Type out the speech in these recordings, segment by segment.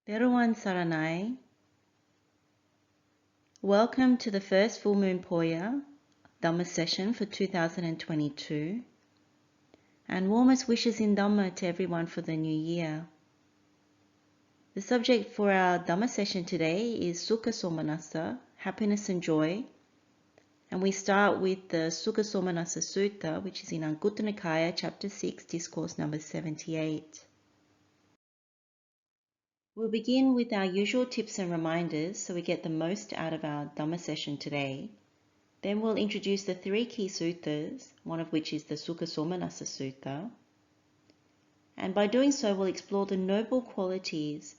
Teruwan Saranai. Welcome to the first full moon Poya Dhamma session for 2022, and warmest wishes in Dhamma to everyone for the new year. The subject for our Dhamma session today is Sukhasomanassa, happiness and joy, and we start with the Sukhasomanassa Sutta, which is in Anguttara Nikaya, chapter 6, discourse number 78. We'll begin with our usual tips and reminders so we get the most out of our Dhamma session today. Then we'll introduce the three key suttas, one of which is the Sukhasomanassa Sutta. And by doing so, we'll explore the noble qualities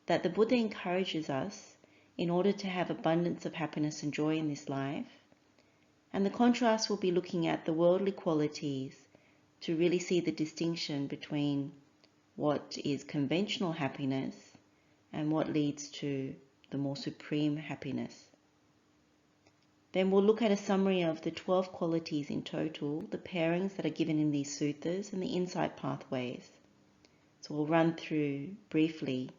that the Buddha encourages us in order to have abundance of happiness and joy in this life. And the contrast will be looking at the worldly qualities to really see the distinction between what is conventional happiness and what leads to the more supreme happiness. Then we'll look at a summary of the 12 qualities in total, the pairings that are given in these suttas, and the insight pathways. So we'll run through briefly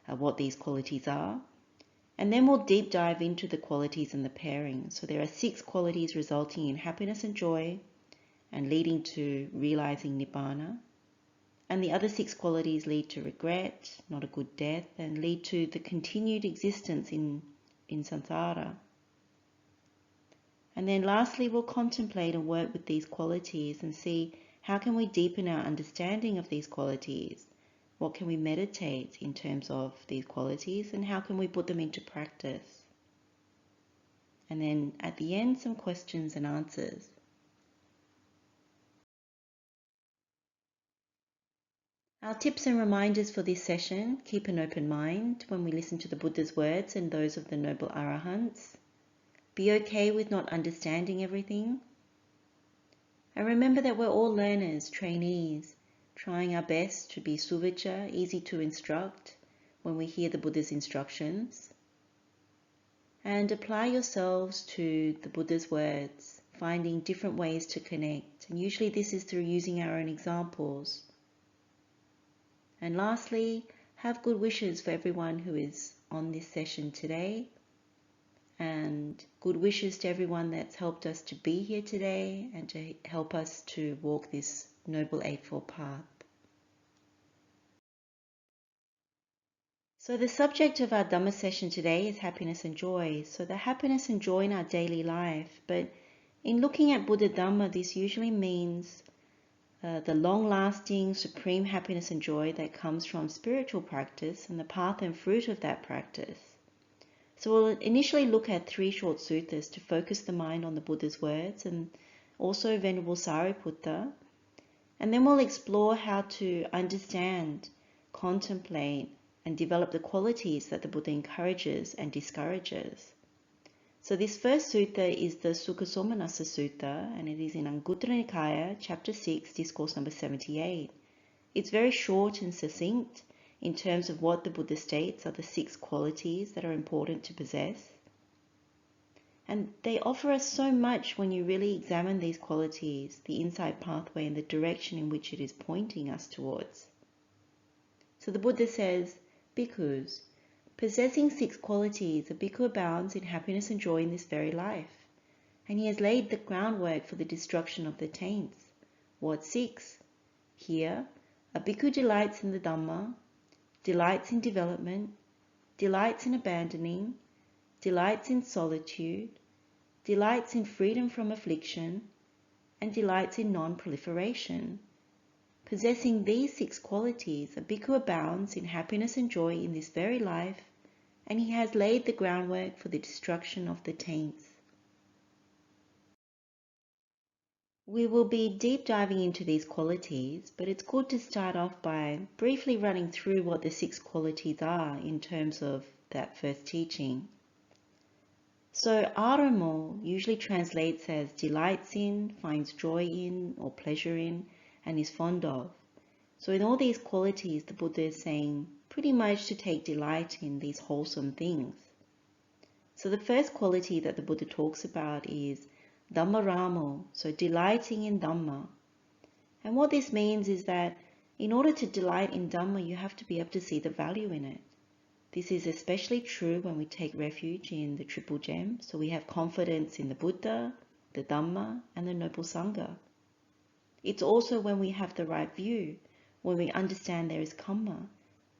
what these qualities are, and then we'll deep dive into the qualities and the pairings. So there are 6 qualities resulting in happiness and joy and leading to realizing Nibbana. And the other 6 qualities lead to regret, not a good death, and lead to the continued existence in samsara. And then lastly, we'll contemplate and work with these qualities and see how can we deepen our understanding of these qualities. What can we meditate in terms of these qualities, and how can we put them into practice? And then at the end, some questions and answers. Our tips and reminders for this session: keep an open mind when we listen to the Buddha's words and those of the noble arahants. Be okay with not understanding everything. And remember that we're all learners, trainees, trying our best to be suvacha, easy to instruct when we hear the Buddha's instructions. And apply yourselves to the Buddha's words, finding different ways to connect. And usually this is through using our own examples. And lastly, have good wishes for everyone who is on this session today, and good wishes to everyone that's helped us to be here today and to help us to walk this noble Eightfold path. So the subject of our Dhamma session today is happiness and joy. So the happiness and joy in our daily life, but in looking at Buddha Dhamma, this usually means the long-lasting supreme happiness and joy that comes from spiritual practice and the path and fruit of that practice. So we'll initially look at 3 short suttas to focus the mind on the Buddha's words, and also Venerable Sariputta, and then we'll explore how to understand, contemplate, and develop the qualities that the Buddha encourages and discourages. So this first sutta is the Sukhasomanassa Sutta, and it is in Anguttara Nikaya, chapter 6, discourse number 78. It's very short and succinct in terms of what the Buddha states are the 6 qualities that are important to possess. And they offer us so much when you really examine these qualities, the insight pathway and the direction in which it is pointing us towards. So the Buddha says, Bhikkhus, possessing 6 qualities, a bhikkhu abounds in happiness and joy in this very life, and he has laid the groundwork for the destruction of the taints. What 6? Here, a bhikkhu delights in the Dhamma, delights in development, delights in abandoning, delights in solitude, delights in freedom from affliction, and delights in non-proliferation. Possessing these 6 qualities, a bhikkhu abounds in happiness and joy in this very life, and he has laid the groundwork for the destruction of the taints. We will be deep diving into these qualities, but it's good to start off by briefly running through what the 6 qualities are in terms of that first teaching. So aramo usually translates as delights in, finds joy in, or pleasure in, and is fond of. So in all these qualities, the Buddha is saying pretty much to take delight in these wholesome things. So the first quality that the Buddha talks about is Dhammārāmo, so delighting in Dhamma. And what this means is that in order to delight in Dhamma, you have to be able to see the value in it. This is especially true when we take refuge in the Triple Gem, so we have confidence in the Buddha, the Dhamma, and the Noble Sangha. It's also when we have the right view, when we understand there is karma.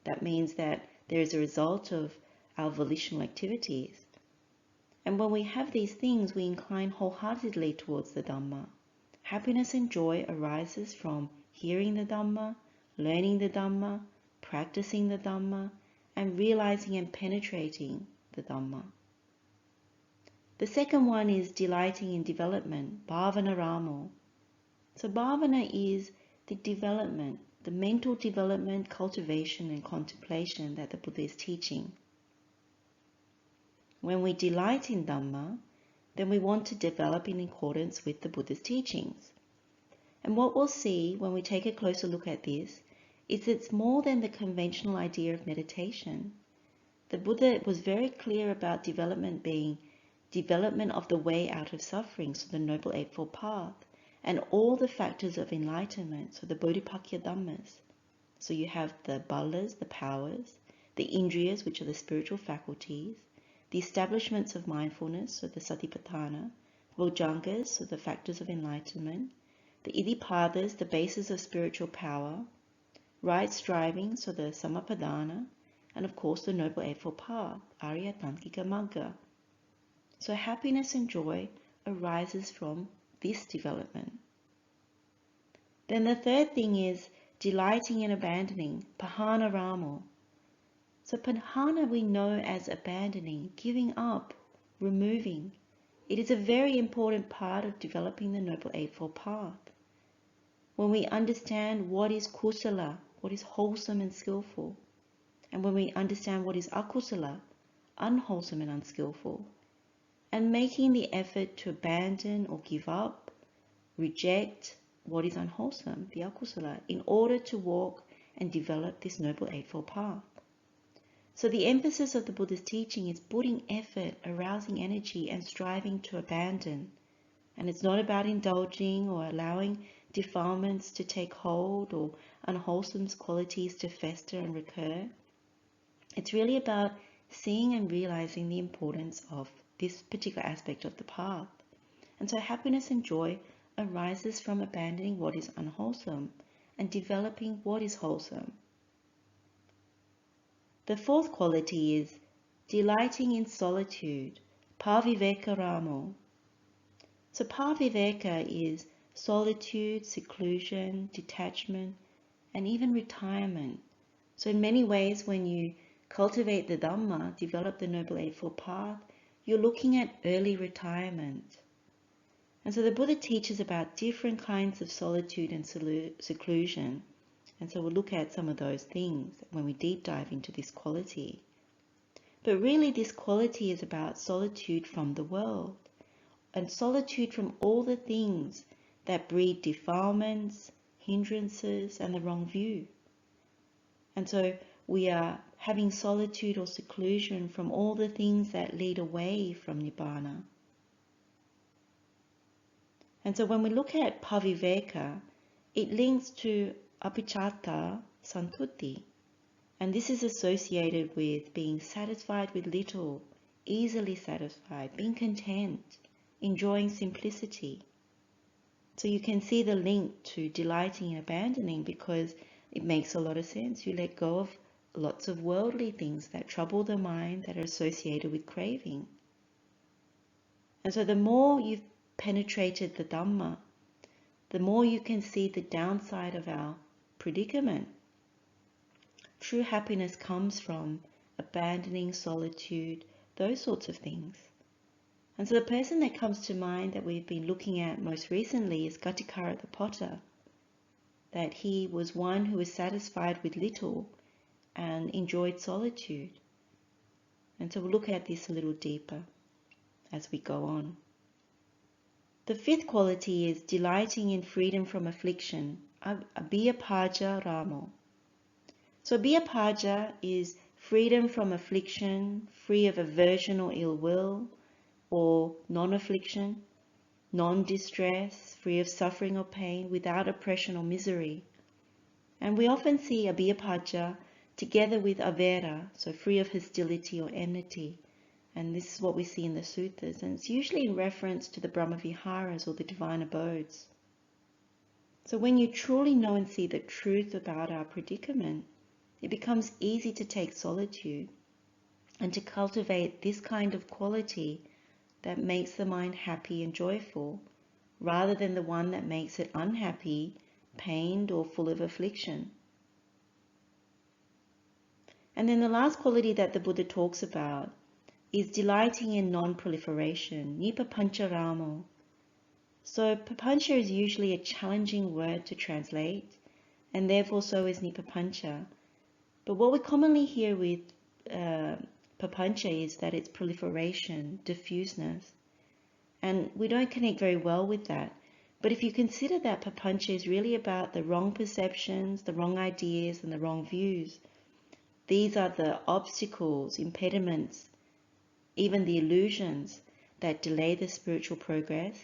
That means that there is a result of our volitional activities. And when we have these things, we incline wholeheartedly towards the Dhamma. Happiness and joy arises from hearing the Dhamma, learning the Dhamma, practicing the Dhamma, and realizing and penetrating the Dhamma. The second one is delighting in development, bhavana ramo. So bhavana is the development, the mental development, cultivation and contemplation that the Buddha is teaching. When we delight in Dhamma, then we want to develop in accordance with the Buddha's teachings. And what we'll see when we take a closer look at this is it's more than the conventional idea of meditation. The Buddha was very clear about development being development of the way out of suffering, so the Noble Eightfold Path, and all the factors of enlightenment, so the Bodhipakya Dhammas. So you have the balas, the powers, the indriyas, which are the spiritual faculties, the establishments of mindfulness, so the satipatthana, bojjhangas, so the factors of enlightenment, the iddhipadas, the basis of spiritual power, right striving, so the sammapadana, and of course the Noble Eightfold Path, Arya-tangika Magga. So happiness and joy arises from this development. Then the third thing is delighting in abandoning, pahana ramo. So pahana we know as abandoning, giving up, removing. It is a very important part of developing the Noble Eightfold Path. When we understand what is kusala, what is wholesome and skillful, and when we understand what is akusala, unwholesome and unskillful, and making the effort to abandon or give up, reject what is unwholesome, the akusala, in order to walk and develop this Noble Eightfold Path. So the emphasis of the Buddha's teaching is putting effort, arousing energy, and striving to abandon. And it's not about indulging or allowing defilements to take hold or unwholesome qualities to fester and recur. It's really about seeing and realizing the importance of this particular aspect of the path. And so happiness and joy arises from abandoning what is unwholesome and developing what is wholesome. The fourth quality is delighting in solitude, paviveka ramo. So paviveka is solitude, seclusion, detachment, and even retirement. So in many ways, when you cultivate the Dhamma, develop the Noble Eightfold Path, you're looking at early retirement. And so the Buddha teaches about different kinds of solitude and seclusion. And so we'll look at some of those things when we deep dive into this quality. But really this quality is about solitude from the world and solitude from all the things that breed defilements, hindrances, and the wrong view. And so we are having solitude or seclusion from all the things that lead away from Nibbana. And so when we look at paviveka, it links to apiccatta santutti, and this is associated with being satisfied with little, easily satisfied, being content, enjoying simplicity. So you can see the link to delighting and abandoning because it makes a lot of sense. You let go of lots of worldly things that trouble the mind that are associated with craving. And so the more you've penetrated the Dhamma, the more you can see the downside of our predicament. True happiness comes from abandoning solitude, those sorts of things. And so the person that comes to mind that we've been looking at most recently is Gatikara the potter, that he was one who was satisfied with little and enjoyed solitude. And so we'll look at this a little deeper as we go on. The fifth quality is delighting in freedom from affliction, abhyapaja ramo. So abhyapaja is freedom from affliction, free of aversion or ill will, or non-affliction, non-distress, free of suffering or pain, without oppression or misery. And we often see abhyapaja together with avera, so free of hostility or enmity. And this is what we see in the suttas, and it's usually in reference to the Brahmaviharas or the divine abodes. So when you truly know and see the truth about our predicament, it becomes easy to take solitude and to cultivate this kind of quality that makes the mind happy and joyful, rather than the one that makes it unhappy, pained, or full of affliction. And then the last quality that the Buddha talks about is delighting in non-proliferation, nipapancharamo. So papancha is usually a challenging word to translate, and therefore so is nipapancha. But what we commonly hear with papancha is that it's proliferation, diffuseness. And we don't connect very well with that. But if you consider that papancha is really about the wrong perceptions, the wrong ideas, and the wrong views, these are the obstacles, impediments, even the illusions that delay the spiritual progress,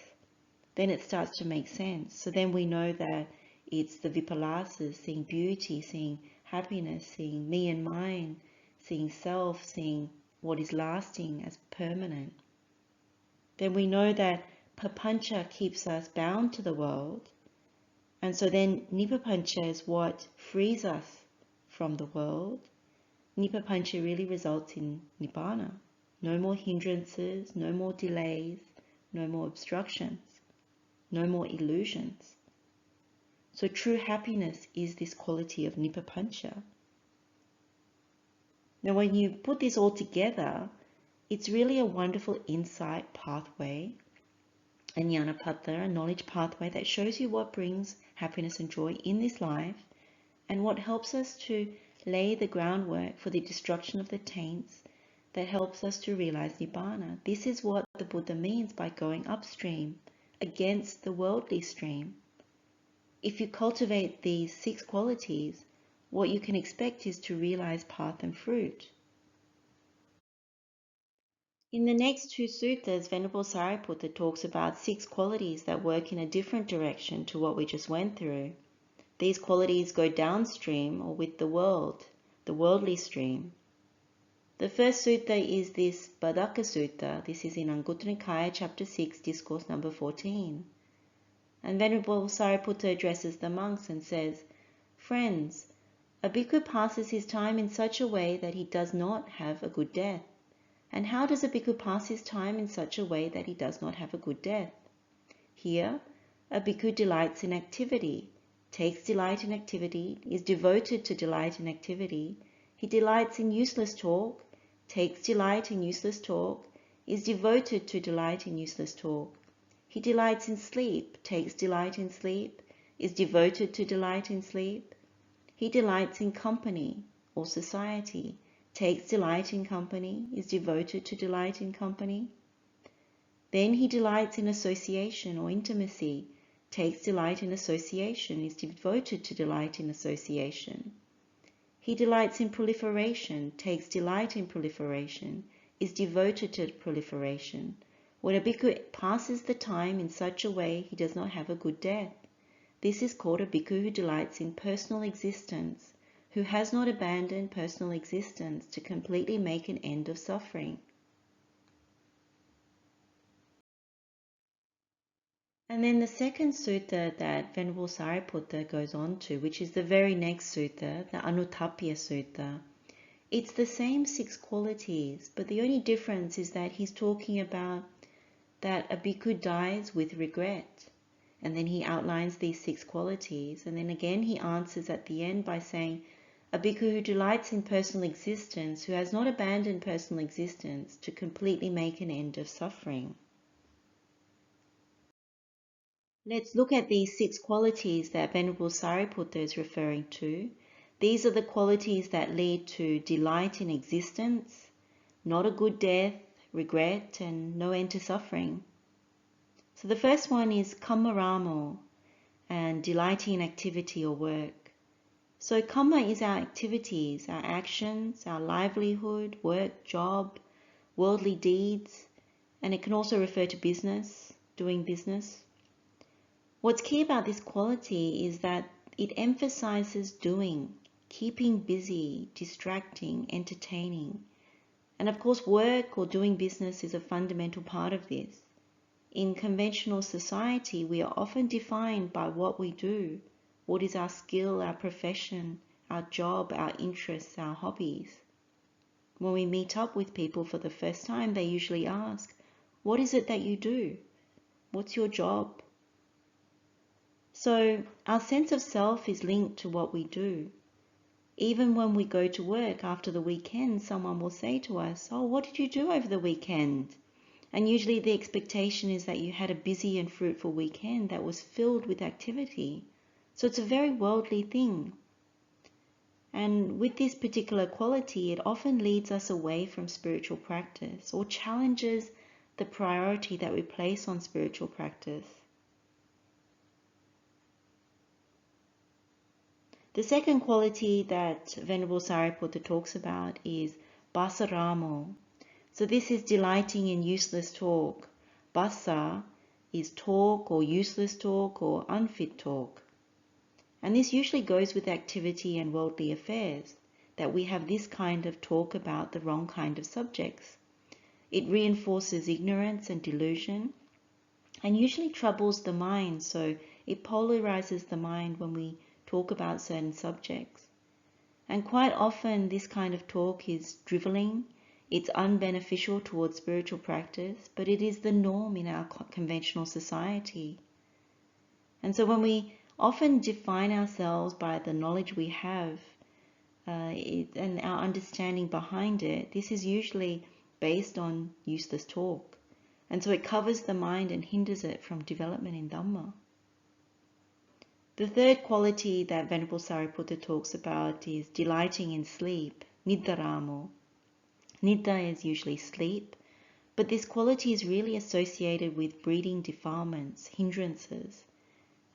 then it starts to make sense. So then we know that it's the vipalasas, seeing beauty, seeing happiness, seeing me and mine, seeing self, seeing what is lasting as permanent. Then we know that papancha keeps us bound to the world, and so then nipapancha is what frees us from the world. Nipapancha really results in nibbana. No more hindrances, no more delays, no more obstructions, no more illusions. So true happiness is this quality of nipapancha. Now when you put this all together, it's really a wonderful insight pathway, a jnanapada, a knowledge pathway that shows you what brings happiness and joy in this life, and what helps us to lay the groundwork for the destruction of the taints that helps us to realize nibbana. This is what the Buddha means by going upstream, against the worldly stream. If you cultivate these 6 qualities, what you can expect is to realize path and fruit. In the next 2 suttas, Venerable Sariputta talks about 6 qualities that work in a different direction to what we just went through. These qualities go downstream or with the world, the worldly stream. The first sutta is this Bhaddaka Sutta. This is in Anguttara Nikāya, chapter 6, discourse number 14. And Venerable Sariputta addresses the monks and says, "Friends, a bhikkhu passes his time in such a way that he does not have a good death. And how does a bhikkhu pass his time in such a way that he does not have a good death? Here, a bhikkhu delights in activity, takes delight in activity, is devoted to delight in activity. He delights in useless talk, takes delight in useless talk, is devoted to delight in useless talk. He delights in sleep, takes delight in sleep, is devoted to delight in sleep. He delights in company or society, takes delight in company, is devoted to delight in company. Then he delights in association or intimacy, takes delight in association, is devoted to delight in association. He delights in proliferation, takes delight in proliferation, is devoted to proliferation. When a bhikkhu passes the time in such a way, he does not have a good death. This is called a bhikkhu who delights in personal existence, who has not abandoned personal existence to completely make an end of suffering." And then the second sutta that Venerable Sariputta goes on to, which is the very next sutta, the Anutappiya Sutta. It's the same 6 qualities, but the only difference is that he's talking about that a bhikkhu dies with regret. And then he outlines these 6 qualities. And then again he answers at the end by saying, a bhikkhu who delights in personal existence, who has not abandoned personal existence to completely make an end of suffering. Let's look at these 6 qualities that Venerable Sariputta is referring to. These are the qualities that lead to delight in existence, not a good death, regret, and no end to suffering. So the first one is kammaramo, and delighting in activity or work. So kamma is our activities, our actions, our livelihood, work, job, worldly deeds, and it can also refer to business, doing business. What's key about this quality is that it emphasizes doing, keeping busy, distracting, entertaining. And of course, work or doing business is a fundamental part of this. In conventional society, we are often defined by what we do. What is our skill, our profession, our job, our interests, our hobbies? When we meet up with people for the first time, they usually ask, what is it that you do? What's your job? So our sense of self is linked to what we do. Even when we go to work after the weekend, someone will say to us, oh, what did you do over the weekend? And usually the expectation is that you had a busy and fruitful weekend that was filled with activity. So it's a very worldly thing. And with this particular quality, it often leads us away from spiritual practice or challenges the priority that we place on spiritual practice. The second quality that Venerable Sariputta talks about is basaramo. So this is delighting in useless talk. Basa is talk or useless talk or unfit talk. And this usually goes with activity and worldly affairs, that we have this kind of talk about the wrong kind of subjects. It reinforces ignorance and delusion, and usually troubles the mind, so it polarizes the mind when we talk about certain subjects. And quite often this kind of talk is driveling, it's unbeneficial towards spiritual practice, but it is the norm in our conventional society. And so when we often define ourselves by the knowledge we have and our understanding behind it, this is usually based on useless talk. And so it covers the mind and hinders it from development in Dhamma. The third quality that Venerable Sariputta talks about is delighting in sleep, niddaramo. Nidda is usually sleep, but this quality is really associated with breeding defilements, hindrances.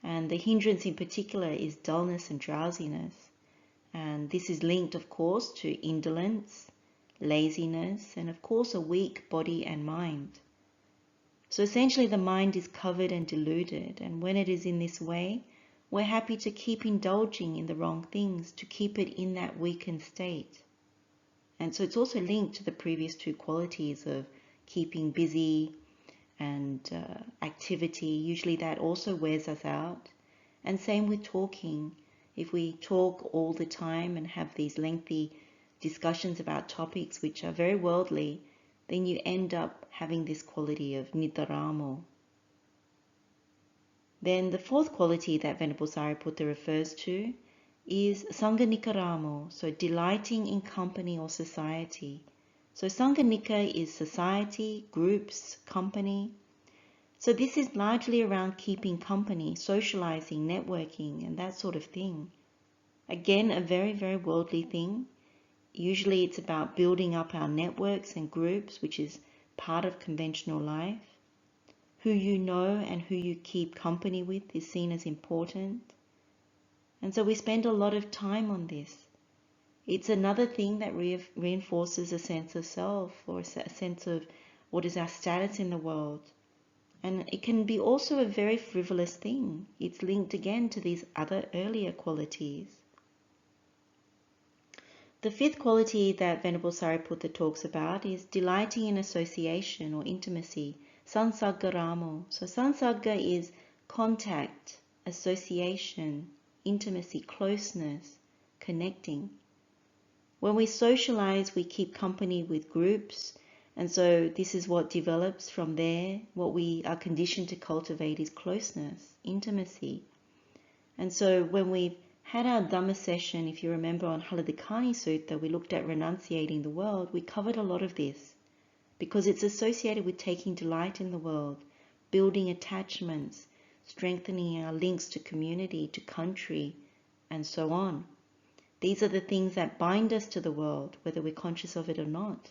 And the hindrance in particular is dullness and drowsiness. And this is linked, of course, to indolence, laziness, and of course a weak body and mind. So essentially the mind is covered and deluded, and when it is in this way, we're happy to keep indulging in the wrong things, to keep it in that weakened state. And so it's also linked to the previous two qualities of keeping busy and activity. Usually that also wears us out. And same with talking. If we talk all the time and have these lengthy discussions about topics which are very worldly, then you end up having this quality of niddaramo. Then the fourth quality that Venerable Sariputta refers to is sangha-nikaramo, so delighting in company or society. So sangha-nika is society, groups, company. So this is largely around keeping company, socializing, networking, and that sort of thing. Again, a very, very worldly thing. Usually it's about building up our networks and groups, which is part of conventional life. Who you know and who you keep company with is seen as important. And so we spend a lot of time on this. It's another thing that reinforces a sense of self, or a sense of what is our status in the world. And it can be also a very frivolous thing. It's linked again to these other earlier qualities. The fifth quality that Venerable Sariputta talks about is delighting in association or intimacy, sansaggaramo. So sansagga is contact, association, intimacy, closeness, connecting. When we socialize, we keep company with groups, and so this is what develops from there. What we are conditioned to cultivate is closeness, intimacy. And so when we've had our Dhamma session, if you remember on Haladikani Sutta, we looked at renunciating the world, we covered a lot of this because it's associated with taking delight in the world, building attachments, strengthening our links to community, to country, and so on. These are the things that bind us to the world, whether we're conscious of it or not.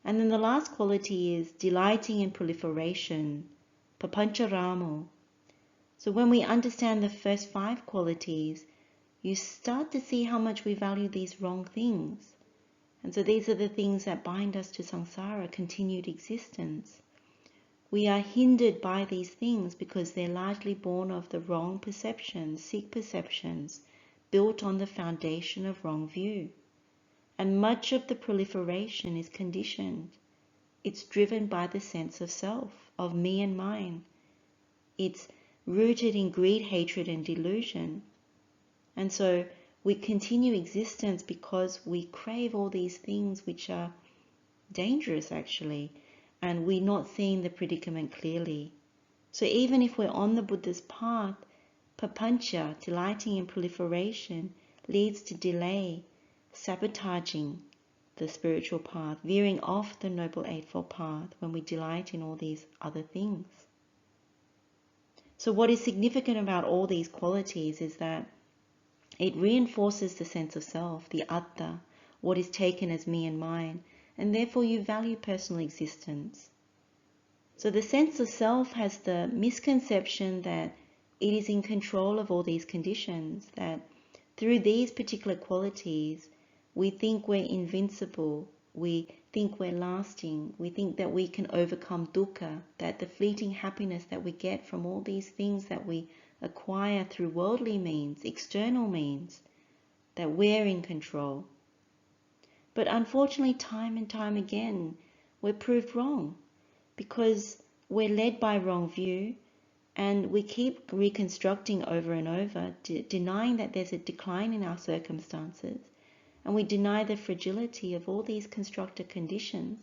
And then the last quality is delighting in proliferation, papancharamo. So when we understand the first 5 qualities, you start to see how much we value these wrong things. And so these are the things that bind us to samsara, continued existence. We are hindered by these things because they're largely born of the wrong perceptions, sick perceptions, built on the foundation of wrong view. And much of the proliferation is conditioned. It's driven by the sense of self, of me and mine. It's rooted in greed, hatred, and delusion. And so we continue existence because we crave all these things which are dangerous actually, and we're not seeing the predicament clearly. So even if we're on the Buddha's path, papancha, delighting in proliferation, leads to delay, sabotaging the spiritual path, veering off the Noble Eightfold Path when we delight in all these other things. So what is significant about all these qualities is that it reinforces the sense of self, the atta, what is taken as me and mine, and therefore you value personal existence. So the sense of self has the misconception that it is in control of all these conditions, that through these particular qualities, we think we're invincible, we think we're lasting, we think that we can overcome dukkha, that the fleeting happiness that we get from all these things that we acquire through worldly means, external means, that we're in control. But unfortunately, time and time again, we're proved wrong because we're led by wrong view, and we keep reconstructing over and over, denying that there's a decline in our circumstances, and we deny the fragility of all these constructed conditions.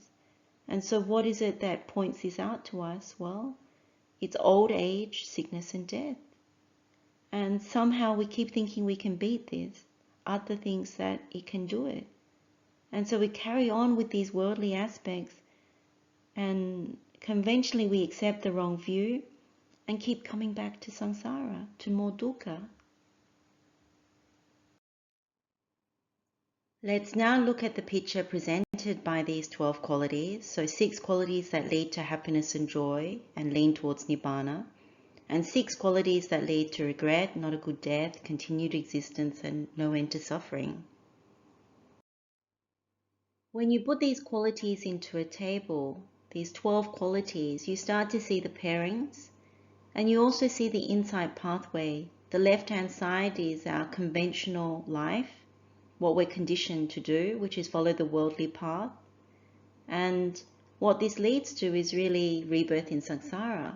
And so what is it that points this out to us? Well, it's old age, sickness and death. And somehow we keep thinking we can beat this. Other thinks that it can do it. And so we carry on with these worldly aspects, and conventionally we accept the wrong view and keep coming back to samsara, to more dukkha. Let's now look at the picture presented by these 12 qualities. So 6 qualities that lead to happiness and joy and lean towards nibbana, and 6 qualities that lead to regret, not a good death, continued existence, and no end to suffering. When you put these qualities into a table, these 12 qualities, you start to see the pairings, and you also see the insight pathway. The left-hand side is our conventional life, what we're conditioned to do, which is follow the worldly path. And what this leads to is really rebirth in samsara.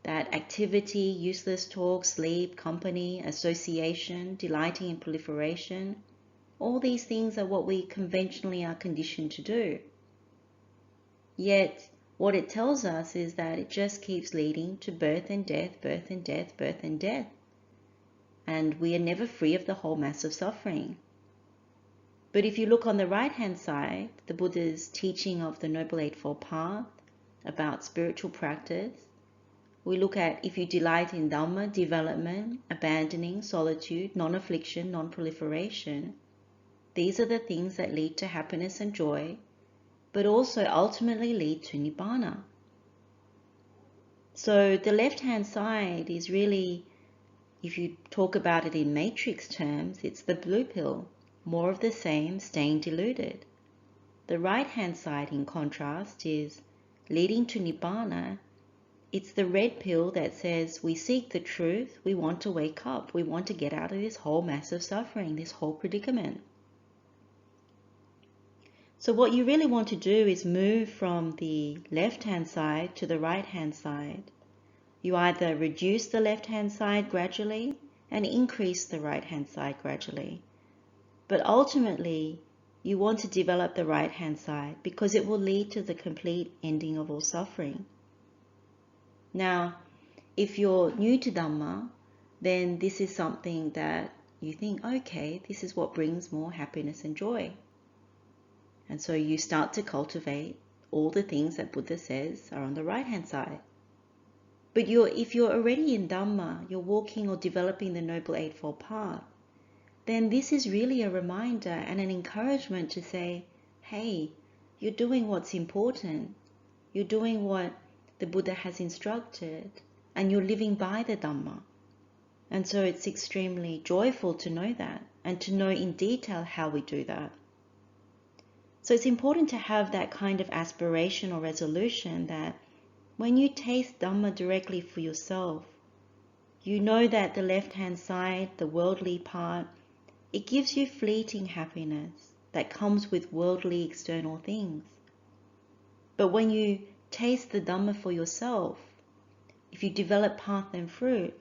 That activity, useless talk, sleep, company, association, delighting in proliferation, all these things are what we conventionally are conditioned to do. Yet, what it tells us is that it just keeps leading to birth and death, birth and death, birth and death. And we are never free of the whole mass of suffering. But if you look on the right-hand side, the Buddha's teaching of the Noble Eightfold Path, about spiritual practice, we look at if you delight in Dhamma, development, abandoning, solitude, non-affliction, non-proliferation, these are the things that lead to happiness and joy, but also ultimately lead to nibbana. So the left-hand side is really, if you talk about it in matrix terms, it's the blue pill, more of the same, staying deluded. The right-hand side, in contrast, is leading to nibbana. It's the red pill that says we seek the truth, we want to wake up, we want to get out of this whole massive suffering, this whole predicament. So what you really want to do is move from the left-hand side to the right-hand side. You either reduce the left-hand side gradually and increase the right-hand side gradually. But ultimately, you want to develop the right-hand side because it will lead to the complete ending of all suffering. Now, if you're new to Dhamma, then this is something that you think, okay, this is what brings more happiness and joy. And so you start to cultivate all the things that Buddha says are on the right-hand side. But if you're already in Dhamma, you're walking or developing the Noble Eightfold Path, then this is really a reminder and an encouragement to say, hey, you're doing what's important. You're doing what the Buddha has instructed, and you're living by the Dhamma. And so it's extremely joyful to know that, and to know in detail how we do that. So it's important to have that kind of aspiration or resolution that when you taste Dhamma directly for yourself, you know that the left-hand side, the worldly part, It gives you fleeting happiness that comes with worldly external things. But when you taste the Dhamma for yourself, if you develop path and fruit,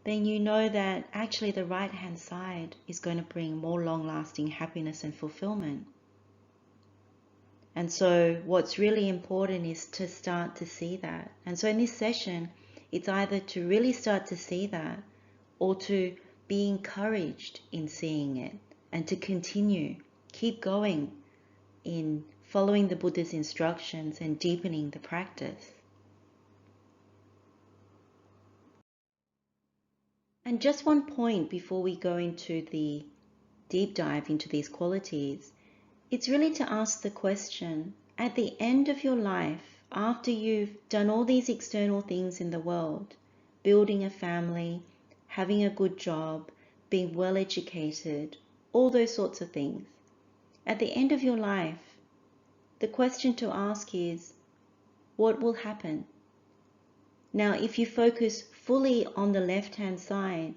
then you know that actually the right-hand side is going to bring more long-lasting happiness and fulfillment. And so what's really important is to start to see that. And so in this session, it's either to really start to see that or to be encouraged in seeing it and to continue, keep going in following the Buddha's instructions and deepening the practice. And just one point before we go into the deep dive into these qualities, it's really to ask the question, at the end of your life, after you've done all these external things in the world, building a family, having a good job, being well educated, all those sorts of things, at the end of your life, the question to ask is, what will happen? Now, if you focus fully on the left-hand side,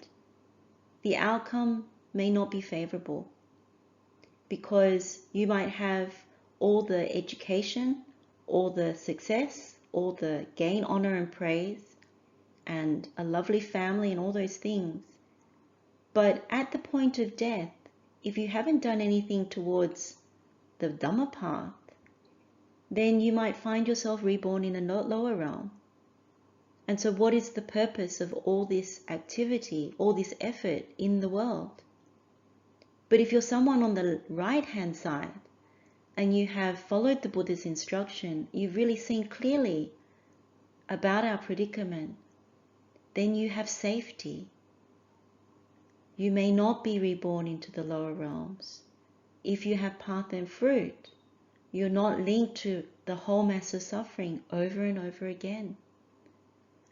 the outcome may not be favorable because you might have all the education, all the success, all the gain, honor and praise, and a lovely family and all those things. But at the point of death, if you haven't done anything towards the Dhamma path, then you might find yourself reborn in a lower realm. And so what is the purpose of all this activity, all this effort in the world? But if you're someone on the right-hand side and you have followed the Buddha's instruction, you've really seen clearly about our predicament, then you have safety. You may not be reborn into the lower realms. If you have path and fruit, you're not linked to the whole mass of suffering over and over again.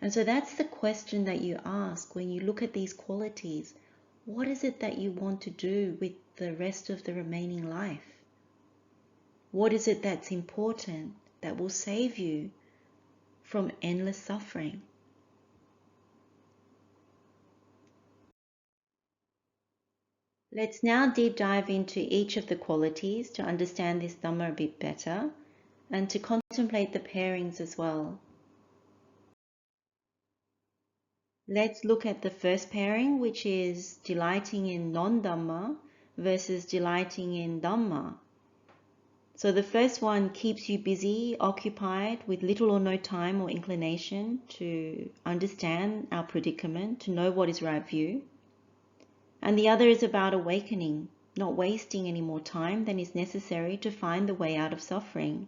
And so that's the question that you ask when you look at these qualities. What is it that you want to do with the rest of the remaining life? What is it that's important that will save you from endless suffering? Let's now deep dive into each of the qualities to understand this Dhamma a bit better and to contemplate the pairings as well. Let's look at the first pairing, which is delighting in non-Dhamma versus delighting in Dhamma. So the first one keeps you busy, occupied, with little or no time or inclination to understand our predicament, to know what is right view. And the other is about awakening, not wasting any more time than is necessary to find the way out of suffering.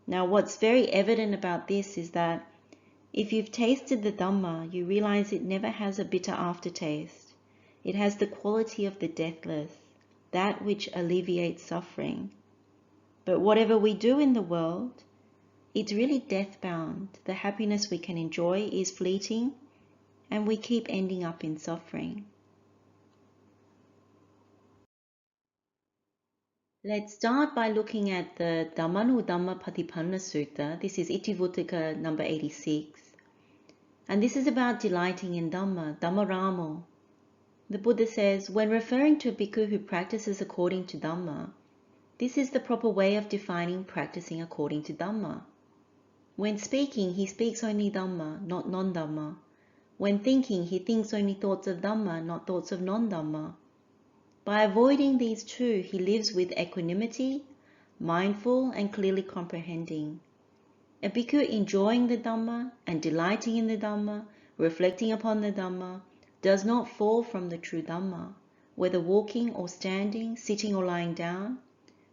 Now, what's very evident about this is that if you've tasted the Dhamma, you realize it never has a bitter aftertaste. It has the quality of the deathless, that which alleviates suffering. But whatever we do in the world, it's really death-bound. The happiness we can enjoy is fleeting, and we keep ending up in suffering. Let's start by looking at the Dhammānudhammapaṭipanna Sutta. This is Itivutaka number 86. And this is about delighting in Dhamma, Dhammārāma. The Buddha says, when referring to a bhikkhu who practices according to Dhamma, this is the proper way of defining practicing according to Dhamma. When speaking, he speaks only Dhamma, not non-Dhamma. When thinking, he thinks only thoughts of Dhamma, not thoughts of non-Dhamma. By avoiding these two, he lives with equanimity, mindful and clearly comprehending. A bhikkhu enjoying the Dhamma and delighting in the Dhamma, reflecting upon the Dhamma, does not fall from the true Dhamma, whether walking or standing, sitting or lying down.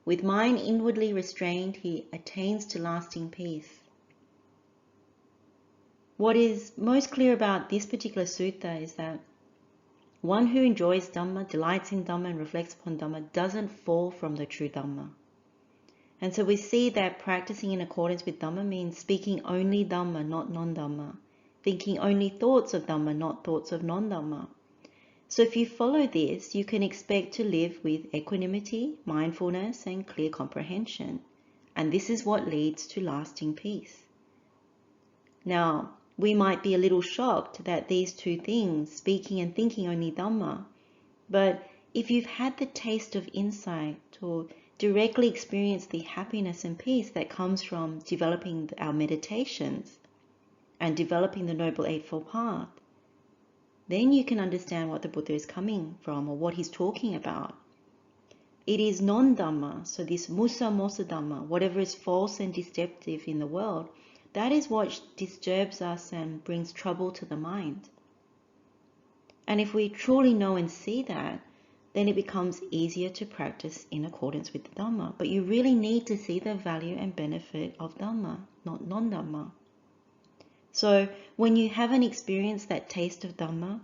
With mind inwardly restrained, he attains to lasting peace. What is most clear about this particular sutta is that one who enjoys Dhamma, delights in Dhamma and reflects upon Dhamma doesn't fall from the true Dhamma. And so we see that practicing in accordance with Dhamma means speaking only Dhamma, not non-Dhamma. Thinking only thoughts of Dhamma, not thoughts of non-Dhamma. So if you follow this, you can expect to live with equanimity, mindfulness, and clear comprehension. And this is what leads to lasting peace. Now, we might be a little shocked that these two things, speaking and thinking only Dhamma, but if you've had the taste of insight or directly experienced the happiness and peace that comes from developing our meditations and developing the Noble Eightfold Path, then you can understand what the Buddha is coming from or what he's talking about. It is non-Dhamma, so this musa mosa Dhamma, whatever is false and deceptive in the world, that is what disturbs us and brings trouble to the mind. And if we truly know and see that, then it becomes easier to practice in accordance with the Dhamma. But you really need to see the value and benefit of Dhamma, not non-Dhamma. So when you haven't experienced that taste of Dhamma,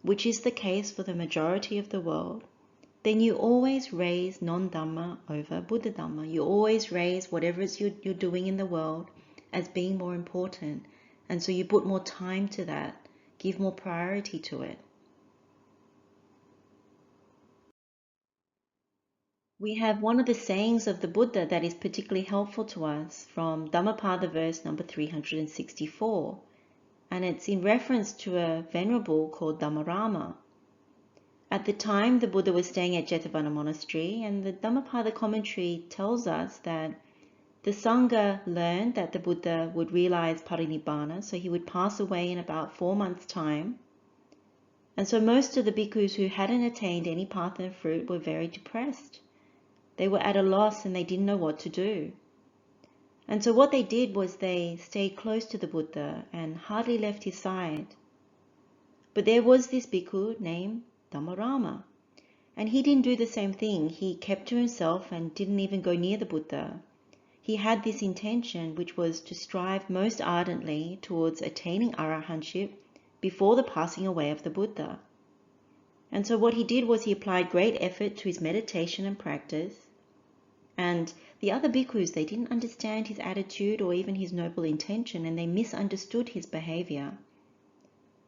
which is the case for the majority of the world, then you always raise non-Dhamma over Buddha Dhamma. You always raise whatever it is you're doing in the world as being more important. And so you put more time to that, give more priority to it. We have one of the sayings of the Buddha that is particularly helpful to us from Dhammapada verse number 364. And it's in reference to a venerable called Dhammārāma. At the time, the Buddha was staying at Jetavana Monastery, and the Dhammapada commentary tells us that the Sangha learned that the Buddha would realize parinibbana, so he would pass away in about 4 months' time. And so most of the bhikkhus who hadn't attained any path and fruit were very depressed. They were at a loss and they didn't know what to do. And so what they did was they stayed close to the Buddha and hardly left his side. But there was this bhikkhu named Dhammārāma, and he didn't do the same thing. He kept to himself and didn't even go near the Buddha. He had this intention, which was to strive most ardently towards attaining arahantship before the passing away of the Buddha. And so what he did was he applied great effort to his meditation and practice. And the other bhikkhus, they didn't understand his attitude or even his noble intention, and they misunderstood his behavior.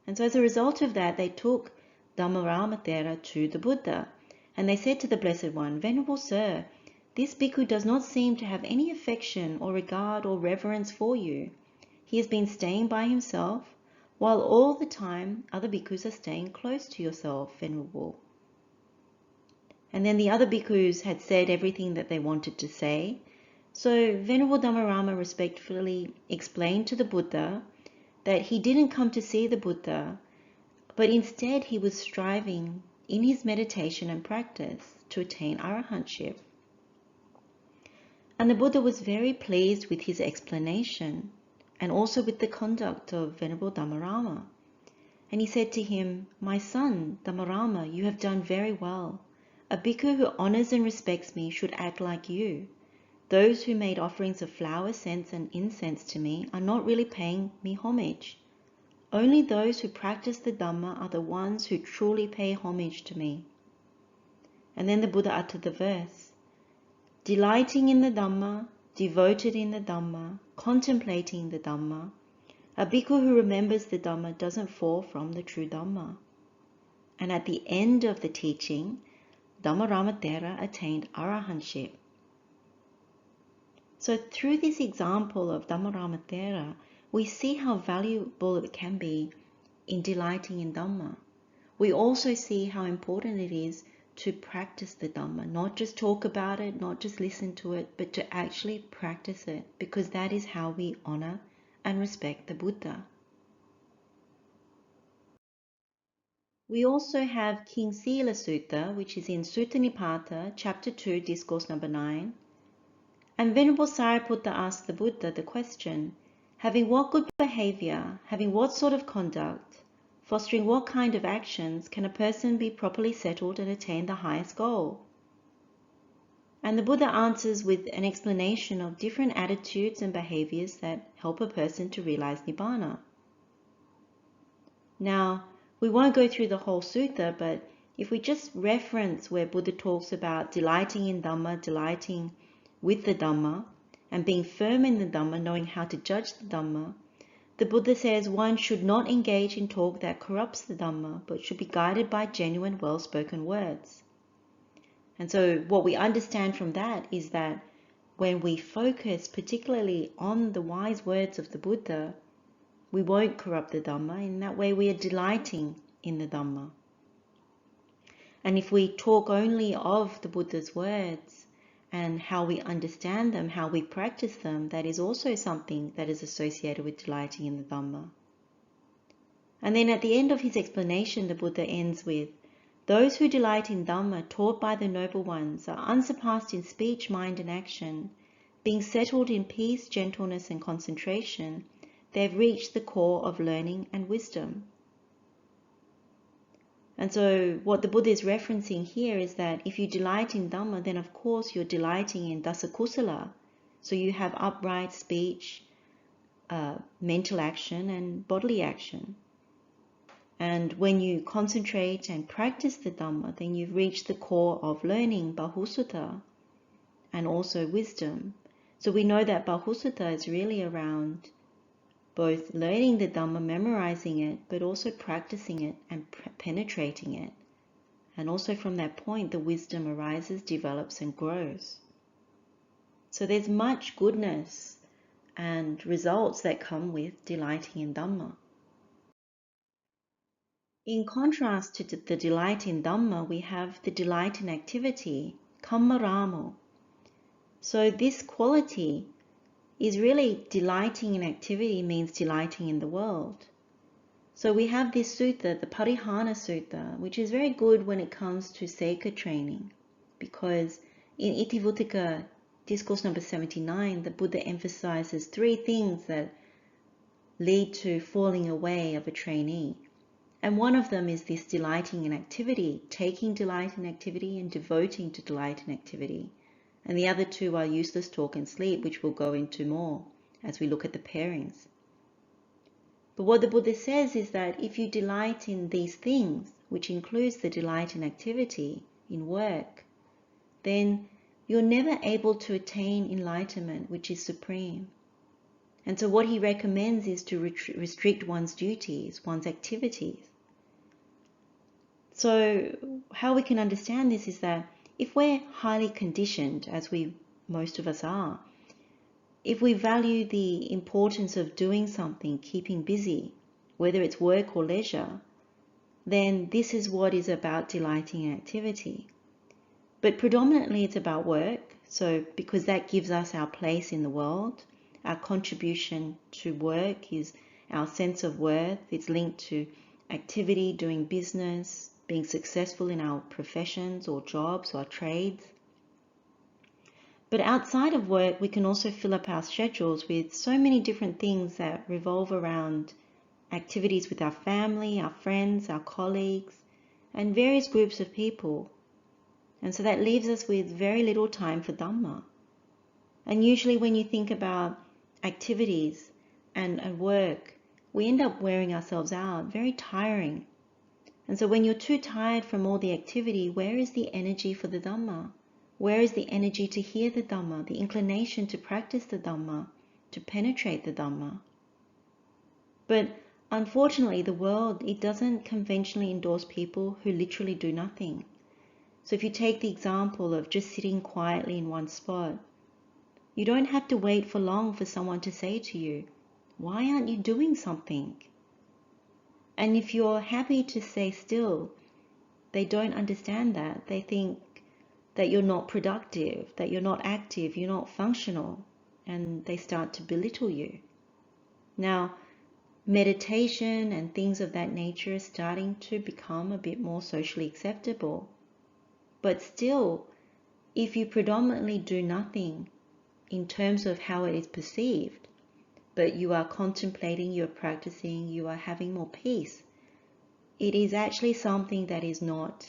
And so as a result of that, they took Dhammārāmattheravatthu to the Buddha, and they said to the Blessed One, "Venerable Sir, this bhikkhu does not seem to have any affection or regard or reverence for you. He has been staying by himself, while all the time other bhikkhus are staying close to yourself, Venerable." And then the other bhikkhus had said everything that they wanted to say. So Venerable Dhammārāma respectfully explained to the Buddha that he didn't come to see the Buddha, but instead he was striving in his meditation and practice to attain arahantship. And the Buddha was very pleased with his explanation and also with the conduct of Venerable Dhammārāma. And he said to him, "My son, Dhammārāma, you have done very well. A bhikkhu who honors and respects me should act like you. Those who made offerings of flower, scents, and incense to me are not really paying me homage. Only those who practice the Dhamma are the ones who truly pay homage to me." And then the Buddha uttered the verse, "Delighting in the Dhamma, devoted in the Dhamma, contemplating the Dhamma, a bhikkhu who remembers the Dhamma doesn't fall from the true Dhamma." And at the end of the teaching, Dhammārāmattheravatthu attained arahantship. So through this example of Dhammārāmattheravatthu, we see how valuable it can be in delighting in Dhamma. We also see how important it is to practice the Dhamma, not just talk about it, not just listen to it, but to actually practice it, because that is how we honor and respect the Buddha. We also have King Sila Sutta, which is in Sutta Nipata, Chapter 2, Discourse number 9. And Venerable Sariputta asked the Buddha the question, having what good behavior, having what sort of conduct, fostering what kind of actions can a person be properly settled and attain the highest goal? And the Buddha answers with an explanation of different attitudes and behaviors that help a person to realize Nibbana. Now, we won't go through the whole sutta, but if we just reference where Buddha talks about delighting in Dhamma, delighting with the Dhamma, and being firm in the Dhamma, knowing how to judge the Dhamma, the Buddha says one should not engage in talk that corrupts the Dhamma, but should be guided by genuine, well-spoken words. And so what we understand from that is that when we focus particularly on the wise words of the Buddha, we won't corrupt the Dhamma. In that way we are delighting in the Dhamma. And if we talk only of the Buddha's words and how we understand them, how we practice them, that is also something that is associated with delighting in the Dhamma. And then at the end of his explanation, the Buddha ends with, those who delight in Dhamma taught by the Noble Ones are unsurpassed in speech, mind and action. Being settled in peace, gentleness and concentration, they have reached the core of learning and wisdom. And so what the Buddha is referencing here is that if you delight in Dhamma, then of course you're delighting in dasakusala. So you have upright speech, mental action and bodily action. And when you concentrate and practice the Dhamma, then you've reached the core of learning, bahusutta, and also wisdom. So we know that bahusutta is really around both learning the Dhamma, memorizing it, but also practicing it and penetrating it. And also from that point, the wisdom arises, develops and grows. So there's much goodness and results that come with delighting in Dhamma. In contrast to the delight in Dhamma, we have the delight in activity, kammaramo. So this quality is really delighting in activity, means delighting in the world. So we have this sutta, the Parihana Sutta, which is very good when it comes to Seika training, because in Itivutika, Discourse number 79, the Buddha emphasizes 3 things that lead to falling away of a trainee. And one of them is this delighting in activity, taking delight in activity and devoting to delight in activity. And the other 2 are useless talk and sleep, which we'll go into more as we look at the pairings. But what the Buddha says is that if you delight in these things, which includes the delight in activity, in work, then you're never able to attain enlightenment, which is supreme. And so what he recommends is to restrict one's duties, one's activities. So how we can understand this is that if we're highly conditioned, as most of us are, if we value the importance of doing something, keeping busy, whether it's work or leisure, then this is what is about delighting in activity. But predominantly it's about work, so because that gives us our place in the world, our contribution to work is our sense of worth. It's linked to activity, doing business, being successful in our professions or jobs or trades. But outside of work, we can also fill up our schedules with so many different things that revolve around activities with our family, our friends, our colleagues, and various groups of people. And so that leaves us with very little time for Dhamma. And usually when you think about activities and work, we end up wearing ourselves out, very tiring. And so when you're too tired from all the activity, where is the energy for the Dhamma? Where is the energy to hear the Dhamma, the inclination to practice the Dhamma, to penetrate the Dhamma? But unfortunately, the world, it doesn't conventionally endorse people who literally do nothing. So if you take the example of just sitting quietly in one spot, you don't have to wait for long for someone to say to you, why aren't you doing something? And if you're happy to stay still, they don't understand that. They think that you're not productive, that you're not active, you're not functional, and they start to belittle you. Now, meditation and things of that nature are starting to become a bit more socially acceptable. But still, if you predominantly do nothing in terms of how it is perceived, but you are contemplating, you're practicing, you are having more peace, it is actually something that is not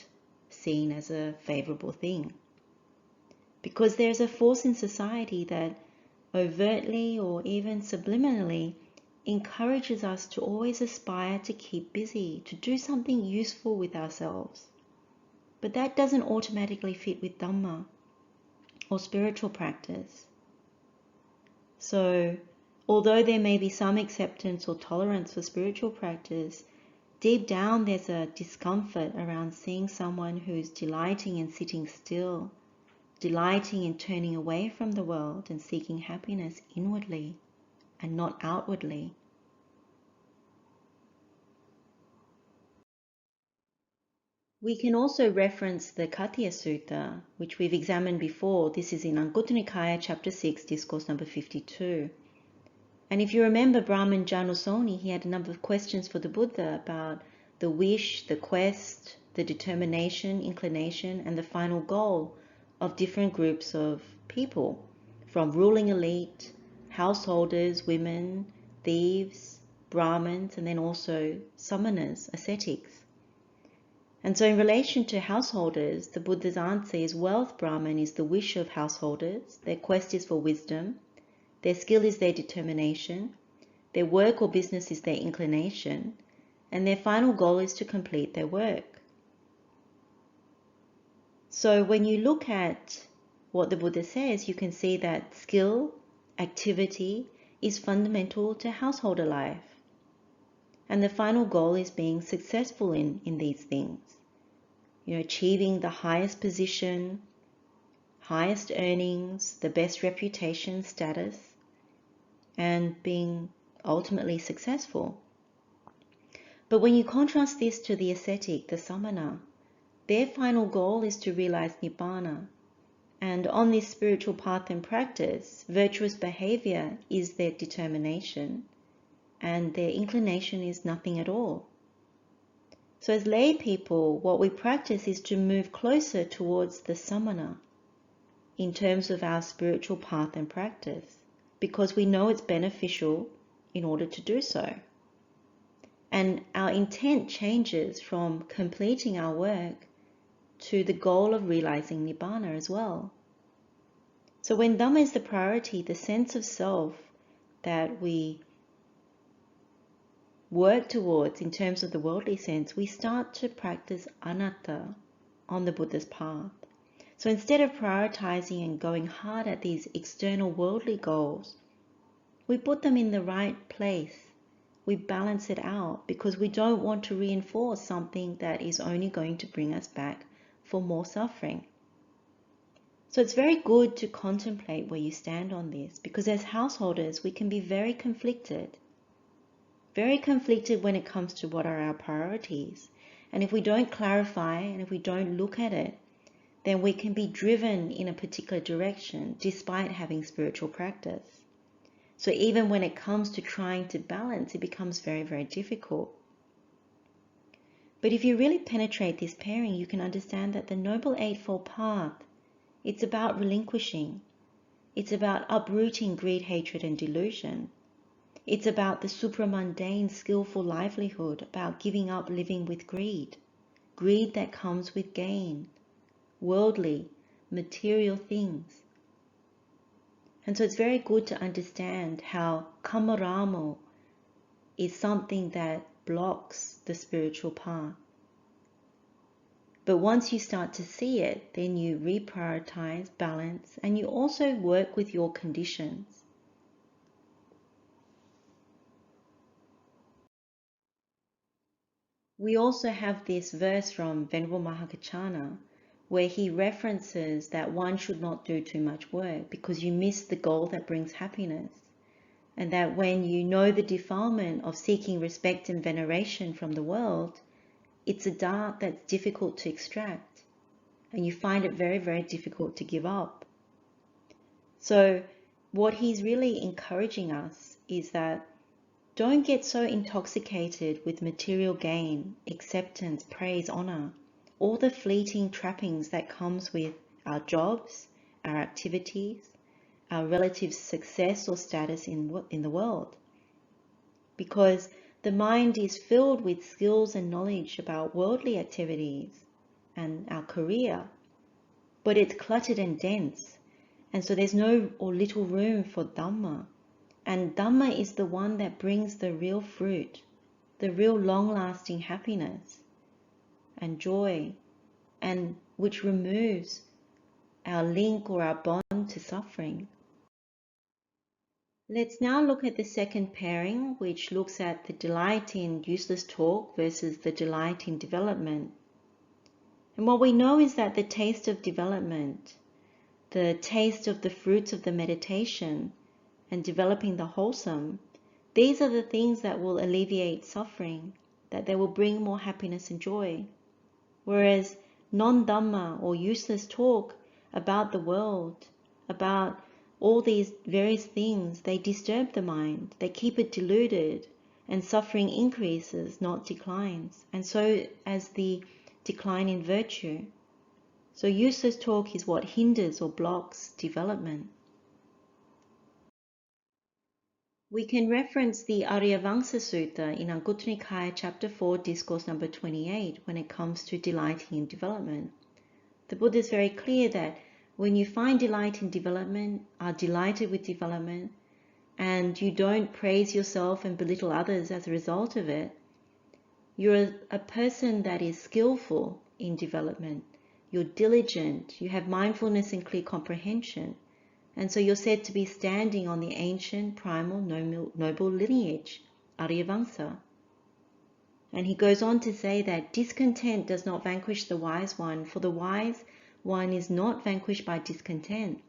seen as a favorable thing. Because there's a force in society that overtly or even subliminally encourages us to always aspire to keep busy, to do something useful with ourselves. But that doesn't automatically fit with Dhamma or spiritual practice. So, although there may be some acceptance or tolerance for spiritual practice, deep down there's a discomfort around seeing someone who's delighting in sitting still, delighting in turning away from the world and seeking happiness inwardly and not outwardly. We can also reference the Untitled Sutta, which we've examined before. This is in Anguttara Nikaya, chapter 6, discourse number 52. And if you remember Brahman Janusoni, he had a number of questions for the Buddha about the wish, the quest, the determination, inclination, and the final goal of different groups of people, from ruling elite, householders, women, thieves, Brahmins, and then also samanas, ascetics. And so in relation to householders, the Buddha's answer is wealth Brahman is the wish of householders, their quest is for wisdom, their skill is their determination, their work or business is their inclination, and their final goal is to complete their work. So when you look at what the Buddha says, you can see that skill, activity is fundamental to householder life. And the final goal is being successful in these things. You know, achieving the highest position, highest earnings, the best reputation, status, and being ultimately successful. But when you contrast this to the ascetic, the samana, their final goal is to realize nibbana. And on this spiritual path and practice, virtuous behavior is their determination, and their inclination is nothing at all. So as lay people, what we practice is to move closer towards the samana in terms of our spiritual path and practice, because we know it's beneficial in order to do so. And our intent changes from completing our work to the goal of realizing nibbana as well. So when Dhamma is the priority, the sense of self that we work towards in terms of the worldly sense, we start to practice anatta on the Buddha's path. So instead of prioritizing and going hard at these external worldly goals, we put them in the right place. We balance it out because we don't want to reinforce something that is only going to bring us back for more suffering. So it's very good to contemplate where you stand on this, because as householders we can be very conflicted when it comes to what are our priorities. And if we don't clarify and if we don't look at it, then we can be driven in a particular direction despite having spiritual practice. So even when it comes to trying to balance, it becomes very, very difficult. But if you really penetrate this pairing, you can understand that the Noble Eightfold Path, it's about relinquishing. It's about uprooting greed, hatred, and delusion. It's about the supramundane, skillful livelihood, about giving up living with greed. Greed that comes with gain, worldly, material things. And so it's very good to understand how kamaramo is something that blocks the spiritual path. But once you start to see it, then you reprioritize, balance, and you also work with your conditions. We also have this verse from Venerable Mahakachana where he references that one should not do too much work because you miss the goal that brings happiness. And that when you know the defilement of seeking respect and veneration from the world, it's a dart that's difficult to extract. And you find it very, very difficult to give up. So what he's really encouraging us is that don't get so intoxicated with material gain, acceptance, praise, honor, all the fleeting trappings that comes with our jobs, our activities, our relative success or status in the world. Because the mind is filled with skills and knowledge about worldly activities and our career, but it's cluttered and dense, and so there's no or little room for Dhamma. And Dhamma is the one that brings the real fruit, the real long-lasting happiness and joy, and which removes our link or our bond to suffering. Let's now look at the second pairing, which looks at the delight in useless talk versus the delight in development. And what we know is that the taste of development, the taste of the fruits of the meditation, and developing the wholesome, these are the things that will alleviate suffering, that they will bring more happiness and joy. Whereas non-Dhamma or useless talk about the world, about all these various things, they disturb the mind, they keep it deluded, and suffering increases, not declines, and so as the decline in virtue. So useless talk is what hinders or blocks development. We can reference the Ariyavamsa Sutta in Anguttara Nikaya chapter 4, discourse number 28 when it comes to delighting in development. The Buddha is very clear that when you find delight in development, are delighted with development, and you don't praise yourself and belittle others as a result of it, you're a person that is skillful in development. You're diligent, you have mindfulness and clear comprehension. And so you're said to be standing on the ancient, primal, noble lineage, Ariyavamsa. And he goes on to say that discontent does not vanquish the wise one, for the wise one is not vanquished by discontent.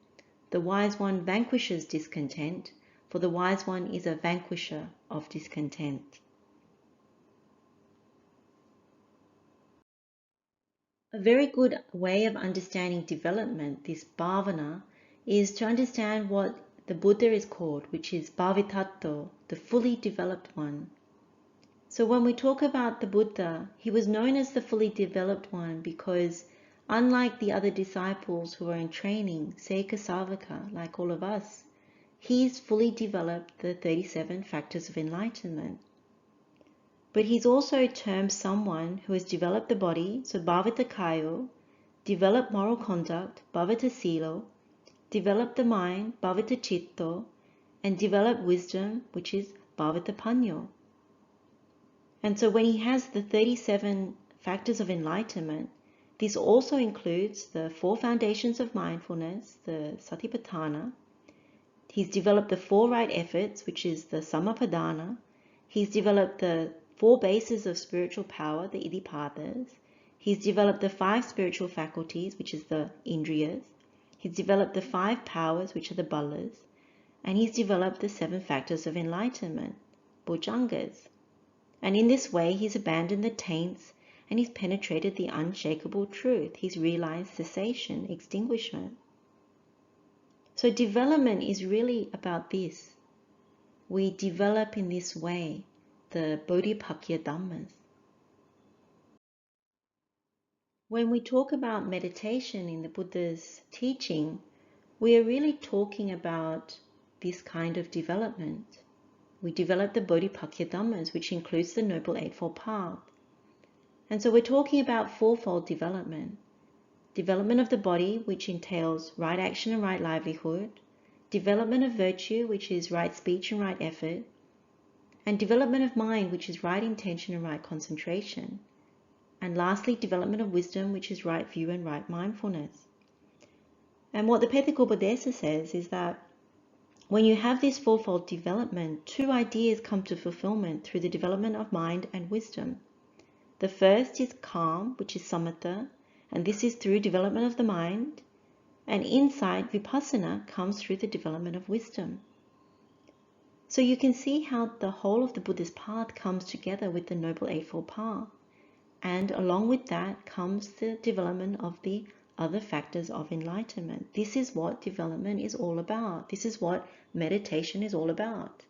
The wise one vanquishes discontent, for the wise one is a vanquisher of discontent. A very good way of understanding development, this bhavana, is to understand what the Buddha is called, which is bhavitatto, the fully developed one. So when we talk about the Buddha, he was known as the fully developed one because unlike the other disciples who are in training, Seka Savaka, like all of us, he's fully developed the 37 factors of enlightenment. But he's also termed someone who has developed the body, so bhavita kayo, developed moral conduct, bhavita silo, developed the mind, bhavita citto, and developed wisdom, which is bhavita panyo. And so when he has the 37 factors of enlightenment, this also includes the 4 foundations of mindfulness, the satipatthana. He's developed the 4 right efforts, which is the sammapadana. He's developed the 4 bases of spiritual power, the iddhipadas. He's developed the 5 spiritual faculties, which is the indriyas. He's developed the 5 powers, which are the balas. And he's developed the 7 factors of enlightenment, bojjhangas. And in this way, he's abandoned the taints and he's penetrated the unshakable truth. He's realized cessation, extinguishment. So development is really about this. We develop in this way the Bodhipakya Dhammas. When we talk about meditation in the Buddha's teaching, we are really talking about this kind of development. We develop the Bodhipakya Dhammas, which includes the Noble Eightfold Path. And so we're talking about 4-fold development. Development of the body, which entails right action and right livelihood. Development of virtue, which is right speech and right effort. And development of mind, which is right intention and right concentration. And lastly, development of wisdom, which is right view and right mindfulness. And what the Pethakopadesa says is that when you have this 4-fold development, 2 ideas come to fulfillment through the development of mind and wisdom. The first is calm, which is samatha, and this is through development of the mind. And insight, vipassana, comes through the development of wisdom. So you can see how the whole of the Buddha's path comes together with the Noble Eightfold Path. And along with that comes the development of the other factors of enlightenment. This is what development is all about. This is what meditation is all about.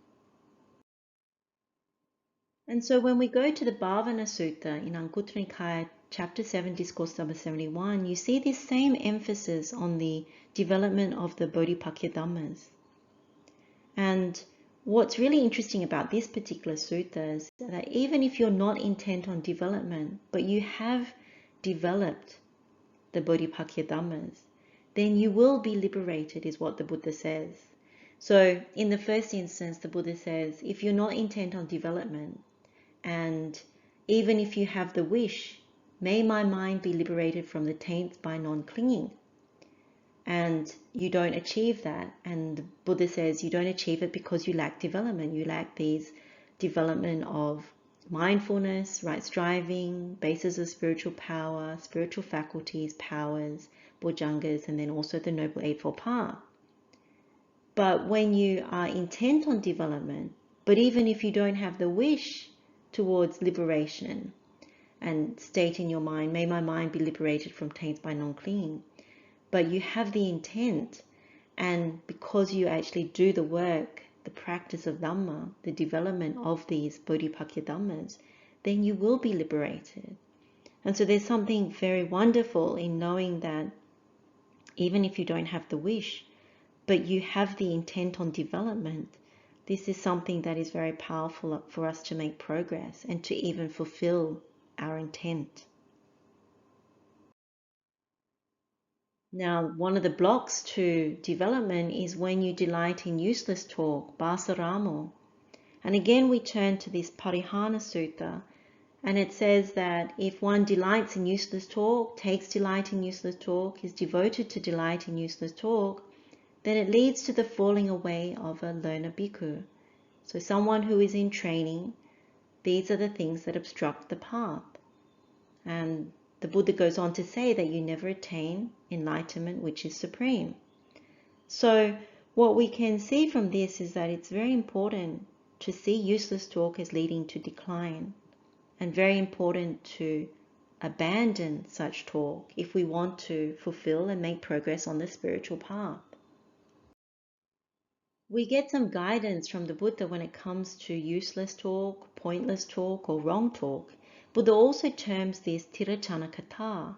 And so when we go to the Bhavana Sutta in Anguttara Nikaya chapter 7, discourse number 71, you see this same emphasis on the development of the Bodhipakya Dhammas. And what's really interesting about this particular sutta is that even if you're not intent on development, but you have developed the Bodhipakya Dhammas, then you will be liberated, is what the Buddha says. So in the first instance, the Buddha says, if you're not intent on development, and even if you have the wish, may my mind be liberated from the taints by non-clinging. And you don't achieve that. And the Buddha says you don't achieve it because you lack development. You lack these development of mindfulness, right striving, bases of spiritual power, spiritual faculties, powers, bojjhangas, and then also the Noble Eightfold Path. But when you are intent on development, but even if you don't have the wish towards liberation, and state in your mind, may my mind be liberated from taints by non-clinging. But you have the intent, and because you actually do the work, the practice of Dhamma, the development of these Bodhipakya Dhammas, then you will be liberated. And so there's something very wonderful in knowing that even if you don't have the wish, but you have the intent on development, this is something that is very powerful for us to make progress and to even fulfill our intent. Now, one of the blocks to development is when you delight in useless talk, basaramo. And again, we turn to this Parihana Sutta, and it says that if one delights in useless talk, takes delight in useless talk, is devoted to delight in useless talk, then it leads to the falling away of a learner bhikkhu. So someone who is in training, these are the things that obstruct the path. And the Buddha goes on to say that you never attain enlightenment, which is supreme. So what we can see from this is that it's very important to see useless talk as leading to decline, and very important to abandon such talk if we want to fulfill and make progress on the spiritual path. We get some guidance from the Buddha when it comes to useless talk, pointless talk, or wrong talk. Buddha also terms this tiracana kata.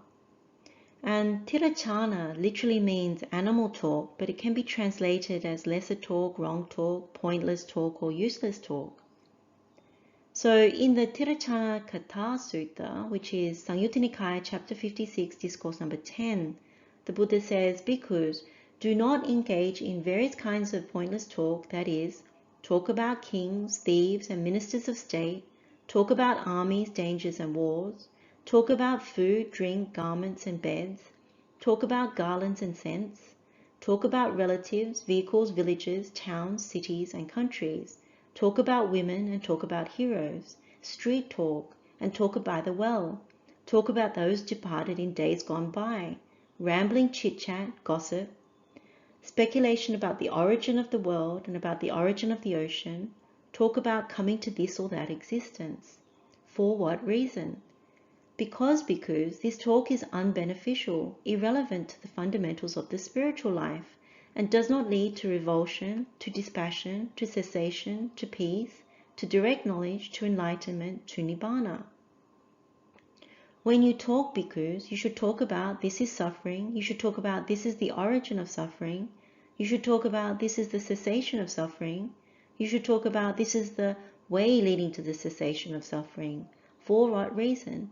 And tiracana literally means animal talk, but it can be translated as lesser talk, wrong talk, pointless talk, or useless talk. So in the Tiracana Kata Sutta, which is Samyutta Nikaya, chapter 56, discourse number 10, the Buddha says, bhikkhus, do not engage in various kinds of pointless talk, that is, talk about kings, thieves, and ministers of state, talk about armies, dangers, and wars, talk about food, drink, garments, and beds, talk about garlands and scents, talk about relatives, vehicles, villages, towns, cities, and countries, talk about women and talk about heroes, street talk and talk by the well, talk about those departed in days gone by, rambling chit-chat, gossip, speculation about the origin of the world and about the origin of the ocean, talk about coming to this or that existence. For what reason? Because this talk is unbeneficial, irrelevant to the fundamentals of the spiritual life, and does not lead to revulsion, to dispassion, to cessation, to peace, to direct knowledge, to enlightenment, to nibbana. When you talk, bhikkhus, you should talk about this is suffering, you should talk about this is the origin of suffering, you should talk about this is the cessation of suffering, you should talk about this is the way leading to the cessation of suffering. For what reason?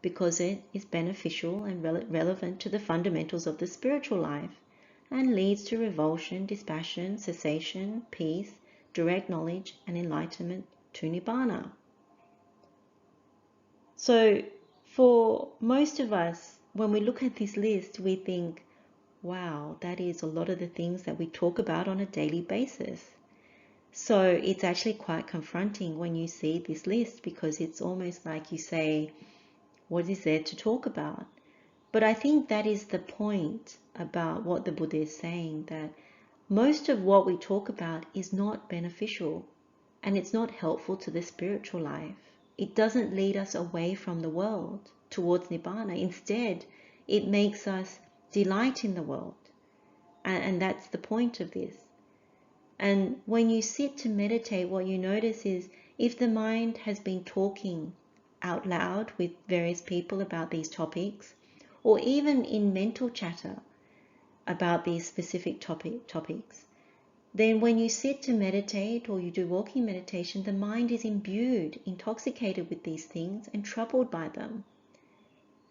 Because it is beneficial and relevant to the fundamentals of the spiritual life, and leads to revulsion, dispassion, cessation, peace, direct knowledge, and enlightenment to nibbana. So for most of us, when we look at this list, we think, wow, that is a lot of the things that we talk about on a daily basis. So it's actually quite confronting when you see this list, because it's almost like you say, what is there to talk about? But I think that is the point about what the Buddha is saying, that most of what we talk about is not beneficial and it's not helpful to the spiritual life. It doesn't lead us away from the world towards Nibbana. Instead, it makes us delight in the world. And that's the point of this. And when you sit to meditate, what you notice is if the mind has been talking out loud with various people about these topics, or even in mental chatter about these specific topics, then when you sit to meditate or you do walking meditation, the mind is imbued, intoxicated with these things and troubled by them.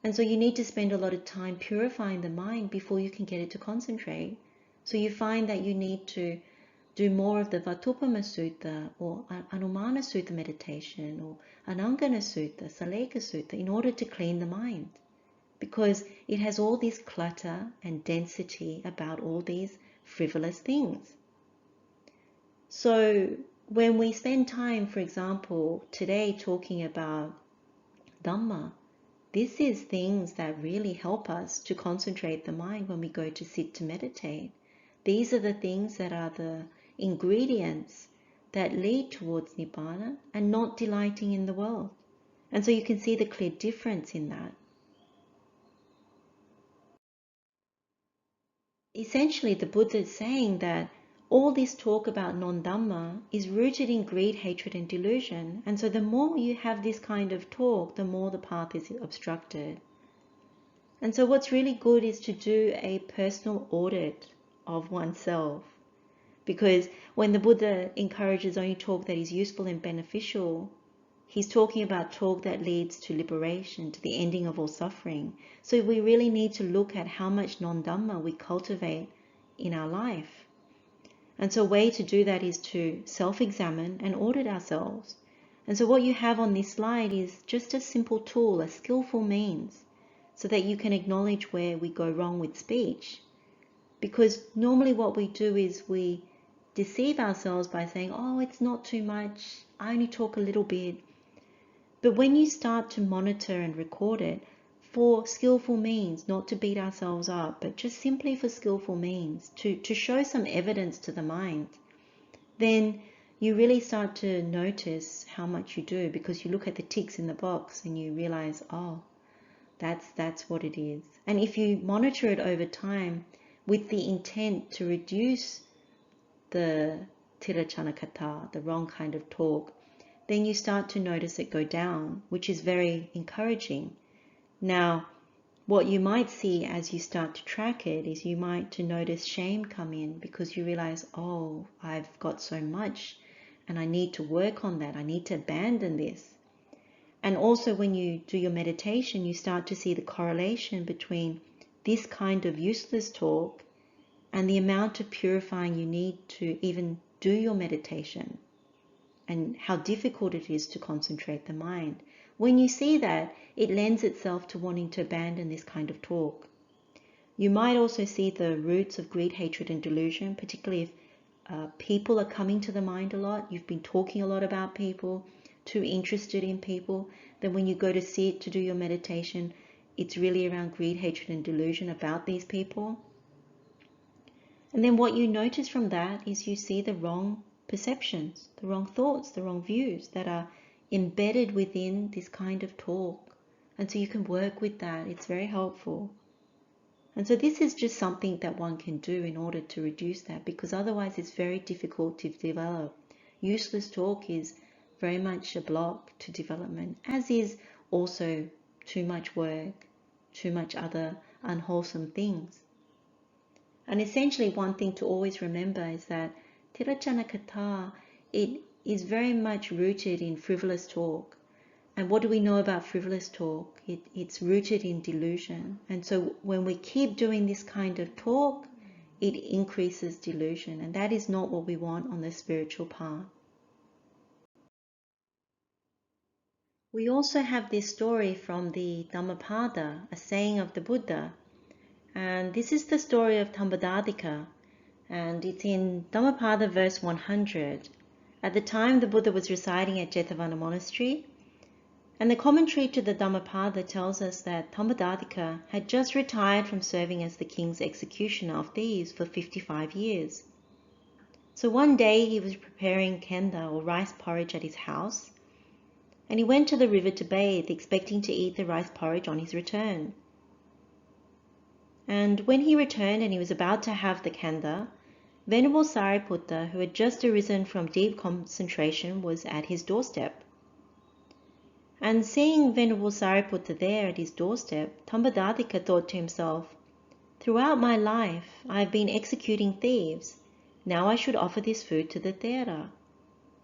And so you need to spend a lot of time purifying the mind before you can get it to concentrate. So you find that you need to do more of the Vatupama Sutta or Anumana Sutta meditation or Anangana Sutta, Saleka Sutta in order to clean the mind, because it has all this clutter and density about all these frivolous things. So when we spend time, for example, today talking about Dhamma, this is things that really help us to concentrate the mind when we go to sit to meditate. These are the things that are the ingredients that lead towards Nibbana and not delighting in the world. And so you can see the clear difference in that. Essentially, the Buddha is saying that all this talk about non-Dhamma is rooted in greed, hatred, and delusion. And so the more you have this kind of talk, the more the path is obstructed. And so what's really good is to do a personal audit of oneself. Because when the Buddha encourages only talk that is useful and beneficial, he's talking about talk that leads to liberation, to the ending of all suffering. So we really need to look at how much non-Dhamma we cultivate in our life. And so a way to do that is to self-examine and audit ourselves. And so what you have on this slide is just a simple tool, a skillful means, so that you can acknowledge where we go wrong with speech. Because normally what we do is we deceive ourselves by saying, oh, it's not too much, I only talk a little bit. But when you start to monitor and record it for skillful means, not to beat ourselves up, but just simply for skillful means, to show some evidence to the mind, then you really start to notice how much you do, because you look at the ticks in the box and you realize, oh, that's what it is. And if you monitor it over time with the intent to reduce the tirachanakata, the wrong kind of talk, then you start to notice it go down, which is very encouraging. Now, what you might see as you start to track it is you might to notice shame come in, because you realize, oh, I've got so much and I need to work on that. I need to abandon this. And also when you do your meditation, you start to see the correlation between this kind of useless talk and the amount of purifying you need to even do your meditation, and how difficult it is to concentrate the mind. When you see that, it lends itself to wanting to abandon this kind of talk. You might also see the roots of greed, hatred, and delusion, particularly if people are coming to the mind a lot, you've been talking a lot about people, too interested in people, then when you go to sit to do your meditation, it's really around greed, hatred, and delusion about these people. And then what you notice from that is you see the wrong perceptions, the wrong thoughts, the wrong views that are embedded within this kind of talk. And so you can work with that. It's very helpful. And so this is just something that one can do in order to reduce that, because otherwise it's very difficult to develop. Useless talk is very much a block to development, as is also too much work, too much other unwholesome things. And essentially one thing to always remember is that tirachanakata, it is very much rooted in frivolous talk. And what do we know about frivolous talk? It's rooted in delusion. And so when we keep doing this kind of talk, it increases delusion. And that is not what we want on the spiritual path. We also have this story from the Dhammapada, a saying of the Buddha. And this is the story of Tambadadika. And it's in Dhammapada verse 100. At the time the Buddha was residing at Jetavana Monastery. And the commentary to the Dhammapada tells us that Tambadadika had just retired from serving as the king's executioner of thieves for 55 years. So one day he was preparing kenda or rice porridge at his house, and he went to the river to bathe, expecting to eat the rice porridge on his return. And when he returned and he was about to have the kenda, Venerable Sariputta, who had just arisen from deep concentration, was at his doorstep. And seeing Venerable Sariputta there at his doorstep, Tambadadika thought to himself, throughout my life I have been executing thieves. Now I should offer this food to the Thera.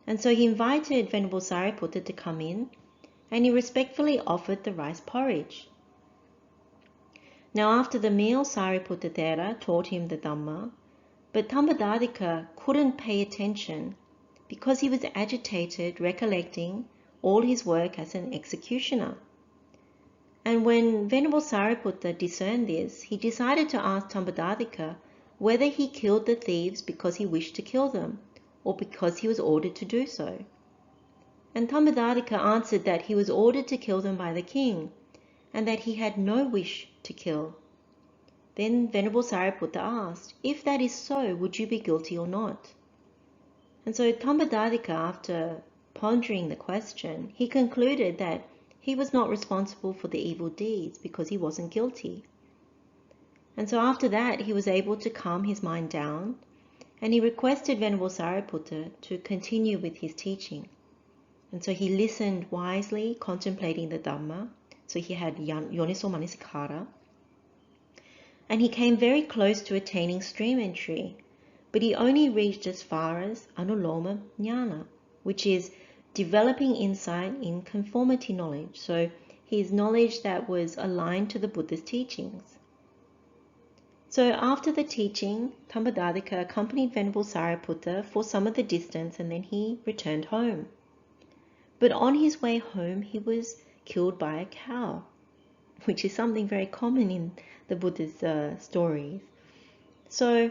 And so he invited Venerable Sariputta to come in, and he respectfully offered the rice porridge. Now after the meal, Sariputta Thera taught him the Dhamma, but Tambadadika couldn't pay attention because he was agitated recollecting all his work as an executioner. And when Venerable Sariputta discerned this, he decided to ask Tambadadika whether he killed the thieves because he wished to kill them, or because he was ordered to do so. And Tambadadika answered that he was ordered to kill them by the king, and that he had no wish to kill. Then Venerable Sariputta asked, if that is so, would you be guilty or not? And so Tambadadika, after pondering the question, he concluded that he was not responsible for the evil deeds because he wasn't guilty. And so after that, he was able to calm his mind down, and he requested Venerable Sariputta to continue with his teaching. And so he listened wisely, contemplating the Dhamma. So he had Yoniso Manasikara. And he came very close to attaining stream entry, but he only reached as far as Anuloma Jnana, which is developing insight in conformity knowledge. So his knowledge that was aligned to the Buddha's teachings. So after the teaching, Dhammadadika accompanied Venerable Sariputta for some of the distance, and then he returned home. But on his way home, he was killed by a cow, which is something very common in the Buddha's stories. So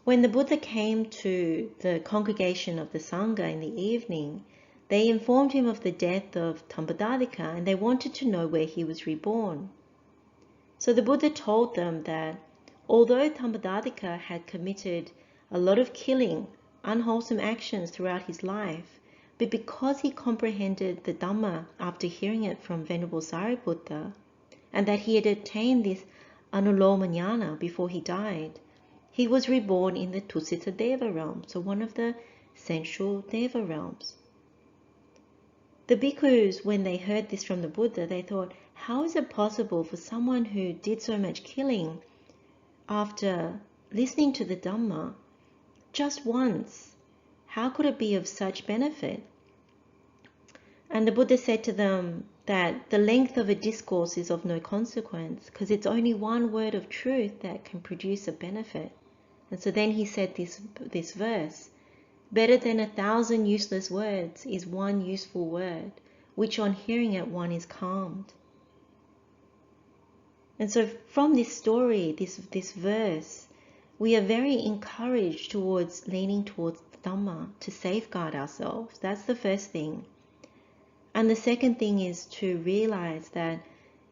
when the Buddha came to the congregation of the Sangha in the evening, they informed him of the death of Dhammadadika, and they wanted to know where he was reborn. So the Buddha told them that although Dhammadadika had committed a lot of killing, unwholesome actions throughout his life, but because he comprehended the Dhamma after hearing it from Venerable Sariputta, and that he had attained this Anuloma Jnana before he died, he was reborn in the Tusita Deva realm, so one of the sensual Deva realms. The bhikkhus, when they heard this from the Buddha, they thought, how is it possible for someone who did so much killing, after listening to the Dhamma just once, how could it be of such benefit? And the Buddha said to them that the length of a discourse is of no consequence, because it's only one word of truth that can produce a benefit. And so then he said this verse, better than 1,000 useless words is one useful word, which on hearing it one is calmed. And so from this story, this verse, we are very encouraged towards leaning towards the Dhamma to safeguard ourselves. That's the first thing. And the second thing is to realize that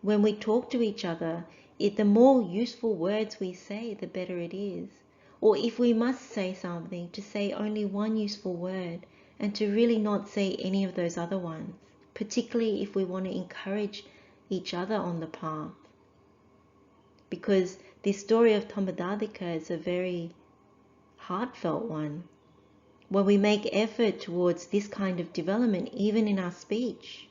when we talk to each other, the more useful words we say, the better it is. Or if we must say something, to say only one useful word and to really not say any of those other ones, particularly if we want to encourage each other on the path. Because this story of Dhammadadika is a very heartfelt one. When we make effort towards this kind of development, even in our speech,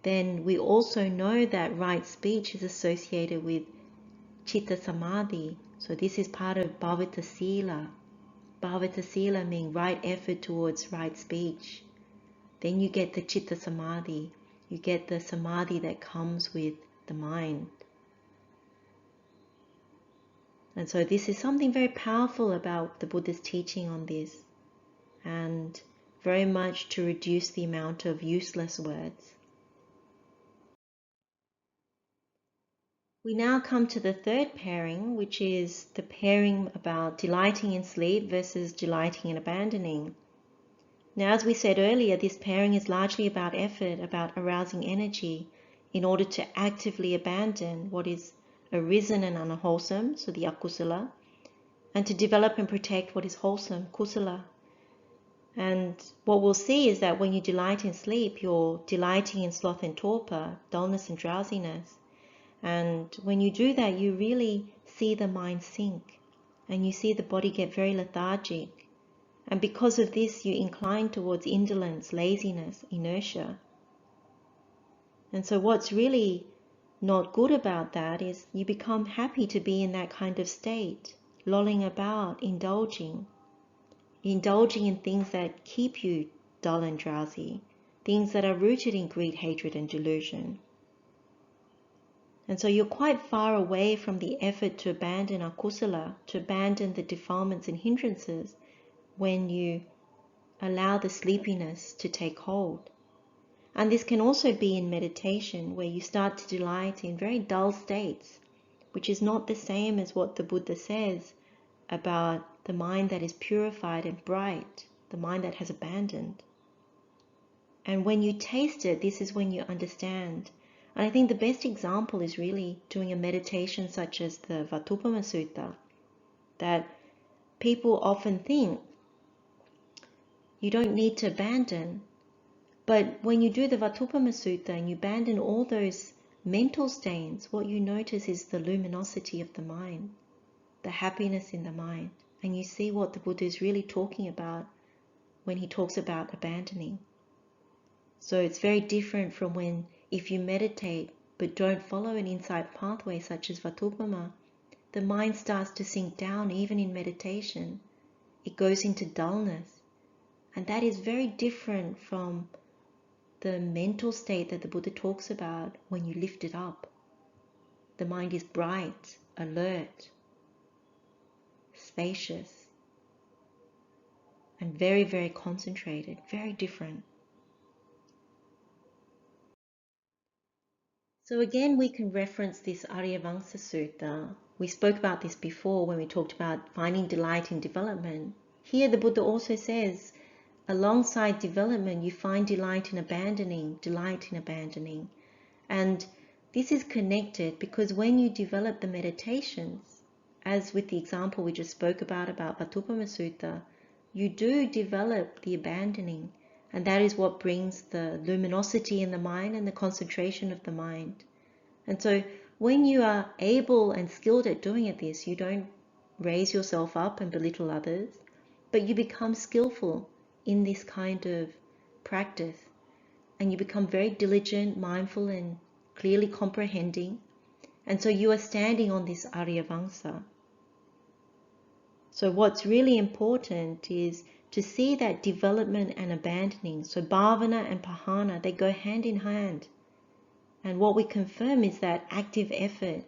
then we also know that right speech is associated with Chitta Samadhi. So this is part of Bhavita Sila. Bhavita Sila means right effort towards right speech. Then you get the Chitta Samadhi. You get the Samadhi that comes with the mind. And so this is something very powerful about the Buddha's teaching on this, and very much to reduce the amount of useless words. We now come to the third pairing, which is the pairing about delighting in sleep versus delighting in abandoning. Now, as we said earlier, this pairing is largely about effort, about arousing energy in order to actively abandon what is arisen and unwholesome, so the akusala, and to develop and protect what is wholesome, kusala. And what we'll see is that when you delight in sleep, you're delighting in sloth and torpor, dullness and drowsiness. And when you do that, you really see the mind sink, and you see the body get very lethargic. And because of this, you incline towards indolence, laziness, inertia. And so what's really not good about that is you become happy to be in that kind of state, lolling about, indulging in things that keep you dull and drowsy, things that are rooted in greed, hatred, and delusion. And so you're quite far away from the effort to abandon akusala, to abandon the defilements and hindrances, when you allow the sleepiness to take hold. And this can also be in meditation, where you start to delight in very dull states, which is not the same as what the Buddha says about the mind that is purified and bright, the mind that has abandoned. And when you taste it, this is when you understand. And I think the best example is really doing a meditation such as the Vatupama Sutta, that people often think you don't need to abandon, But when you do the Vatupama Sutta and you abandon all those mental stains, what you notice is the luminosity of the mind, the happiness in the mind. And you see what the Buddha is really talking about when he talks about abandoning. So it's very different from when, if you meditate but don't follow an insight pathway such as Vatupama, the mind starts to sink down even in meditation. It goes into dullness. And that is very different from the mental state that the Buddha talks about when you lift it up. The mind is bright, alert, spacious, and very, very concentrated, very different. So again, we can reference this Ariyavamsa Sutta. We spoke about this before when we talked about finding delight in development. Here the Buddha also says, alongside development, you find delight in abandoning, And this is connected because when you develop the meditations, as with the example we just spoke about Vatupama Sutta, you do develop the abandoning, and that is what brings the luminosity in the mind and the concentration of the mind. And so when you are able and skilled at doing this, you don't raise yourself up and belittle others, but you become skillful in this kind of practice, and you become very diligent, mindful, and clearly comprehending. And so you are standing on this Ariyavamsa. So what's really important is to see that development and abandoning, so bhavana and pahana, they go hand in hand. And what we confirm is that active effort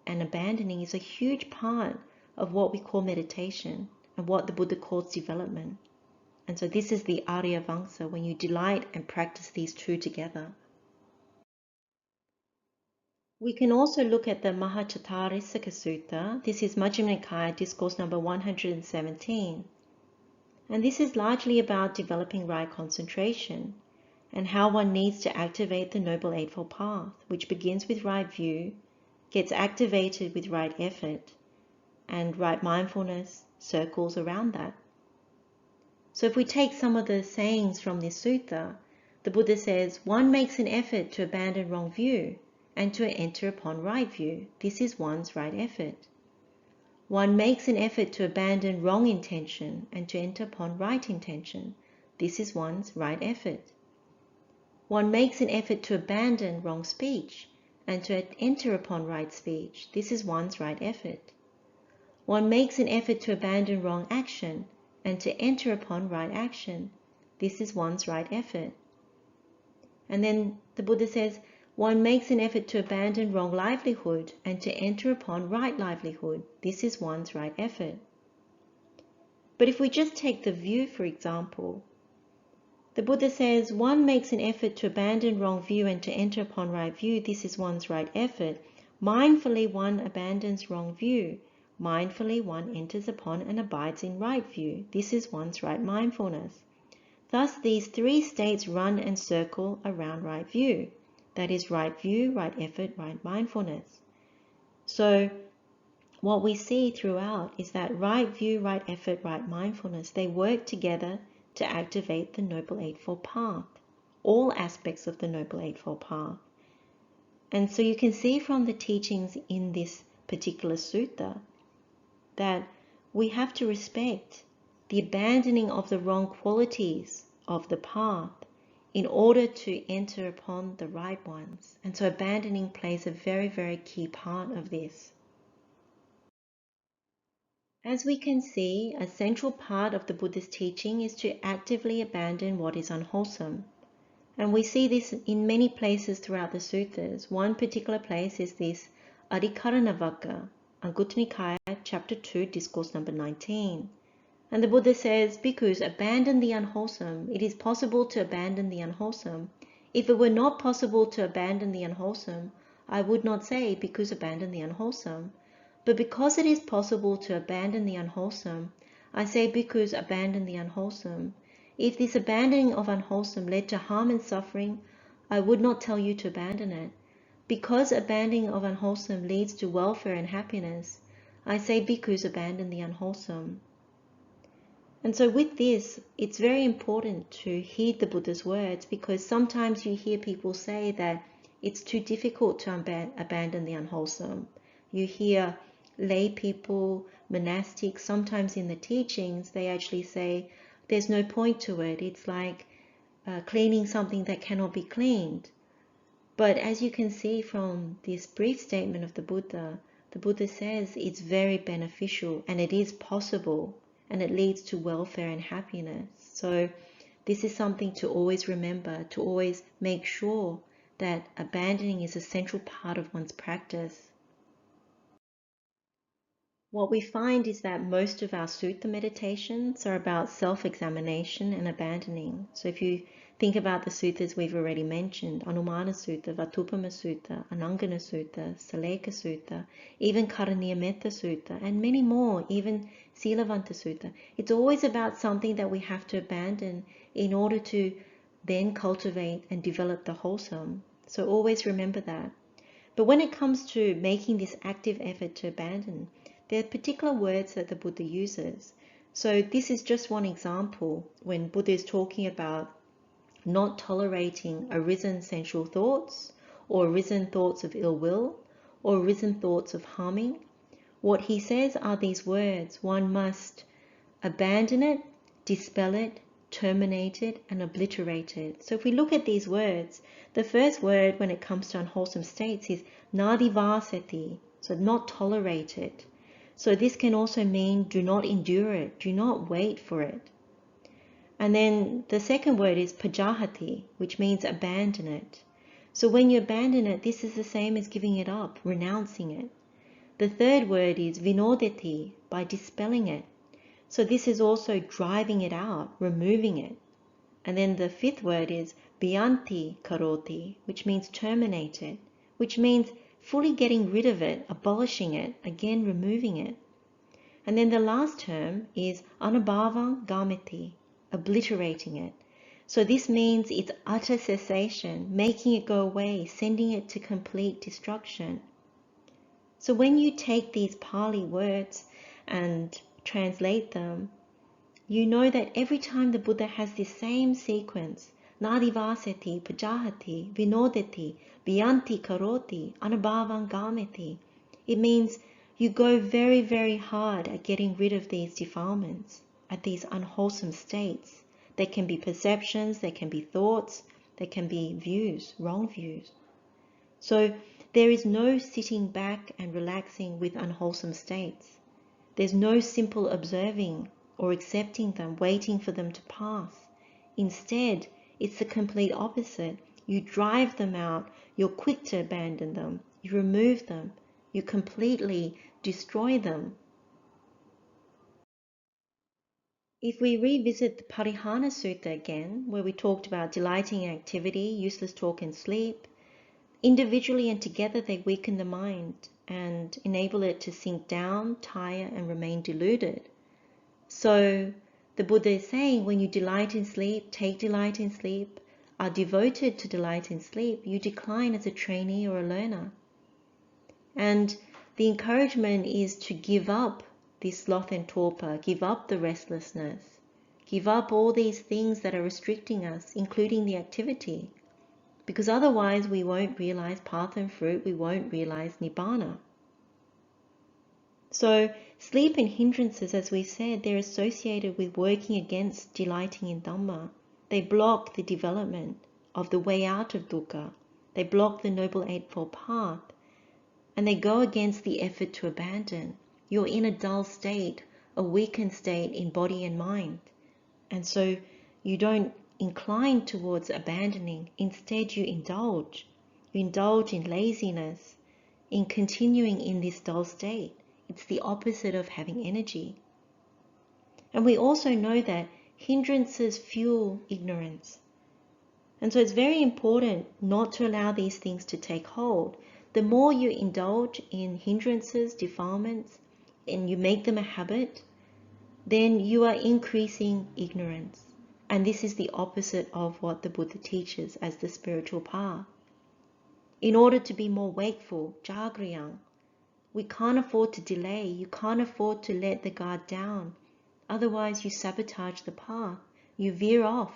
and abandoning is a huge part of what we call meditation and what the Buddha calls development. And so this is the Ariyavamsa, when you delight and practice these two together. We can also look at the Mahachattārisaka Sutta. This is Majjhima Nikaya, Discourse number 117. And this is largely about developing right concentration and how one needs to activate the Noble Eightfold Path, which begins with right view, gets activated with right effort, and right mindfulness circles around that. So if we take some of the sayings from this sutta, the Buddha says, one makes an effort to abandon wrong view and to enter upon right view. This is one's right effort. One makes an effort to abandon wrong intention and to enter upon right intention. This is one's right effort. One makes an effort to abandon wrong speech and to enter upon right speech. This is one's right effort. One makes an effort to abandon wrong action and to enter upon right action. This is one's right effort. And then the Buddha says, one makes an effort to abandon wrong livelihood and to enter upon right livelihood. This is one's right effort. But if we just take the view, for example, the Buddha says, one makes an effort to abandon wrong view and to enter upon right view. This is one's right effort. Mindfully, one abandons wrong view. Mindfully, one enters upon and abides in right view. This is one's right mindfulness. Thus, these three states run and circle around right view. That is right view, right effort, right mindfulness. So what we see throughout is that right view, right effort, right mindfulness, they work together to activate the Noble Eightfold Path, all aspects of the Noble Eightfold Path. And so you can see from the teachings in this particular sutta that we have to respect the abandoning of the wrong qualities of the path in order to enter upon the right ones. And so abandoning plays a very, very key part of this. As we can see, a central part of the Buddha's teaching is to actively abandon what is unwholesome. And we see this in many places throughout the suttas. One particular place is this Adhikaranavagga, Anguttara Nikaya, chapter 2, discourse number 19. And the Buddha says, Bhikkhus, abandon the unwholesome. It is possible to abandon the unwholesome. If it were not possible to abandon the unwholesome, I would not say, Bhikkhus, abandon the unwholesome. But because it is possible to abandon the unwholesome, I say, Bhikkhus, abandon the unwholesome. If this abandoning of unwholesome led to harm and suffering, I would not tell you to abandon it. Because abandoning of unwholesome leads to welfare and happiness, I say, Bhikkhus, abandon the unwholesome. And so with this, it's very important to heed the Buddha's words, because sometimes you hear people say that it's too difficult to abandon the unwholesome. You hear lay people, monastics, sometimes in the teachings, they actually say there's no point to it. It's like cleaning something that cannot be cleaned. But as you can see from this brief statement of the Buddha says it's very beneficial and it is possible, and it leads to welfare and happiness. So this is something to always remember, to always make sure that abandoning is a central part of one's practice. What we find is that most of our sutta meditations are about self-examination and abandoning. So if you think about the suttas we've already mentioned, Anumana Sutta, Vatupama Sutta, Anangana Sutta, Saleka Sutta, even Karaniya Metta Sutta, and many more, even Silavanta Sutta, it's always about something that we have to abandon in order to then cultivate and develop the wholesome. So always remember that. But when it comes to making this active effort to abandon, there are particular words that the Buddha uses. So this is just one example when Buddha is talking about not tolerating arisen sensual thoughts, or arisen thoughts of ill will, or arisen thoughts of harming. What he says are these words: one must abandon it, dispel it, terminate it, and obliterate it. So if we look at these words, the first word when it comes to unwholesome states is nadivasati, so not tolerate it. So this can also mean do not endure it, do not wait for it. And then the second word is pajahati, which means abandon it. So when you abandon it, this is the same as giving it up, renouncing it. The third word is vinodati, by dispelling it. So this is also driving it out, removing it. And then the fifth word is bhyanti karoti, which means terminate it, which means fully getting rid of it, abolishing it, again removing it. And then the last term is anubhavam gameti, obliterating it. So this means it's utter cessation, making it go away, sending it to complete destruction. So when you take these Pali words and translate them, you know that every time the Buddha has this same sequence, nadivasati, pajahati, vinodati, bhyanti karoti, anubhavam gameti, it means you go very, very hard at getting rid of these defilements, at these unwholesome states. They can be perceptions, they can be thoughts, they can be views, wrong views. So there is no sitting back and relaxing with unwholesome states. There's no simple observing or accepting them, waiting for them to pass. Instead, it's the complete opposite. You drive them out, you're quick to abandon them, you remove them, you completely destroy them. If we revisit the Parihana Sutta again, where we talked about delighting in activity, useless talk and sleep, individually and together they weaken the mind and enable it to sink down, tire, and remain deluded. So the Buddha is saying when you delight in sleep, take delight in sleep, are devoted to delight in sleep, you decline as a trainee or a learner. And the encouragement is to give up this sloth and torpor, give up the restlessness, give up all these things that are restricting us, including the activity, because otherwise we won't realize path and fruit, we won't realize nibbana. So sleep and hindrances, as we said, they're associated with working against delighting in Dhamma. They block the development of the way out of dukkha. They block the Noble Eightfold Path. And they go against the effort to abandon. You're in a dull state, a weakened state in body and mind. And so you don't incline towards abandoning. Instead, you indulge. You indulge in laziness, in continuing in this dull state. It's the opposite of having energy. And we also know that hindrances fuel ignorance. And so it's very important not to allow these things to take hold. The more you indulge in hindrances, defilements, and you make them a habit, then you are increasing ignorance. And this is the opposite of what the Buddha teaches as the spiritual path. In order to be more wakeful, jagriyang, we can't afford to delay. You can't afford to let the guard down. Otherwise, you sabotage the path. You veer off.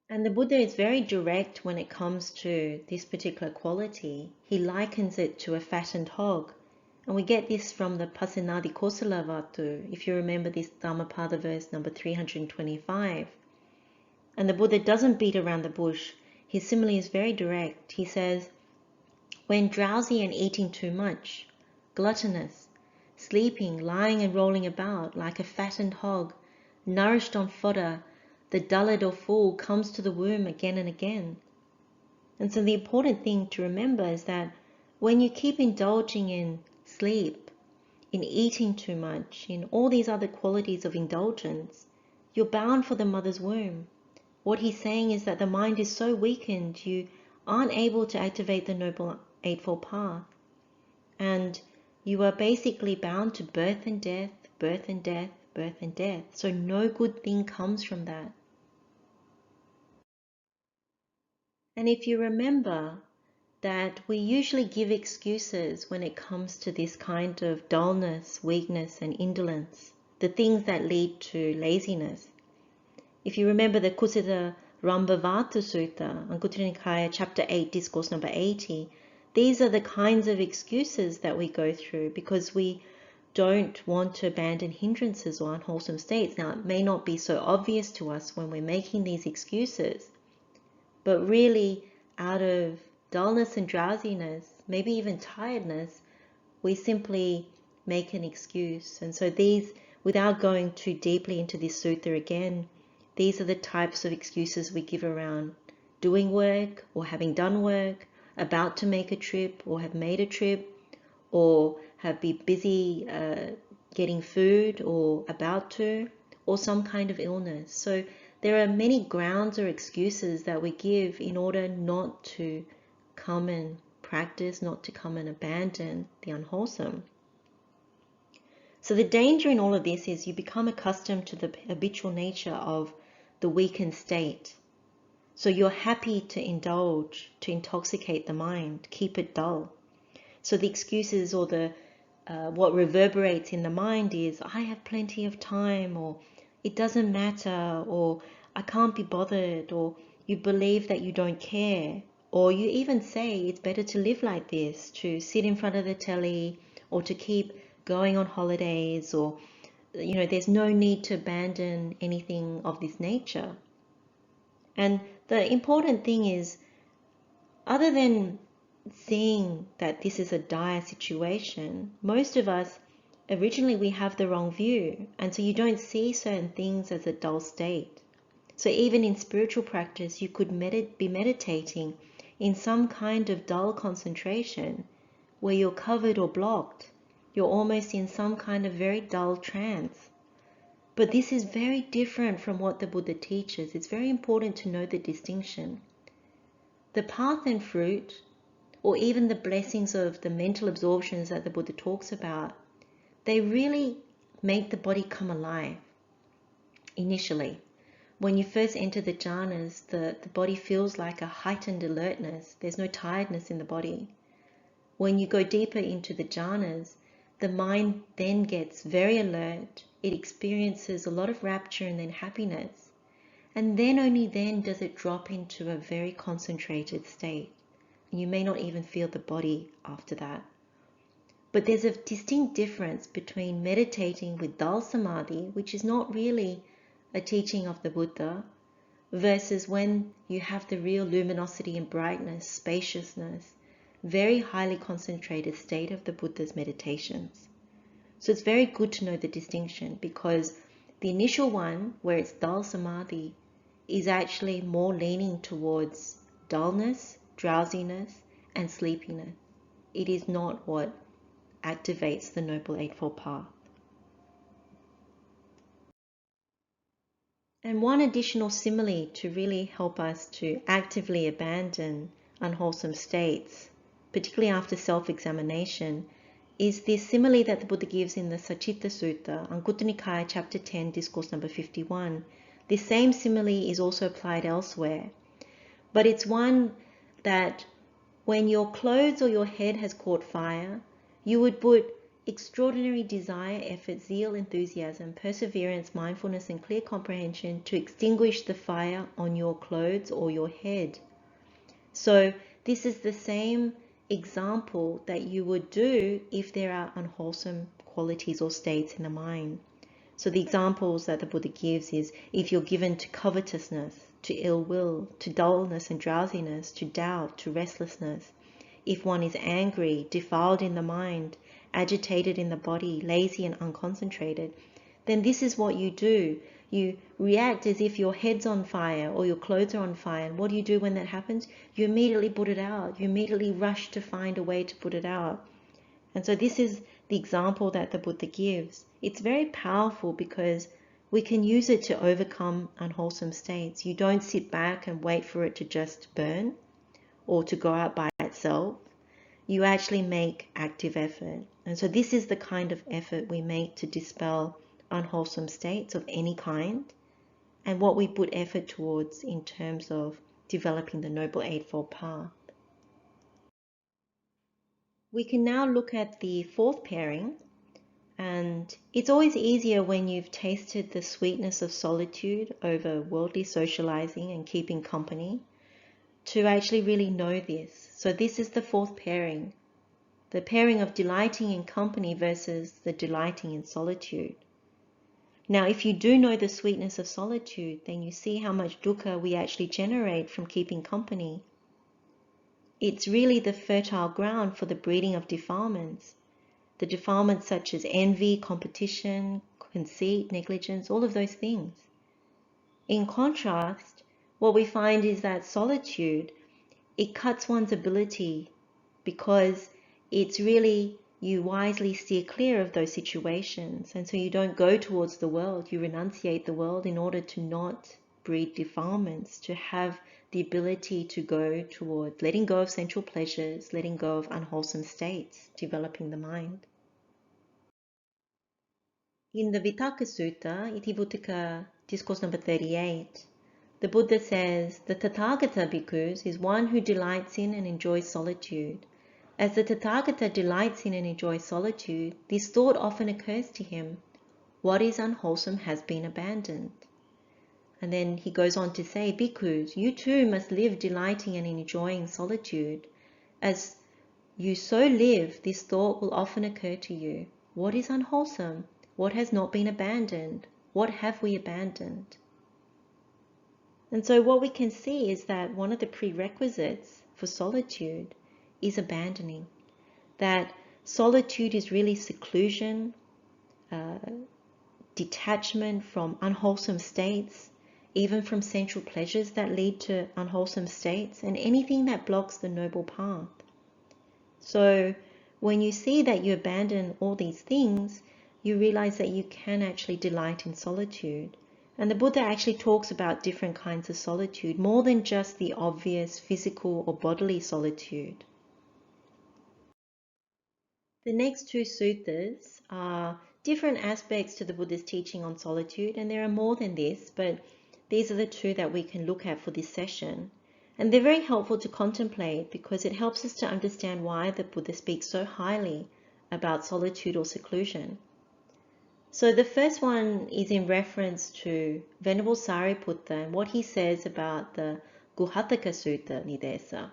And the Buddha is very direct when it comes to this particular quality. He likens it to a fattened hog. And we get this from the Pasenadikosalavatthu, if you remember this Dhammapada verse number 325. And the Buddha doesn't beat around the bush. His simile is very direct. He says, when drowsy and eating too much, gluttonous, sleeping, lying and rolling about like a fattened hog, nourished on fodder, the dullard or fool comes to the womb again and again. And so the important thing to remember is that when you keep indulging in sleep, in eating too much, in all these other qualities of indulgence, you're bound for the mother's womb. What he's saying is that the mind is so weakened, you aren't able to activate the Noble Eightfold Path. And you are basically bound to birth and death, birth and death, birth and death. So no good thing comes from that. And if you remember that we usually give excuses when it comes to this kind of dullness, weakness, and indolence, the things that lead to laziness. If you remember the Untitled Sutta, Anguttara Nikaya, Chapter 8, Discourse number 80, these are the kinds of excuses that we go through because we don't want to abandon hindrances or unwholesome states. Now, it may not be so obvious to us when we're making these excuses, but really out of dullness and drowsiness, maybe even tiredness, we simply make an excuse. And so these, without going too deeply into this sutta again, these are the types of excuses we give around doing work or having done work, about to make a trip or have made a trip, or have been busy getting food or about to, or some kind of illness. So there are many grounds or excuses that we give in order not to come and practice, not to come and abandon the unwholesome. So the danger in all of this is you become accustomed to the habitual nature of the weakened state. So you're happy to indulge, to intoxicate the mind, keep it dull. So the excuses or the what reverberates in the mind is, I have plenty of time, or it doesn't matter, or I can't be bothered, or you believe that you don't care, or you even say it's better to live like this, to sit in front of the telly, or to keep going on holidays, or there's no need to abandon anything of this nature. And the important thing is, other than seeing that this is a dire situation, most of us, originally we have the wrong view, and so you don't see certain things as a dull state. So even in spiritual practice, you could be meditating in some kind of dull concentration where you're covered or blocked. You're almost in some kind of very dull trance. But this is very different from what the Buddha teaches. It's very important to know the distinction. The path and fruit, or even the blessings of the mental absorptions that the Buddha talks about, they really make the body come alive initially. When you first enter the jhanas, the body feels like a heightened alertness. There's no tiredness in the body. When you go deeper into the jhanas, the mind then gets very alert. It experiences a lot of rapture and then happiness. And then only then does it drop into a very concentrated state. And you may not even feel the body after that. But there's a distinct difference between meditating with dull samadhi, which is not really a teaching of the Buddha, versus when you have the real luminosity and brightness, spaciousness, very highly concentrated state of the Buddha's meditations. So it's very good to know the distinction, because the initial one, where it's dull samadhi, is actually more leaning towards dullness, drowsiness, and sleepiness. It is not what activates the Noble Eightfold Path. And one additional simile to really help us to actively abandon unwholesome states, particularly after self-examination, is this simile that the Buddha gives in the Saccitha Sutta, Anguttara Nikaya, Chapter 10, Discourse number 51. This same simile is also applied elsewhere, but it's one that when your clothes or your head has caught fire, you would put extraordinary desire, effort, zeal, enthusiasm, perseverance, mindfulness, and clear comprehension to extinguish the fire on your clothes or your head. So this is the same example that you would do if there are unwholesome qualities or states in the mind. So the examples that the Buddha gives is if you're given to covetousness, to ill will, to dullness and drowsiness, to doubt, to restlessness. If one is angry, defiled in the mind, agitated in the body, lazy and unconcentrated, then this is what you do. You react as if your head's on fire or your clothes are on fire. And what do you do when that happens? You immediately put it out. You immediately rush to find a way to put it out. And so this is the example that the Buddha gives. It's very powerful because we can use it to overcome unwholesome states. You don't sit back and wait for it to just burn or to go out by itself. You actually make active effort. And so this is the kind of effort we make to dispel unwholesome states of any kind, and what we put effort towards in terms of developing the Noble Eightfold Path. We can now look at the fourth pairing, and it's always easier when you've tasted the sweetness of solitude over worldly socializing and keeping company to actually really know this. So this is the fourth pairing, the pairing of delighting in company versus the delighting in solitude. Now, if you do know the sweetness of solitude, then you see how much dukkha we actually generate from keeping company. It's really the fertile ground for the breeding of defilements. The defilements such as envy, competition, conceit, negligence, all of those things. In contrast, what we find is that solitude, it cuts one's ability because it's really, you wisely steer clear of those situations. And so you don't go towards the world, you renunciate the world in order to not breed defilements, to have the ability to go toward letting go of sensual pleasures, letting go of unwholesome states, developing the mind. In the Bhaddaka Sutta, Itivutika, Discourse number 38, the Buddha says, the Tathagata bhikkhus is one who delights in and enjoys solitude. As the Tathagata delights in and enjoys solitude, this thought often occurs to him, what is unwholesome has been abandoned. And then he goes on to say, bhikkhus, you too must live delighting and enjoying solitude. As you so live, this thought will often occur to you. What is unwholesome? What has not been abandoned? What have we abandoned? And so what we can see is that one of the prerequisites for solitude is abandoning. That solitude is really seclusion, detachment from unwholesome states, even from sensual pleasures that lead to unwholesome states, and anything that blocks the noble path. So when you see that you abandon all these things, you realize that you can actually delight in solitude. And the Buddha actually talks about different kinds of solitude, more than just the obvious physical or bodily solitude. The next two suttas are different aspects to the Buddha's teaching on solitude, and there are more than this, but these are the two that we can look at for this session. And they're very helpful to contemplate because it helps us to understand why the Buddha speaks so highly about solitude or seclusion. So the first one is in reference to Venerable Sariputta and what he says about the Bhaddaka Sutta Nidesa.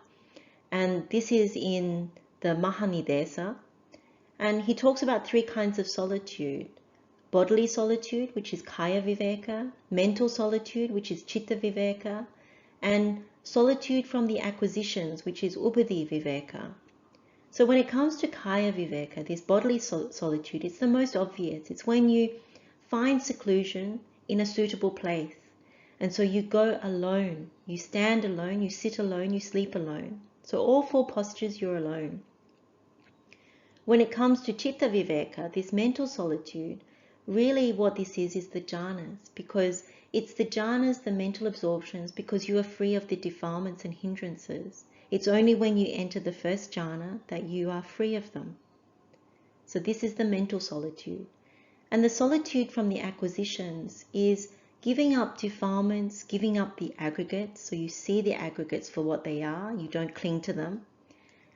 And this is in the Mahanidesa. And he talks about three kinds of solitude. Bodily solitude, which is Kaya Viveka, mental solitude, which is Chitta Viveka, and solitude from the acquisitions, which is Upadhi Viveka. So when it comes to Kaya Viveka, this bodily solitude, it's the most obvious. It's when you find seclusion in a suitable place. And so you go alone, you stand alone, you sit alone, you sleep alone. So all four postures, you're alone. When it comes to Chitta Viveka, this mental solitude, really what this is the jhanas, because it's the jhanas, the mental absorptions, because you are free of the defilements and hindrances. It's only when you enter the first jhana that you are free of them. So this is the mental solitude. And the solitude from the acquisitions is giving up defilements, giving up the aggregates. So you see the aggregates for what they are, you don't cling to them.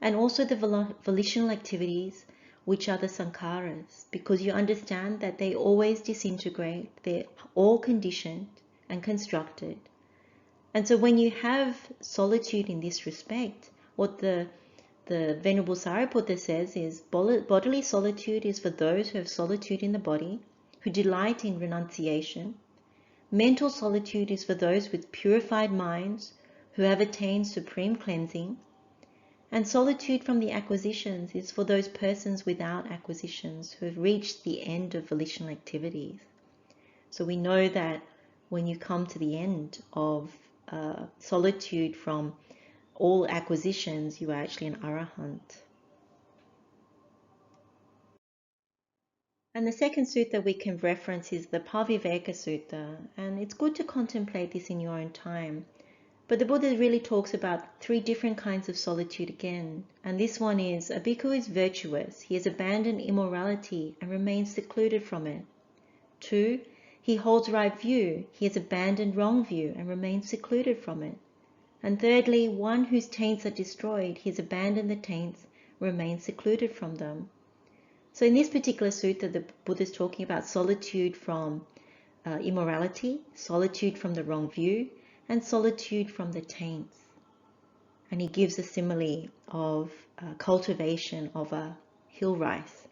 And also the volitional activities which are the sankharas, because you understand that they always disintegrate, they're all conditioned and constructed. And so when you have solitude in this respect, what the Venerable Sariputta says is bodily solitude is for those who have solitude in the body, who delight in renunciation. Mental solitude is for those with purified minds, who have attained supreme cleansing. And solitude from the acquisitions is for those persons without acquisitions, who have reached the end of volitional activities. So we know that when you come to the end of solitude from all acquisitions, you are actually an arahant. And the second sutta we can reference is the Bhaddaka Sutta, and it's good to contemplate this in your own time. But the Buddha really talks about 3 different kinds of solitude again. And this one is, a bhikkhu is virtuous. He has abandoned immorality and remains secluded from it. 2, he holds right view. He has abandoned wrong view and remains secluded from it. And thirdly, one whose taints are destroyed. He has abandoned the taints, remains secluded from them. So in this particular sutta, the Buddha is talking about solitude from immorality, solitude from the wrong view, and solitude from the taints. And he gives a simile of cultivation of a hill rice.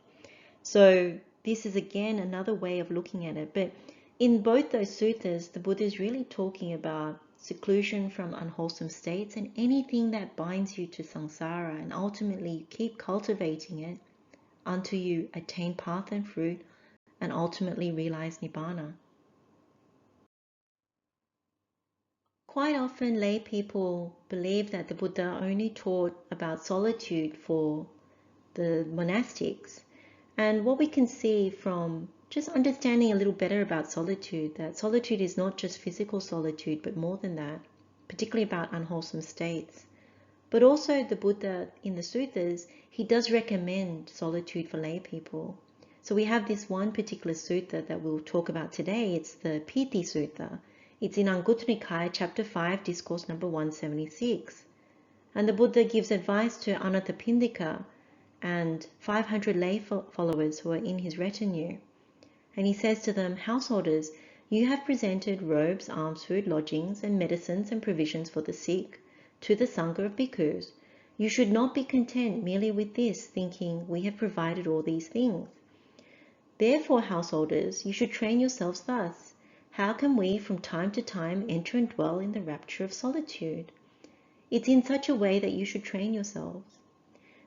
So this is again another way of looking at it. But in both those suttas, the Buddha is really talking about seclusion from unwholesome states and anything that binds you to samsara, and ultimately you keep cultivating it until you attain path and fruit and ultimately realize nibbana. Quite often lay people believe that the Buddha only taught about solitude for the monastics. And what we can see from just understanding a little better about solitude, that solitude is not just physical solitude, but more than that, particularly about unwholesome states. But also the Buddha in the suttas, he does recommend solitude for lay people. So we have this one particular sutta that we'll talk about today. It's the Piti Sutta. It's in Anguttara Nikāya, chapter 5, discourse number 176. And the Buddha gives advice to Anutappiya and 500 lay followers who are in his retinue. And he says to them, householders, you have presented robes, alms, food, lodgings, and medicines and provisions for the sick to the Sangha of bhikkhus. You should not be content merely with this, thinking we have provided all these things. Therefore, householders, you should train yourselves thus. How can we from time to time enter and dwell in the rapture of solitude? It's in such a way that you should train yourselves.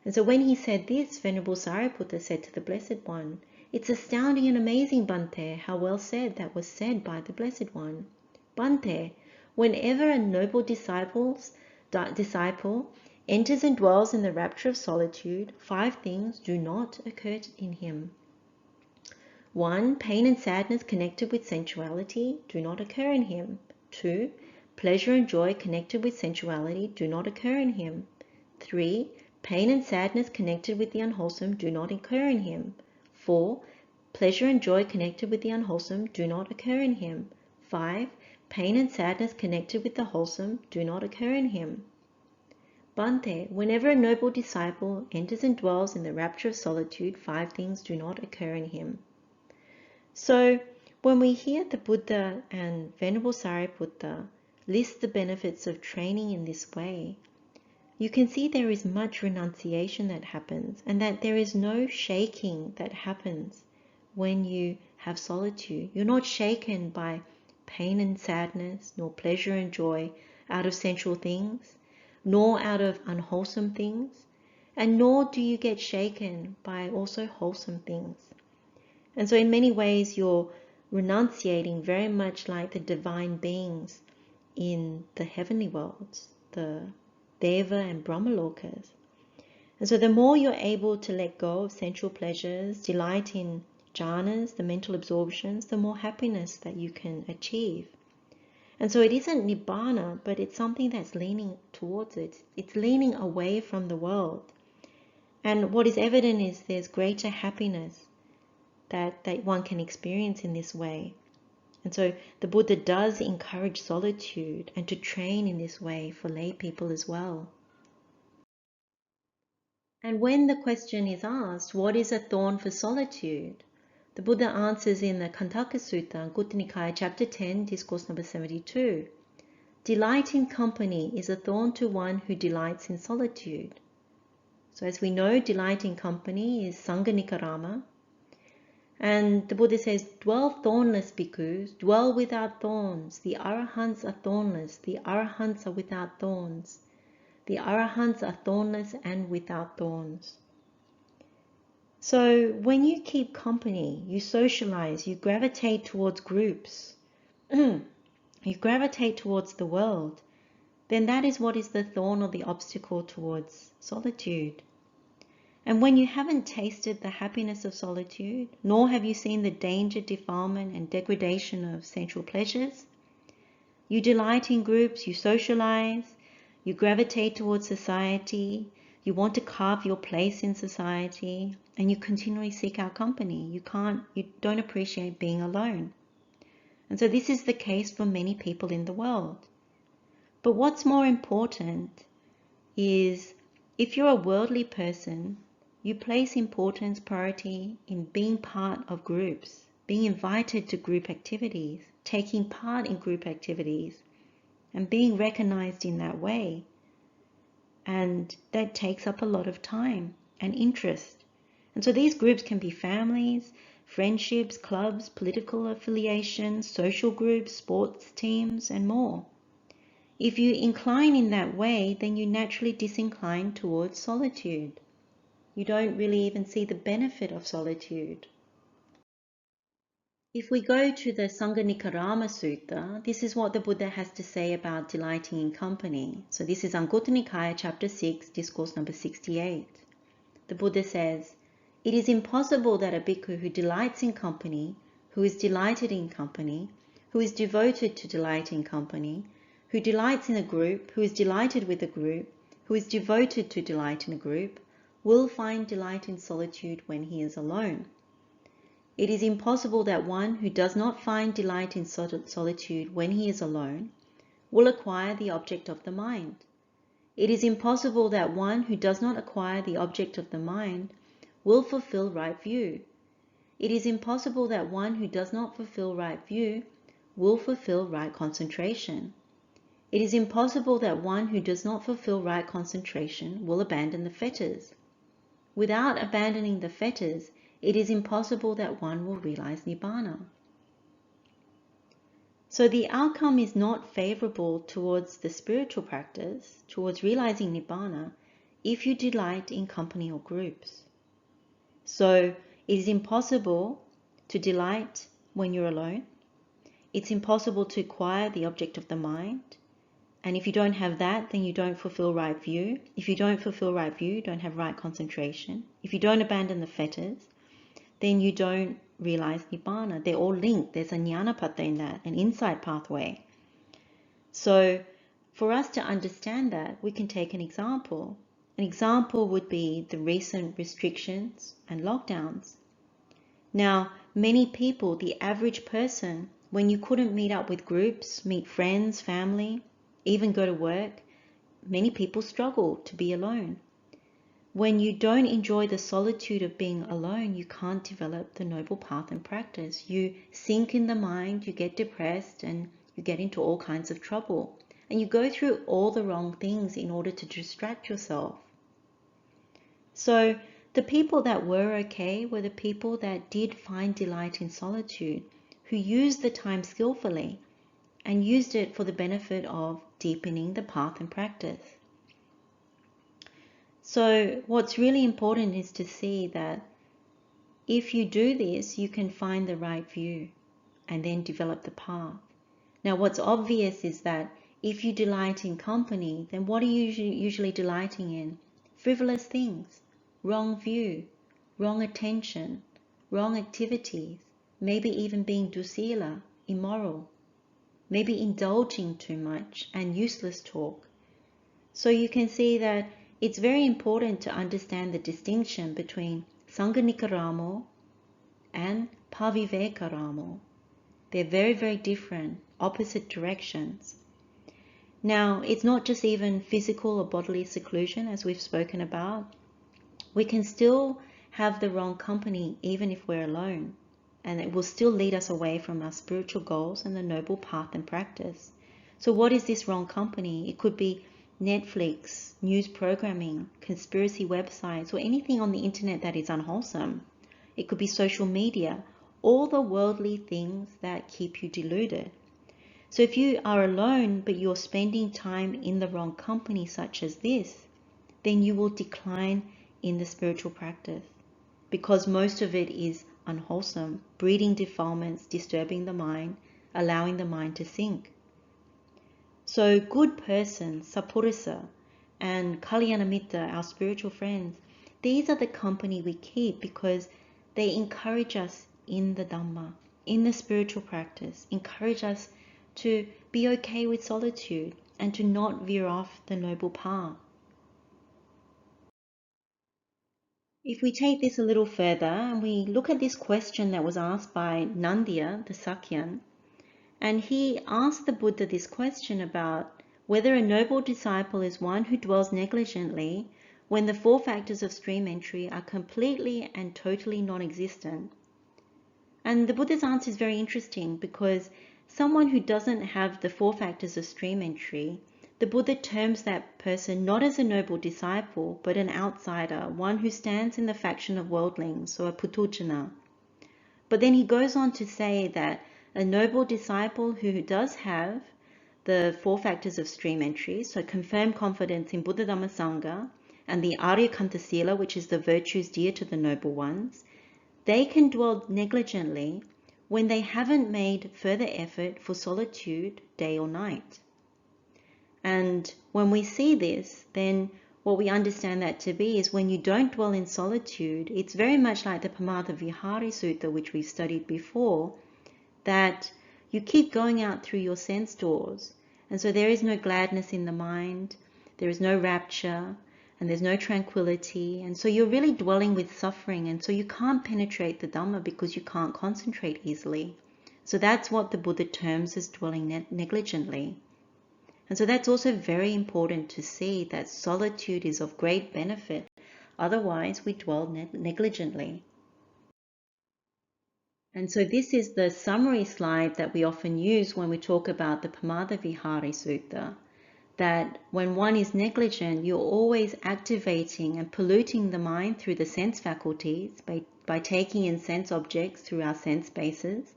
And so when he said this, Venerable Sariputta said to the Blessed One, it's astounding and amazing, Bhante, how well said that was said by the Blessed One. Bhante, whenever a noble disciple enters and dwells in the rapture of solitude, 5 things do not occur in him. 1. Pain and sadness connected with sensuality do not occur in him. 2. Pleasure and joy connected with sensuality do not occur in him. 3. Pain and sadness connected with the unwholesome do not occur in him. 4. Pleasure and joy connected with the unwholesome do not occur in him. 5. Pain and sadness connected with the wholesome do not occur in him. Bhante, whenever a noble disciple enters and dwells in the rapture of solitude, 5 things do not occur in him. So when we hear the Buddha and Venerable Sariputta list the benefits of training in this way, you can see there is much renunciation that happens, and that there is no shaking that happens when you have solitude. You're not shaken by pain and sadness, nor pleasure and joy out of sensual things, nor out of unwholesome things, and nor do you get shaken by also wholesome things. And so in many ways you're renunciating very much like the divine beings in the heavenly worlds, the Deva and Brahmalokas. And so the more you're able to let go of sensual pleasures, delight in jhanas, the mental absorptions, the more happiness that you can achieve. And so it isn't nibbana, but it's something that's leaning towards it. It's leaning away from the world. And what is evident is there's greater happiness that one can experience in this way. And so the Buddha does encourage solitude and to train in this way for lay people as well. And when the question is asked, what is a thorn for solitude? The Buddha answers in the Bhaddaka Sutta, Anguttara Nikaya, chapter 10, discourse number 72. Delight in company is a thorn to one who delights in solitude. So as we know, delight in company is Sangha Nikarama. And the Buddha says, dwell thornless bhikkhus, dwell without thorns. The arahants are thornless, the arahants are without thorns. The arahants are thornless and without thorns. So when you keep company, you socialize, you gravitate towards groups, you gravitate towards the world, then that is what is the thorn or the obstacle towards solitude. And when you haven't tasted the happiness of solitude, nor have you seen the danger, defilement, and degradation of sensual pleasures, you delight in groups, you socialize, you gravitate towards society, you want to carve your place in society, and you continually seek out company. You don't appreciate being alone. And so this is the case for many people in the world. But what's more important is if you're a worldly person, you place importance, priority in being part of groups, being invited to group activities, taking part in group activities, and being recognized in that way. And that takes up a lot of time and interest. And so these groups can be families, friendships, clubs, political affiliations, social groups, sports teams, and more. If you incline in that way, then you naturally disincline towards solitude. You don't really even see the benefit of solitude. If we go to the Sangha Nikarama Sutta, this is what the Buddha has to say about delighting in company. So this is Anguttara Nikaya, chapter 6, discourse number 68. The Buddha says, it is impossible that a bhikkhu who delights in company, who is delighted in company, who is devoted to delight in company, who delights in a group, who is delighted with a group, who is devoted to delight in a group, will find delight in solitude when he is alone. It is impossible that one who does not find delight in solitude when he is alone will acquire the object of the mind. It is impossible that one who does not acquire the object of the mind will fulfill right view. It is impossible that one who does not fulfill right view will fulfill right concentration. It is impossible that one who does not fulfill right concentration will abandon the fetters. Without abandoning the fetters, it is impossible that one will realize Nibbana. So the outcome is not favorable towards the spiritual practice, towards realizing Nibbana, if you delight in company or groups. So it is impossible to delight when you're alone. It's impossible to acquire the object of the mind. And if you don't have that, then you don't fulfill right view. If you don't fulfill right view, you don't have right concentration. If you don't abandon the fetters, then you don't realize Nibbana. They're all linked. There's a Jnanapada in that, an insight pathway. So for us to understand that, we can take an example. An example would be the recent restrictions and lockdowns. Now, many people, the average person, when you couldn't meet up with groups, meet friends, family, even go to work, many people struggle to be alone. When you don't enjoy the solitude of being alone, you can't develop the noble path and practice. You sink in the mind, you get depressed, and you get into all kinds of trouble. And you go through all the wrong things in order to distract yourself. So the people that were okay were the people that did find delight in solitude, who used the time skillfully and used it for the benefit of deepening the path and practice. So what's really important is to see that if you do this, you can find the right view and then develop the path. Now what's obvious is that if you delight in company, then what are you usually delighting in? Frivolous things, wrong view, wrong attention, wrong activities, maybe even being dusila, immoral, maybe indulging too much and useless talk. So you can see that it's very important to understand the distinction between Sangha Nikaramo and Pavivekaramo. They're very, very different, opposite directions. Now, it's not just even physical or bodily seclusion, as we've spoken about. we can still have the wrong company even if we're alone, and it will still lead us away from our spiritual goals and the noble path and practice. So what is this wrong company? It could be Netflix, news programming, conspiracy websites, or anything on the internet that is unwholesome. It could be social media, all the worldly things that keep you deluded. So if you are alone but you're spending time in the wrong company such as this, then you will decline in the spiritual practice, because most of it is unwholesome, breeding defilements, disturbing the mind, allowing the mind to sink. So good persons, sappurisa, and kalyanamitta, our spiritual friends, these are the company we keep because they encourage us in the Dhamma, in the spiritual practice, encourage us to be okay with solitude and to not veer off the noble path. If we take this a little further and we look at this question that was asked by Nandya, the Sakyan, and he asked the Buddha this question about whether a noble disciple is one who dwells negligently when the 4 factors of stream entry are completely and totally non-existent. And the Buddha's answer is very interesting, because someone who doesn't have the 4 factors of stream entry, the Buddha terms that person not as a noble disciple, but an outsider, one who stands in the faction of worldlings, or a putujana. But then he goes on to say that a noble disciple who does have the 4 factors of stream entry, so confirmed confidence in Buddha Dhamma Sangha, and the Aryakanta Sila, which is the virtues dear to the noble ones, they can dwell negligently when they haven't made further effort for solitude day or night. And when we see this, then what we understand that to be is when you don't dwell in solitude, it's very much like the Dhammānudhammapaṭipanna Sutta, which we've studied before, that you keep going out through your sense doors. And so there is no gladness in the mind, there is no rapture, and there's no tranquility. And so you're really dwelling with suffering. And so you can't penetrate the Dhamma because you can't concentrate easily. So that's what the Buddha terms as dwelling negligently. And so that's also very important to see, that solitude is of great benefit. Otherwise, we dwell negligently. And so this is the summary slide that we often use when we talk about the Pamadavihari Sutta, that when one is negligent, you're always activating and polluting the mind through the sense faculties by taking in sense objects through our sense bases.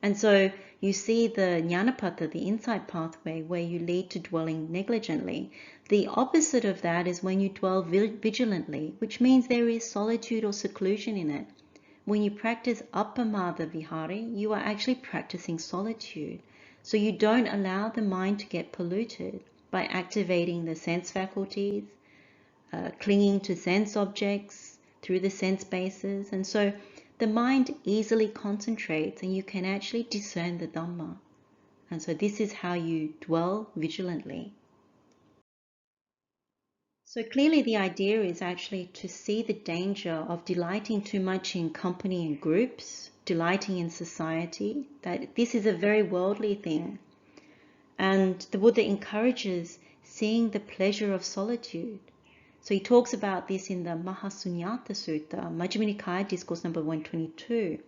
And so you see the Jnanapada, the insight pathway, where you lead to dwelling negligently. The opposite of that is when you dwell vigilantly, which means there is solitude or seclusion in it. When you practice appamada vihari, you are actually practicing solitude. So you don't allow the mind to get polluted by activating the sense faculties, clinging to sense objects through the sense bases. And so the mind easily concentrates and you can actually discern the Dhamma. And so this is how you dwell vigilantly. So clearly the idea is actually to see the danger of delighting too much in company and groups, delighting in society, that this is a very worldly thing. And the Buddha encourages seeing the pleasure of solitude. So he talks about this in the Mahasunyata Sutta, Majjhima Nikāya, Discourse number 122.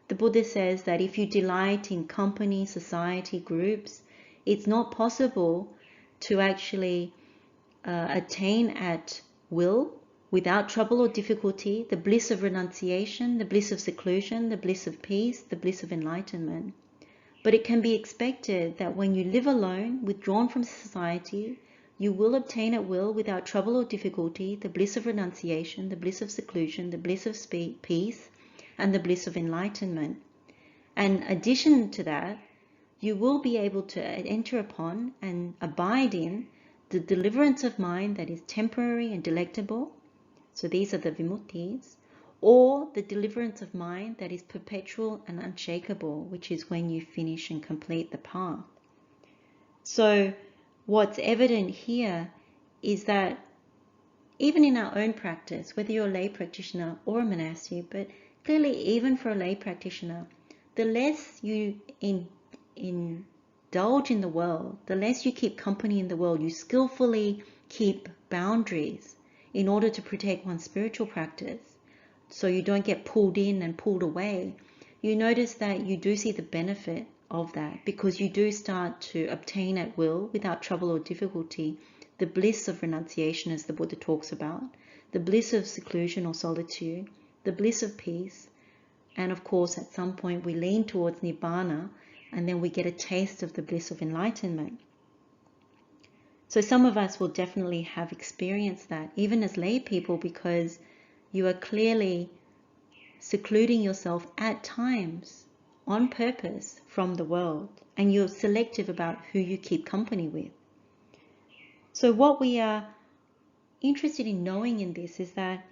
The Buddha says that if you delight in company, society, groups, it's not possible to actually attain at will, without trouble or difficulty, the bliss of renunciation, the bliss of seclusion, the bliss of peace, the bliss of enlightenment. But it can be expected that when you live alone, withdrawn from society, you will obtain at will, without trouble or difficulty, the bliss of renunciation, the bliss of seclusion, the bliss of peace, and the bliss of enlightenment. And in addition to that, you will be able to enter upon and abide in the deliverance of mind that is temporary and delectable. So these are the vimuttis. Or the deliverance of mind that is perpetual and unshakable, which is when you finish and complete the path. So what's evident here is that even in our own practice, whether you're a lay practitioner or a monastic, but clearly even for a lay practitioner, the less you indulge in the world, the less you keep company in the world, you skillfully keep boundaries in order to protect one's spiritual practice, so you don't get pulled in and pulled away, you notice that you do see the benefit of that, because you do start to obtain at will, without trouble or difficulty, the bliss of renunciation, as the Buddha talks about, the bliss of seclusion or solitude, the bliss of peace, and of course at some point we lean towards Nibbana, and then we get a taste of the bliss of enlightenment. So some of us will definitely have experienced that, even as lay people, because you are clearly secluding yourself at times on purpose from the world, and you're selective about who you keep company with. So what we are interested in knowing in this is that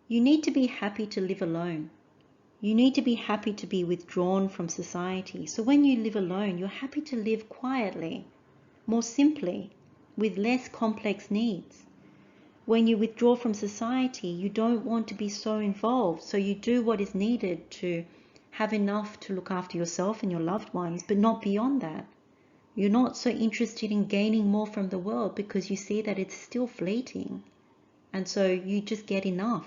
you need to be happy to live alone. You need to be happy to be withdrawn from society. So when you live alone, you're happy to live quietly, more simply, with less complex needs. When you withdraw from society, you don't want to be so involved, so you do what is needed to have enough to look after yourself and your loved ones, but not beyond that. You're not so interested in gaining more from the world because you see that it's still fleeting, and so you just get enough.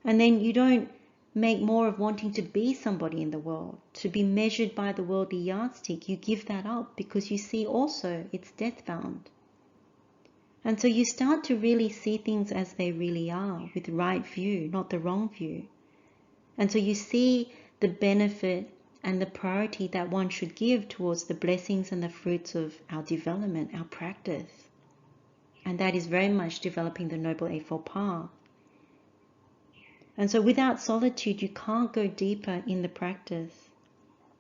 And then you don't make more of wanting to be somebody in the world, to be measured by the worldly yardstick. You give that up because you see also it's death-bound. And so you start to really see things as they really are, with the right view, not the wrong view. And so you see the benefit and the priority that one should give towards the blessings and the fruits of our development, our practice. And that is very much developing the Noble Eightfold Path. And so without solitude, you can't go deeper in the practice.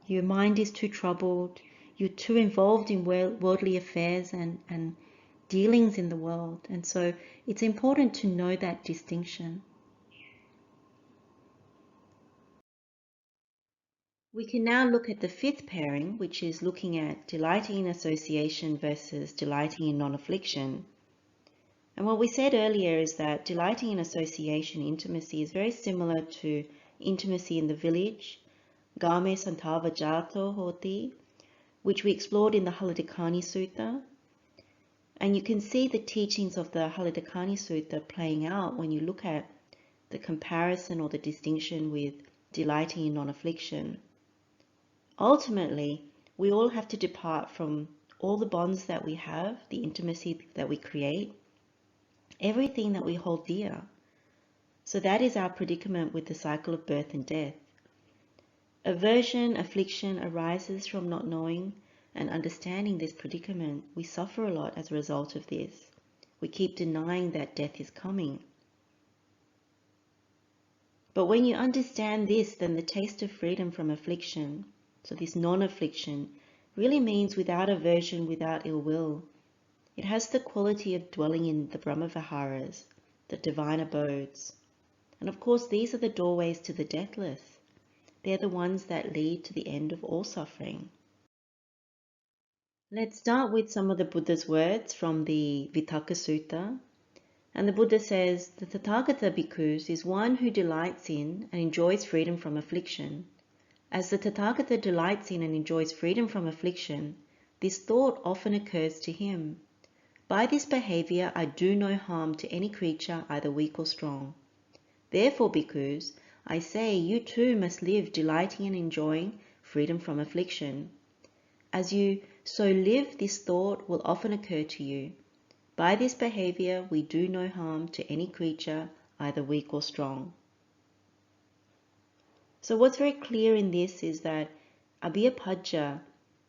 Your mind is too troubled, you're too involved in worldly affairs and dealings in the world. And so it's important to know that distinction. We can now look at the fifth pairing, which is looking at delighting in association versus delighting in non-affliction. And what we said earlier is that delighting in association, intimacy, is very similar to intimacy in the village, game santava jato hoti, which we explored in the Haladikani Sutta. And you can see the teachings of the Haladikani Sutta playing out when you look at the comparison or the distinction with delighting in non-affliction. Ultimately, we all have to depart from all the bonds that we have, the intimacy that we create, everything that we hold dear. So that is our predicament with the cycle of birth and death. Aversion, affliction arises from not knowing and understanding this predicament. We suffer a lot as a result of this. We keep denying that death is coming. But when you understand this, then the taste of freedom from affliction, so this non-affliction, really means without aversion, without ill will. It has the quality of dwelling in the Brahma-viharas, the divine abodes. And of course, these are the doorways to the deathless. They're the ones that lead to the end of all suffering. Let's start with some of the Buddha's words from the Bhaddaka Sutta. And the Buddha says, the Tathagata bhikkhus is one who delights in and enjoys freedom from affliction. As the Tathagata delights in and enjoys freedom from affliction, this thought often occurs to him. By this behavior, I do no harm to any creature, either weak or strong. Therefore, bhikkhus, I say you too must live delighting and enjoying freedom from affliction. As you so live, this thought will often occur to you. By this behavior, we do no harm to any creature, either weak or strong. So what's very clear in this is that abhyapadja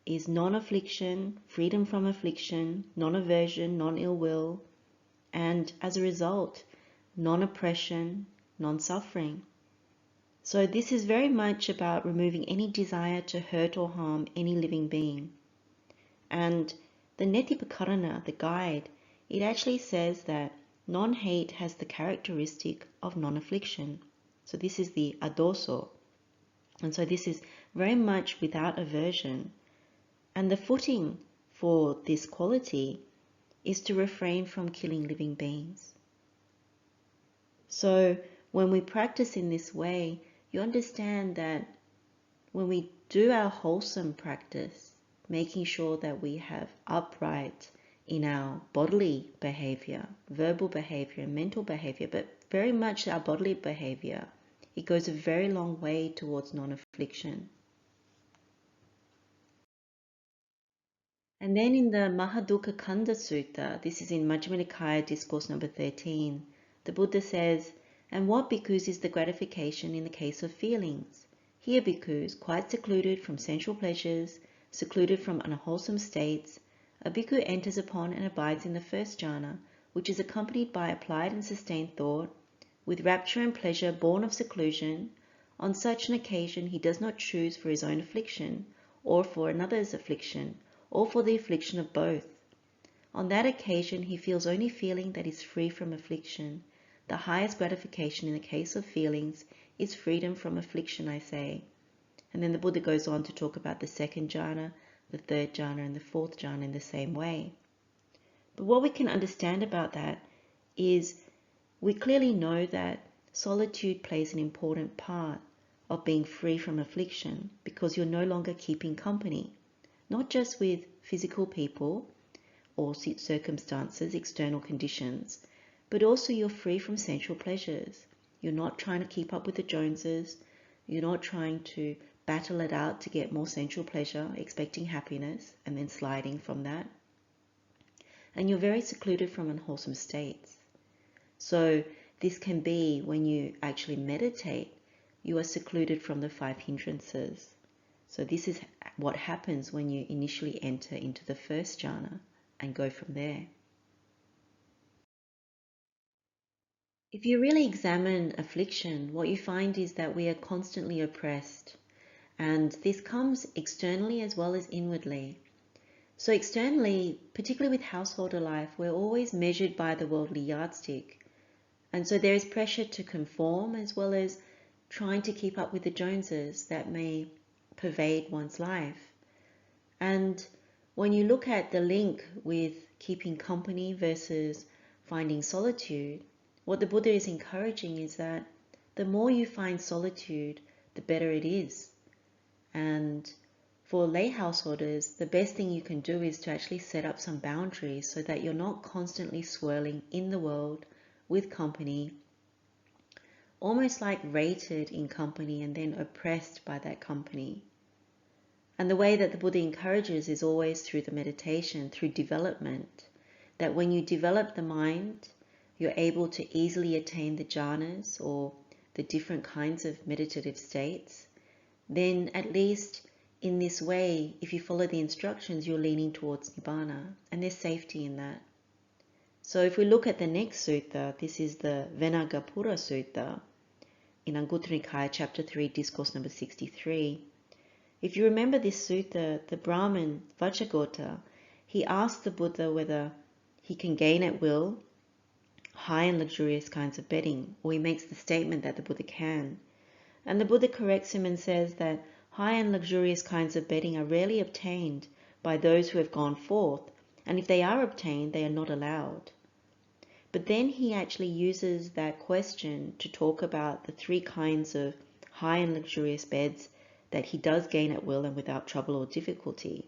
is non-affliction, freedom from affliction, non-aversion, non-ill will, and as a result, non-oppression, non-suffering. So this is very much about removing any desire to hurt or harm any living being. And the Netipakarana, the guide, it actually says that non-hate has the characteristic of non-affliction. So this is the adoso. And so this is very much without aversion. And the footing for this quality is to refrain from killing living beings. So when we practice in this way, you understand that when we do our wholesome practice, making sure that we have upright, in our bodily behavior, verbal behavior, and mental behavior, but very much our bodily behavior. It goes a very long way towards non-affliction. And then in the Mahadukkha Khandha Sutta, this is in Majjhima Nikaya, Discourse number 13, the Buddha says, "And what bhikkhus is the gratification in the case of feelings? Here bhikkhus, quite secluded from sensual pleasures, secluded from unwholesome states, a bhikkhu enters upon and abides in the first jhana, which is accompanied by applied and sustained thought, with rapture and pleasure born of seclusion. On such an occasion he does not choose for his own affliction, or for another's affliction, or for the affliction of both. On that occasion he feels only feeling that is free from affliction. The highest gratification in the case of feelings is freedom from affliction, I say." And then the Buddha goes on to talk about the second jhana, the third jhana, and the fourth jhana in the same way. But what we can understand about that is we clearly know that solitude plays an important part of being free from affliction, because you're no longer keeping company, not just with physical people or circumstances, external conditions, but also you're free from sensual pleasures. You're not trying to keep up with the Joneses. You're not trying to battle it out to get more sensual pleasure, expecting happiness, and then sliding from that. And you're very secluded from unwholesome states. So this can be when you actually meditate, you are secluded from the 5 hindrances. So this is what happens when you initially enter into the first jhana and go from there. If you really examine affliction, what you find is that we are constantly oppressed. And this comes externally as well as inwardly. So externally, particularly with householder life, we're always measured by the worldly yardstick. And so there is pressure to conform as well as trying to keep up with the Joneses that may pervade one's life. And when you look at the link with keeping company versus finding solitude, what the Buddha is encouraging is that the more you find solitude, the better it is. And for lay householders, the best thing you can do is to actually set up some boundaries so that you're not constantly swirling in the world with company, almost like rated in company and then oppressed by that company. And the way that the Buddha encourages is always through the meditation, through development, that when you develop the mind, you're able to easily attain the jhanas or the different kinds of meditative states. Then at least in this way, if you follow the instructions, you're leaning towards Nibbana, and there's safety in that. So if we look at the next sutta, this is the Venagapura Sutta in Anguttara Nikaya, chapter 3, discourse number 63. If you remember this sutta, the Brahmin Vajragota, he asked the Buddha whether he can gain at will high and luxurious kinds of bedding, or he makes the statement that the Buddha can. And the Buddha corrects him and says that high and luxurious kinds of bedding are rarely obtained by those who have gone forth, and if they are obtained, they are not allowed. But then he actually uses that question to talk about the 3 kinds of high and luxurious beds that he does gain at will and without trouble or difficulty.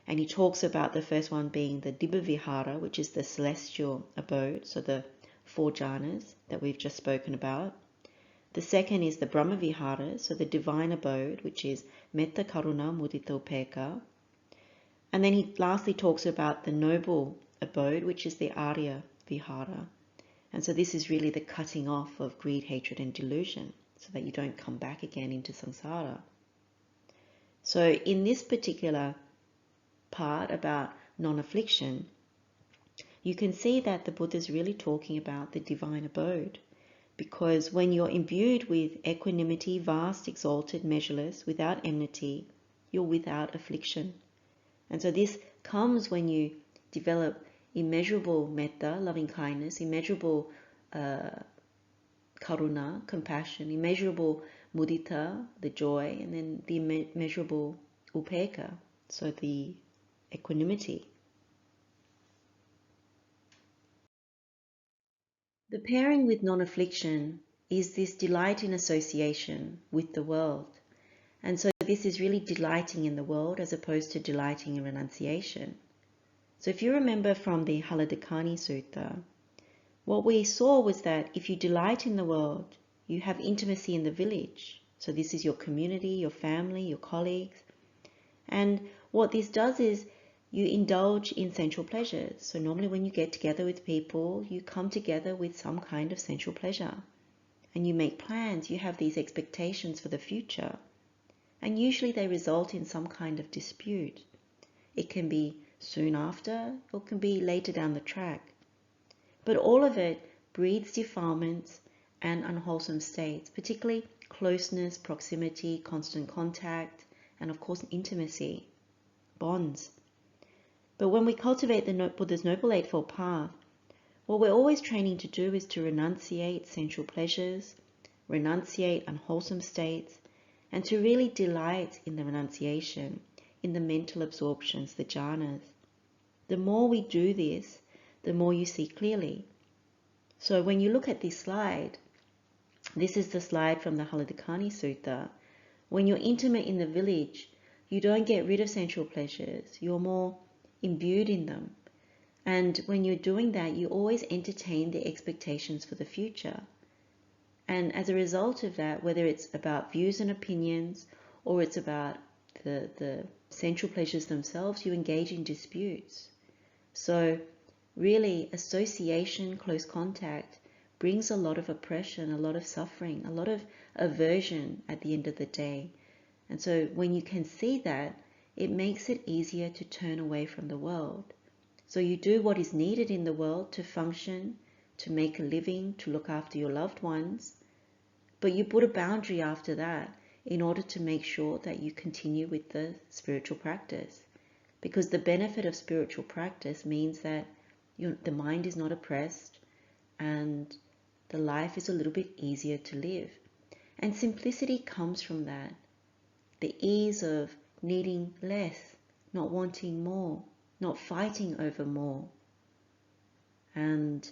And he talks about the first one being the Dibba Vihara, which is the celestial abode, so the 4 jhanas that we've just spoken about. The second is the Brahma Vihara, so the divine abode, which is Metta, Karuna, Mudita, Upekkha. And then he lastly talks about the noble abode, which is the Arya Vihara. And so this is really the cutting off of greed, hatred, and delusion, so that you don't come back again into samsara. So in this particular part about non-affliction, you can see that the Buddha is really talking about the divine abode. Because when you're imbued with equanimity, vast, exalted, measureless, without enmity, you're without affliction. And so this comes when you develop immeasurable metta, loving kindness, immeasurable karuna, compassion, immeasurable mudita, the joy, and then the immeasurable upekkha, so the equanimity. The pairing with non-affliction is this delight in association with the world. And so this is really delighting in the world as opposed to delighting in renunciation. So if you remember from the Haladikani Sutta, what we saw was that if you delight in the world, you have intimacy in the village. So this is your community, your family, your colleagues. And what this does is you indulge in sensual pleasures. So normally when you get together with people, you come together with some kind of sensual pleasure. And you make plans, you have these expectations for the future. And usually they result in some kind of dispute. It can be soon after, or it can be later down the track. But all of it breeds defilements and unwholesome states, particularly closeness, proximity, constant contact, and of course intimacy, bonds. But when we cultivate the Buddha's Noble Eightfold Path, what we're always training to do is to renunciate sensual pleasures, renunciate unwholesome states, and to really delight in the renunciation, in the mental absorptions, the jhanas. The more we do this, the more you see clearly. So when you look at this slide, this is the slide from the Haladikani Sutta. When you're intimate in the village, you don't get rid of sensual pleasures. You're more imbued in them. And when you're doing that, you always entertain the expectations for the future. And as a result of that, whether it's about views and opinions, or it's about the sensual pleasures themselves, you engage in disputes. So really, association, close contact, brings a lot of oppression, a lot of suffering, a lot of aversion at the end of the day. And so when you can see that, it makes it easier to turn away from the world. So you do what is needed in the world to function, to make a living, to look after your loved ones, but you put a boundary after that in order to make sure that you continue with the spiritual practice. Because the benefit of spiritual practice means that the mind is not oppressed and the life is a little bit easier to live. And simplicity comes from that. The ease of needing less, not wanting more, not fighting over more. And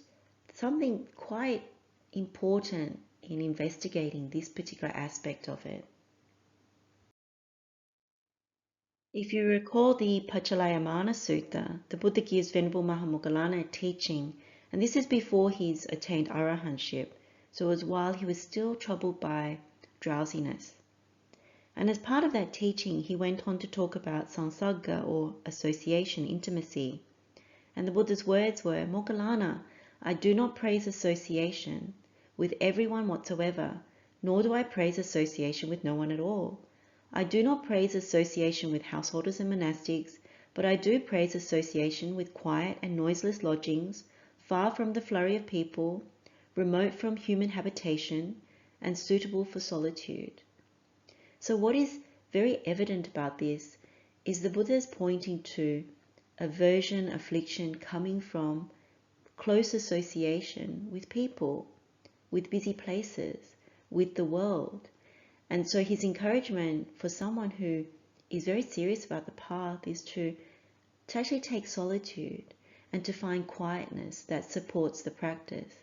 something quite important in investigating this particular aspect of it. If you recall the Paccalayammana Sutta, the Buddha gives Venerable Mahamoggallana a teaching, and this is before he's attained arahantship, so it was while he was still troubled by drowsiness. And as part of that teaching, he went on to talk about sansagga, or association, intimacy. And the Buddha's words were, "Moggallana, I do not praise association with everyone whatsoever, nor do I praise association with no one at all. I do not praise association with householders and monastics, but I do praise association with quiet and noiseless lodgings, far from the flurry of people, remote from human habitation, and suitable for solitude." So what is very evident about this is the Buddha is pointing to aversion, affliction coming from close association with people, with busy places, with the world. And so his encouragement for someone who is very serious about the path is to actually take solitude and to find quietness that supports the practice.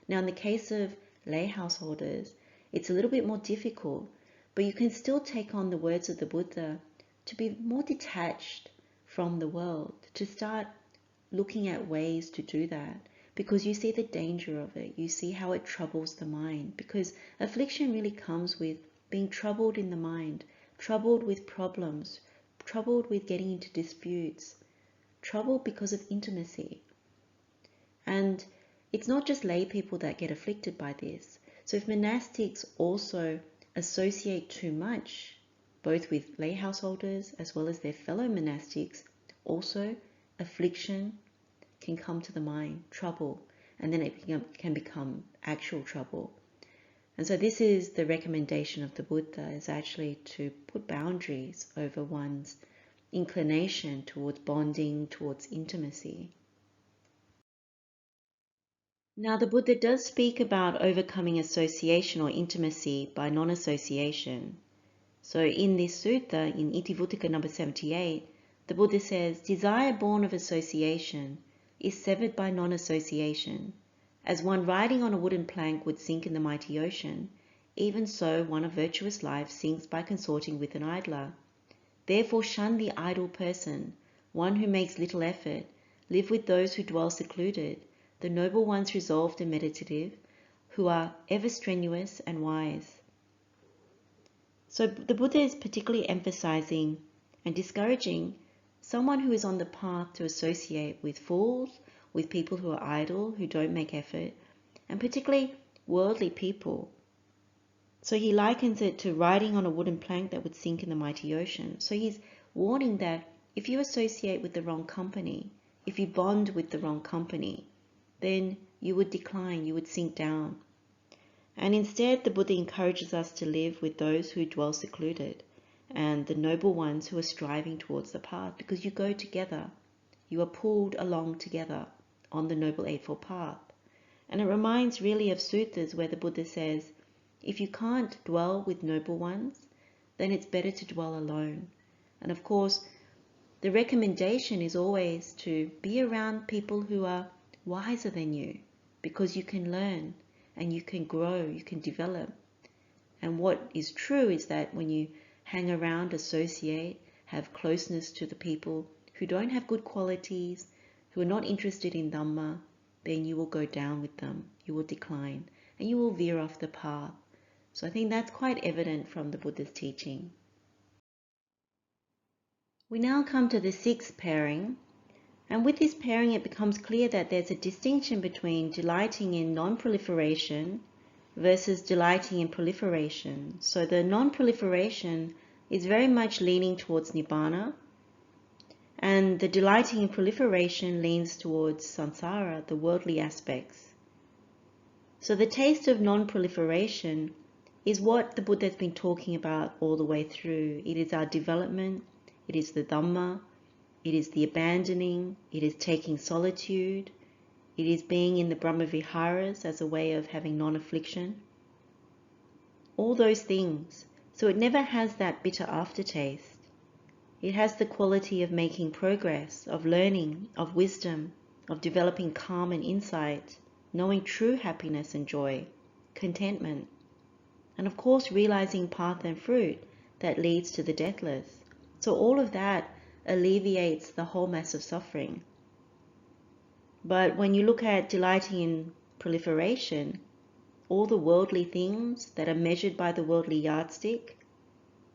Now, in the case of lay householders, it's a little bit more difficult, but you can still take on the words of the Buddha to be more detached from the world, to start looking at ways to do that, because you see the danger of it. You see how it troubles the mind, because affliction really comes with being troubled in the mind, troubled with problems, troubled with getting into disputes, troubled because of intimacy. And it's not just lay people that get afflicted by this. So if monastics also associate too much, both with lay householders as well as their fellow monastics, also affliction can come to the mind, trouble, and then it can become actual trouble. And so this is the recommendation of the Buddha, is actually to put boundaries over one's inclination towards bonding, towards intimacy. Now the Buddha does speak about overcoming association or intimacy by non-association. So in this sutta, in Itivutaka number 78, the Buddha says, "Desire born of association is severed by non-association. As one riding on a wooden plank would sink in the mighty ocean, even so one of virtuous life sinks by consorting with an idler. Therefore shun the idle person, one who makes little effort, live with those who dwell secluded, the noble ones resolved and meditative, who are ever strenuous and wise. So the Buddha is particularly emphasizing and discouraging someone who is on the path to associate with fools, with people who are idle, who don't make effort, and particularly worldly people. So he likens it to riding on a wooden plank that would sink in the mighty ocean. So he's warning that if you associate with the wrong company, if you bond with the wrong company, then you would decline, you would sink down. And instead, the Buddha encourages us to live with those who dwell secluded and the noble ones who are striving towards the path, because you go together. You are pulled along together on the Noble Eightfold Path. And it reminds really of suttas where the Buddha says, if you can't dwell with noble ones, then it's better to dwell alone. And of course, the recommendation is always to be around people who are wiser than you, because you can learn and you can grow, you can develop. And what is true is that when you hang around, associate, have closeness to the people who don't have good qualities, who are not interested in Dhamma, then you will go down with them, you will decline, and you will veer off the path. So I think that's quite evident from the Buddha's teaching. We now come to the sixth pairing, and with this pairing it becomes clear that there's a distinction between delighting in non-proliferation versus delighting in proliferation. So the non-proliferation is very much leaning towards Nibbana, and the delighting in proliferation leans towards samsara, the worldly aspects. So the taste of non-proliferation is what the Buddha has been talking about all the way through. It is our development, it is the Dhamma, it is the abandoning, it is taking solitude, it is being in the Brahma-viharas as a way of having non-affliction. All those things. So it never has that bitter aftertaste. It has the quality of making progress, of learning, of wisdom, of developing calm and insight, knowing true happiness and joy, contentment, and of course realizing path and fruit that leads to the deathless. So all of that alleviates the whole mass of suffering. But when you look at delighting in proliferation, all the worldly things that are measured by the worldly yardstick,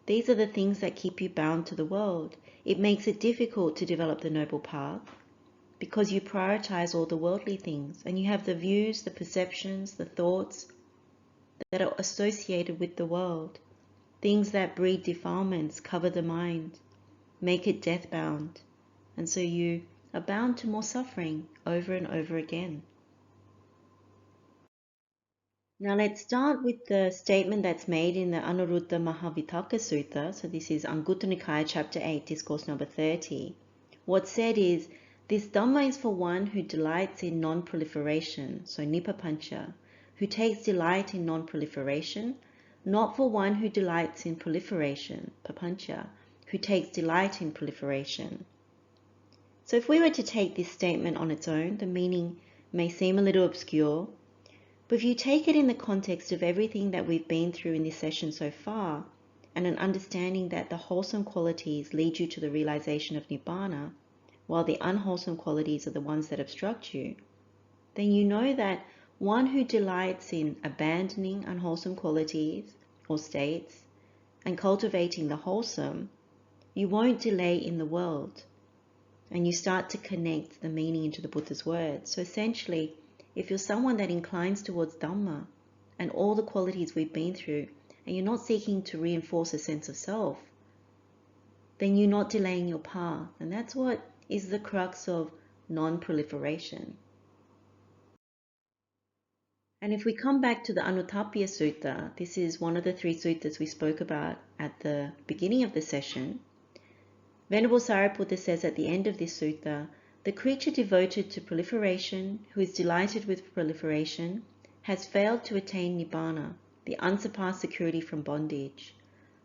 these are the things that keep you bound to the world. It makes it difficult to develop the noble path because you prioritize all the worldly things and you have the views, the perceptions, the thoughts that are associated with the world, things that breed defilements, cover the mind, make it death-bound, and so you are bound to more suffering over and over again. Now let's start with the statement that's made in the Bhaddaka Sutta. So this is Anguttara Nikaya chapter 8, discourse number 30. What's said is, this Dhamma is for one who delights in non-proliferation, so nippapancha, who takes delight in non-proliferation, not for one who delights in proliferation, papancha, who takes delight in proliferation. So if we were to take this statement on its own, the meaning may seem a little obscure, but if you take it in the context of everything that we've been through in this session so far, and an understanding that the wholesome qualities lead you to the realization of Nibbana, while the unwholesome qualities are the ones that obstruct you, then you know that one who delights in abandoning unwholesome qualities or states and cultivating the wholesome, you won't delay in the world, and you start to connect the meaning into the Buddha's words. So essentially, if you're someone that inclines towards Dhamma and all the qualities we've been through, and you're not seeking to reinforce a sense of self, then you're not delaying your path. And that's what is the crux of non-proliferation. And if we come back to the Anutappiya Sutta, this is one of the 3 suttas we spoke about at the beginning of the session. Venerable Sariputta says at the end of this sutta, the creature devoted to proliferation, who is delighted with proliferation, has failed to attain Nibbana, the unsurpassed security from bondage.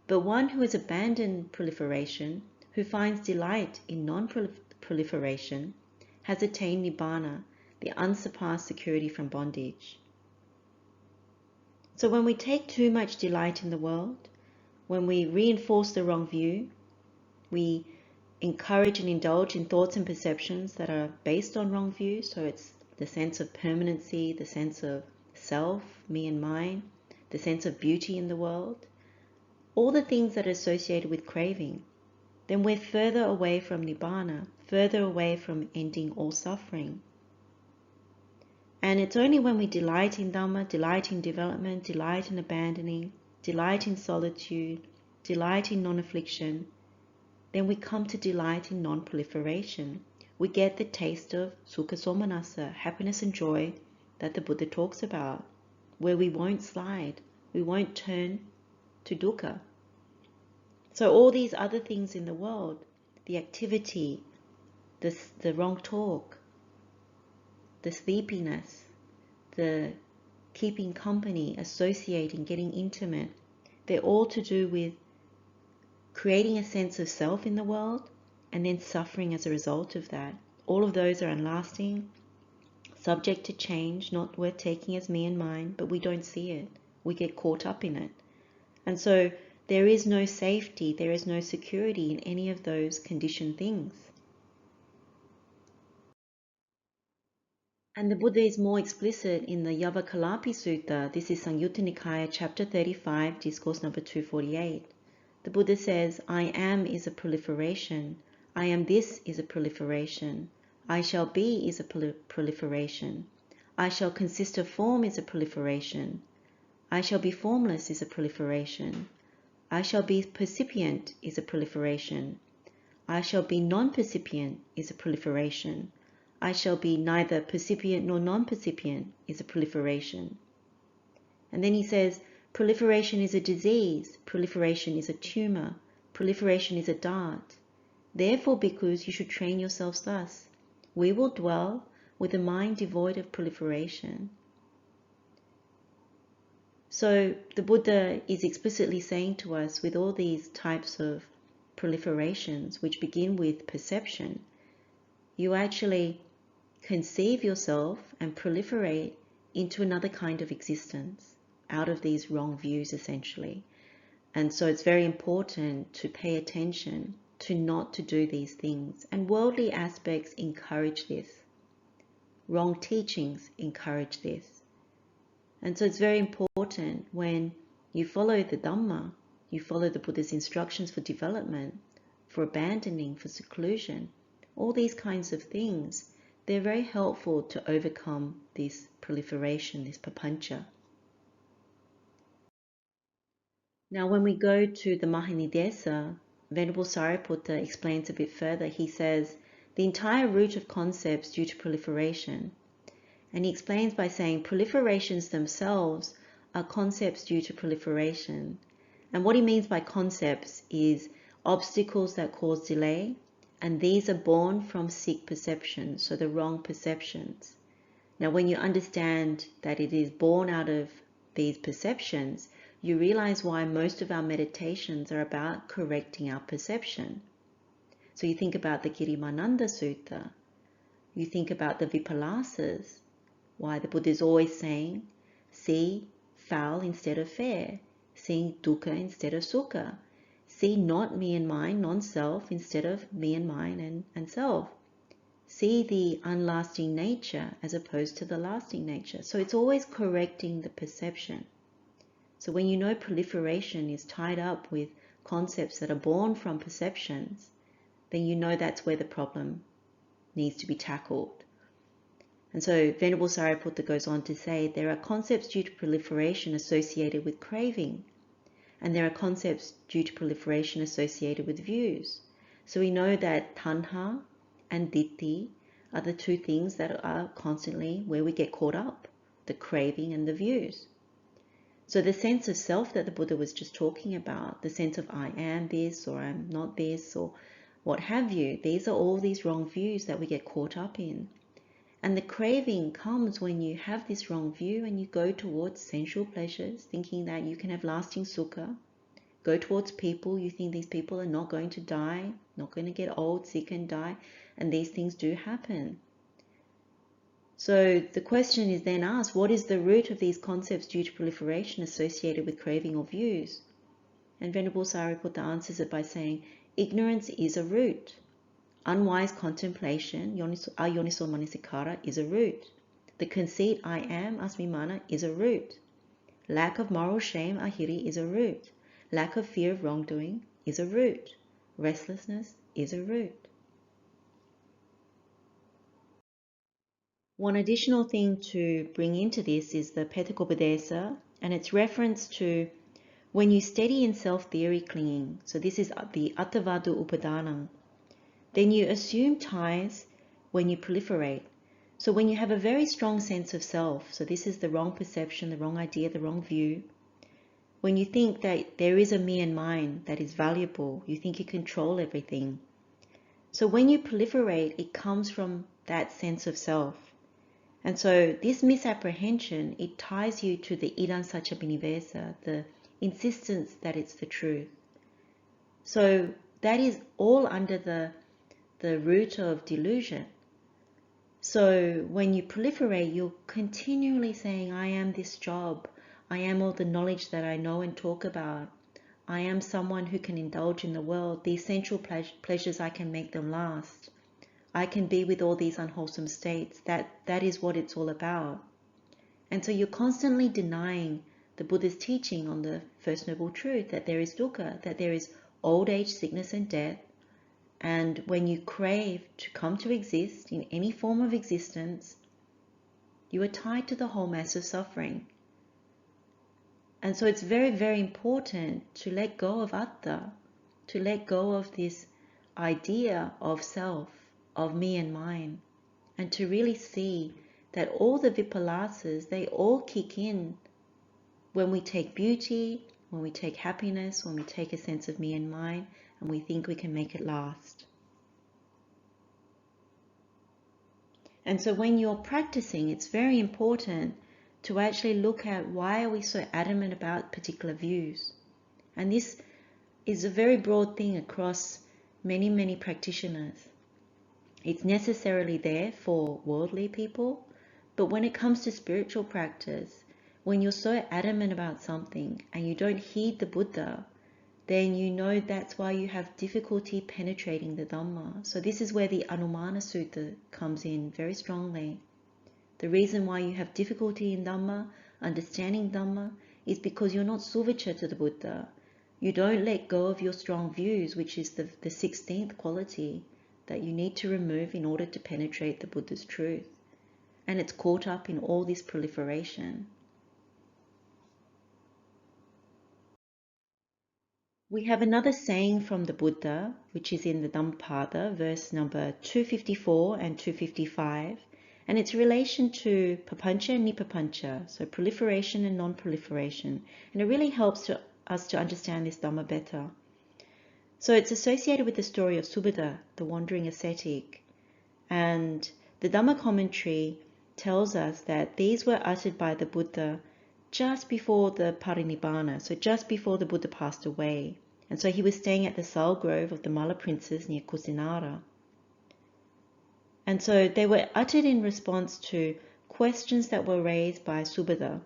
But one who has abandoned proliferation, who finds delight in non-proliferation, has attained Nibbana, the unsurpassed security from bondage. So when we take too much delight in the world, when we reinforce the wrong view, we encourage and indulge in thoughts and perceptions that are based on wrong views. So it's the sense of permanency, the sense of self, me and mine, the sense of beauty in the world, all the things that are associated with craving, then we're further away from Nibbana, further away from ending all suffering. And it's only when we delight in Dhamma, delight in development, delight in abandoning, delight in solitude, delight in non-affliction, then we come to delight in non-proliferation. We get the taste of Sukhasomanassa, happiness and joy that the Buddha talks about, where we won't slide, we won't turn to dukkha. So all these other things in the world, the activity, the wrong talk, the sleepiness, the keeping company, associating, getting intimate, they're all to do with creating a sense of self in the world and then suffering as a result of that. All of those are unlasting, subject to change, not worth taking as me and mine, but we don't see it. We get caught up in it. And so there is no safety, there is no security in any of those conditioned things. And the Buddha is more explicit in the Yavakalapi Sutta. This is Samyutta Nikaya, chapter 35, discourse number 248. The Buddha says, I am is a proliferation. I am this is a proliferation. I shall be is a proliferation. I shall consist of form is a proliferation. I shall be formless is a proliferation. I shall be percipient is a proliferation. I shall be non-percipient is a proliferation. I shall be neither percipient nor non-percipient is a proliferation. And then he says, proliferation is a disease, proliferation is a tumor, proliferation is a dart. Therefore, bhikkhus, you should train yourselves thus. We will dwell with a mind devoid of proliferation. So the Buddha is explicitly saying to us, with all these types of proliferations, which begin with perception, you actually conceive yourself and proliferate into another kind of existence out of these wrong views, essentially. And so it's very important to pay attention to not to do these things. And worldly aspects encourage this. Wrong teachings encourage this. And so it's very important when you follow the Dhamma, you follow the Buddha's instructions for development, for abandoning, for seclusion, all these kinds of things, they're very helpful to overcome this proliferation, this papancha. Now, when we go to the Mahanidesa, Venerable Sariputta explains a bit further. He says, the entire root of concepts due to proliferation. And he explains by saying proliferations themselves are concepts due to proliferation. And what he means by concepts is obstacles that cause delay, and these are born from sick perceptions, so the wrong perceptions. Now, when you understand that it is born out of these perceptions, you realize why most of our meditations are about correcting our perception. So you think about the Girimananda Sutta, you think about the Vipalasas, why the Buddha is always saying, see foul instead of fair, seeing dukkha instead of sukha, see not me and mine, non-self, instead of me and mine and self. See the unlasting nature as opposed to the lasting nature. So it's always correcting the perception. So when you know proliferation is tied up with concepts that are born from perceptions, then you know that's where the problem needs to be tackled. And so Venerable Sariputta goes on to say there are concepts due to proliferation associated with craving, and there are concepts due to proliferation associated with views. So we know that tanha and ditthi are the two things that are constantly where we get caught up, the craving and the views. So the sense of self that the Buddha was just talking about, the sense of I am this or I'm not this or what have you, these are all these wrong views that we get caught up in. And the craving comes when you have this wrong view and you go towards sensual pleasures, thinking that you can have lasting sukha. Go towards people, you think these people are not going to die, not going to get old, sick and die, and these things do happen. So the question is then asked, what is the root of these concepts due to proliferation associated with craving or views? And Venerable Sariputta answers it by saying, ignorance is a root. Unwise contemplation, ayoniso manasikara, is a root. The conceit I am, asmimana, is a root. Lack of moral shame, ahiri, is a root. Lack of fear of wrongdoing is a root. Restlessness is a root. One additional thing to bring into this is the Pethakopadesa, and its reference to when you steady in self-theory clinging, so this is the Attavadu Upadanam, then you assume ties when you proliferate. So when you have a very strong sense of self, so this is the wrong perception, the wrong idea, the wrong view, when you think that there is a me and mine that is valuable, you think you control everything. So when you proliferate, it comes from that sense of self. And so this misapprehension, it ties you to the idam sacca binivesa, the insistence that it's the truth. So that is all under the root of delusion. So when you proliferate, you're continually saying, I am this job, I am all the knowledge that I know and talk about, I am someone who can indulge in the world, the essential pleasures, I can make them last, I can be with all these unwholesome states. That is what it's all about. And so you're constantly denying the Buddha's teaching on the First Noble Truth, that there is dukkha, that there is old age, sickness and death. And when you crave to come to exist in any form of existence, you are tied to the whole mass of suffering. And so it's very, very important to let go of atta, to let go of this idea of self, of me and mine, and to really see that all the vipalasas, they all kick in when we take beauty, when we take happiness, when we take a sense of me and mine, and we think we can make it last. And so when you're practicing, it's very important to actually look at why are we so adamant about particular views. And this is a very broad thing across many, many practitioners. It's necessarily there for worldly people, but when it comes to spiritual practice, when you're so adamant about something and you don't heed the Buddha, then you know that's why you have difficulty penetrating the Dhamma. So this is where the Anumana Sutta comes in very strongly. The reason why you have difficulty in Dhamma, understanding Dhamma, is because you're not suvacha to the Buddha. You don't let go of your strong views, which is the 16th quality that you need to remove in order to penetrate the Buddha's truth. And it's caught up in all this proliferation. We have another saying from the Buddha, which is in the Dhammapada, verse number 254 and 255, and it's in relation to papancha and nipapancha, so proliferation and non-proliferation, and it really helps us to understand this Dhamma better. So it's associated with the story of Subhadda, the wandering ascetic, and the Dhamma commentary tells us that these were uttered by the Buddha just before the parinibbana, so just before the Buddha passed away. And so he was staying at the Sal Grove of the Mala princes near Kusinara. And so they were uttered in response to questions that were raised by Subhadda.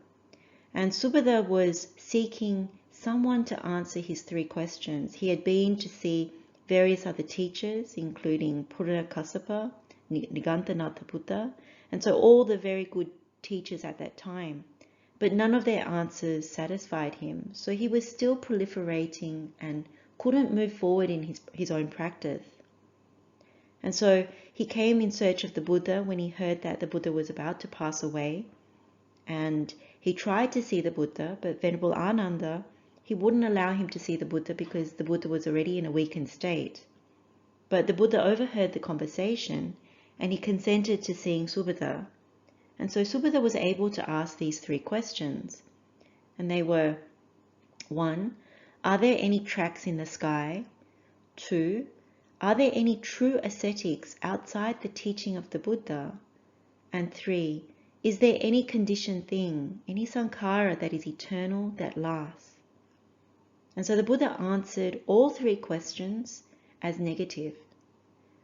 And Subhadda was seeking someone to answer his 3 questions. He had been to see various other teachers, including Purana Kassapa, Niganthanatha Buddha, and so all the very good teachers at that time. But none of their answers satisfied him, so he was still proliferating and couldn't move forward in his own practice. And so he came in search of the Buddha when he heard that the Buddha was about to pass away, and he tried to see the Buddha, but Venerable Ananda, he wouldn't allow him to see the Buddha because the Buddha was already in a weakened state. But the Buddha overheard the conversation and he consented to seeing Subhadda. And so Subhadda was able to ask these 3 questions. And they were, 1, are there any tracks in the sky? 2, are there any true ascetics outside the teaching of the Buddha? And 3, is there any conditioned thing, any sankhara that is eternal, that lasts? And so the Buddha answered all 3 questions as negative.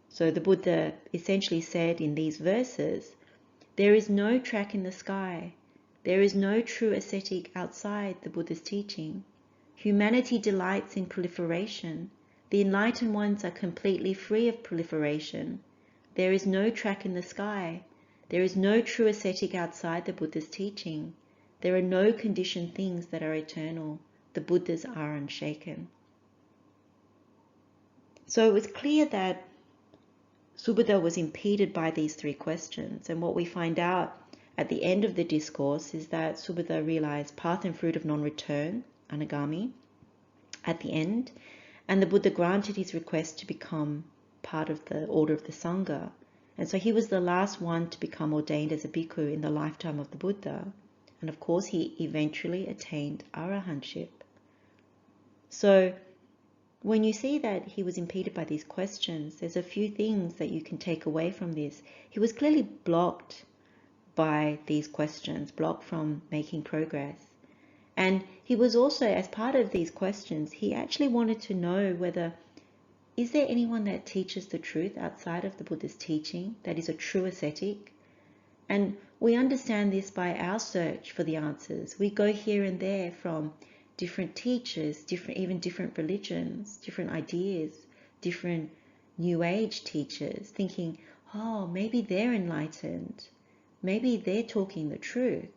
So the Buddha essentially said in these verses, there is no track in the sky. There is no true ascetic outside the Buddha's teaching. Humanity delights in proliferation. The enlightened ones are completely free of proliferation. There is no track in the sky. There is no true ascetic outside the Buddha's teaching. There are no conditioned things that are eternal. The Buddhas are unshaken. So it was clear that Subhuddha was impeded by these three questions. And what we find out at the end of the discourse is that Subhuddha realized path and fruit of non-return, anagami, at the end. And the Buddha granted his request to become part of the order of the Sangha. And so he was the last one to become ordained as a bhikkhu in the lifetime of the Buddha. And of course, he eventually attained arahantship. So when you see that he was impeded by these questions, there's a few things that you can take away from this. He was clearly blocked by these questions, blocked from making progress. And he was also, as part of these questions, he actually wanted to know whether, is there anyone that teaches the truth outside of the Buddha's teaching that is a true ascetic? And we understand this by our search for the answers. We go here and there from different teachers, even different religions, different ideas, different New Age teachers, thinking, oh, maybe they're enlightened. Maybe they're talking the truth.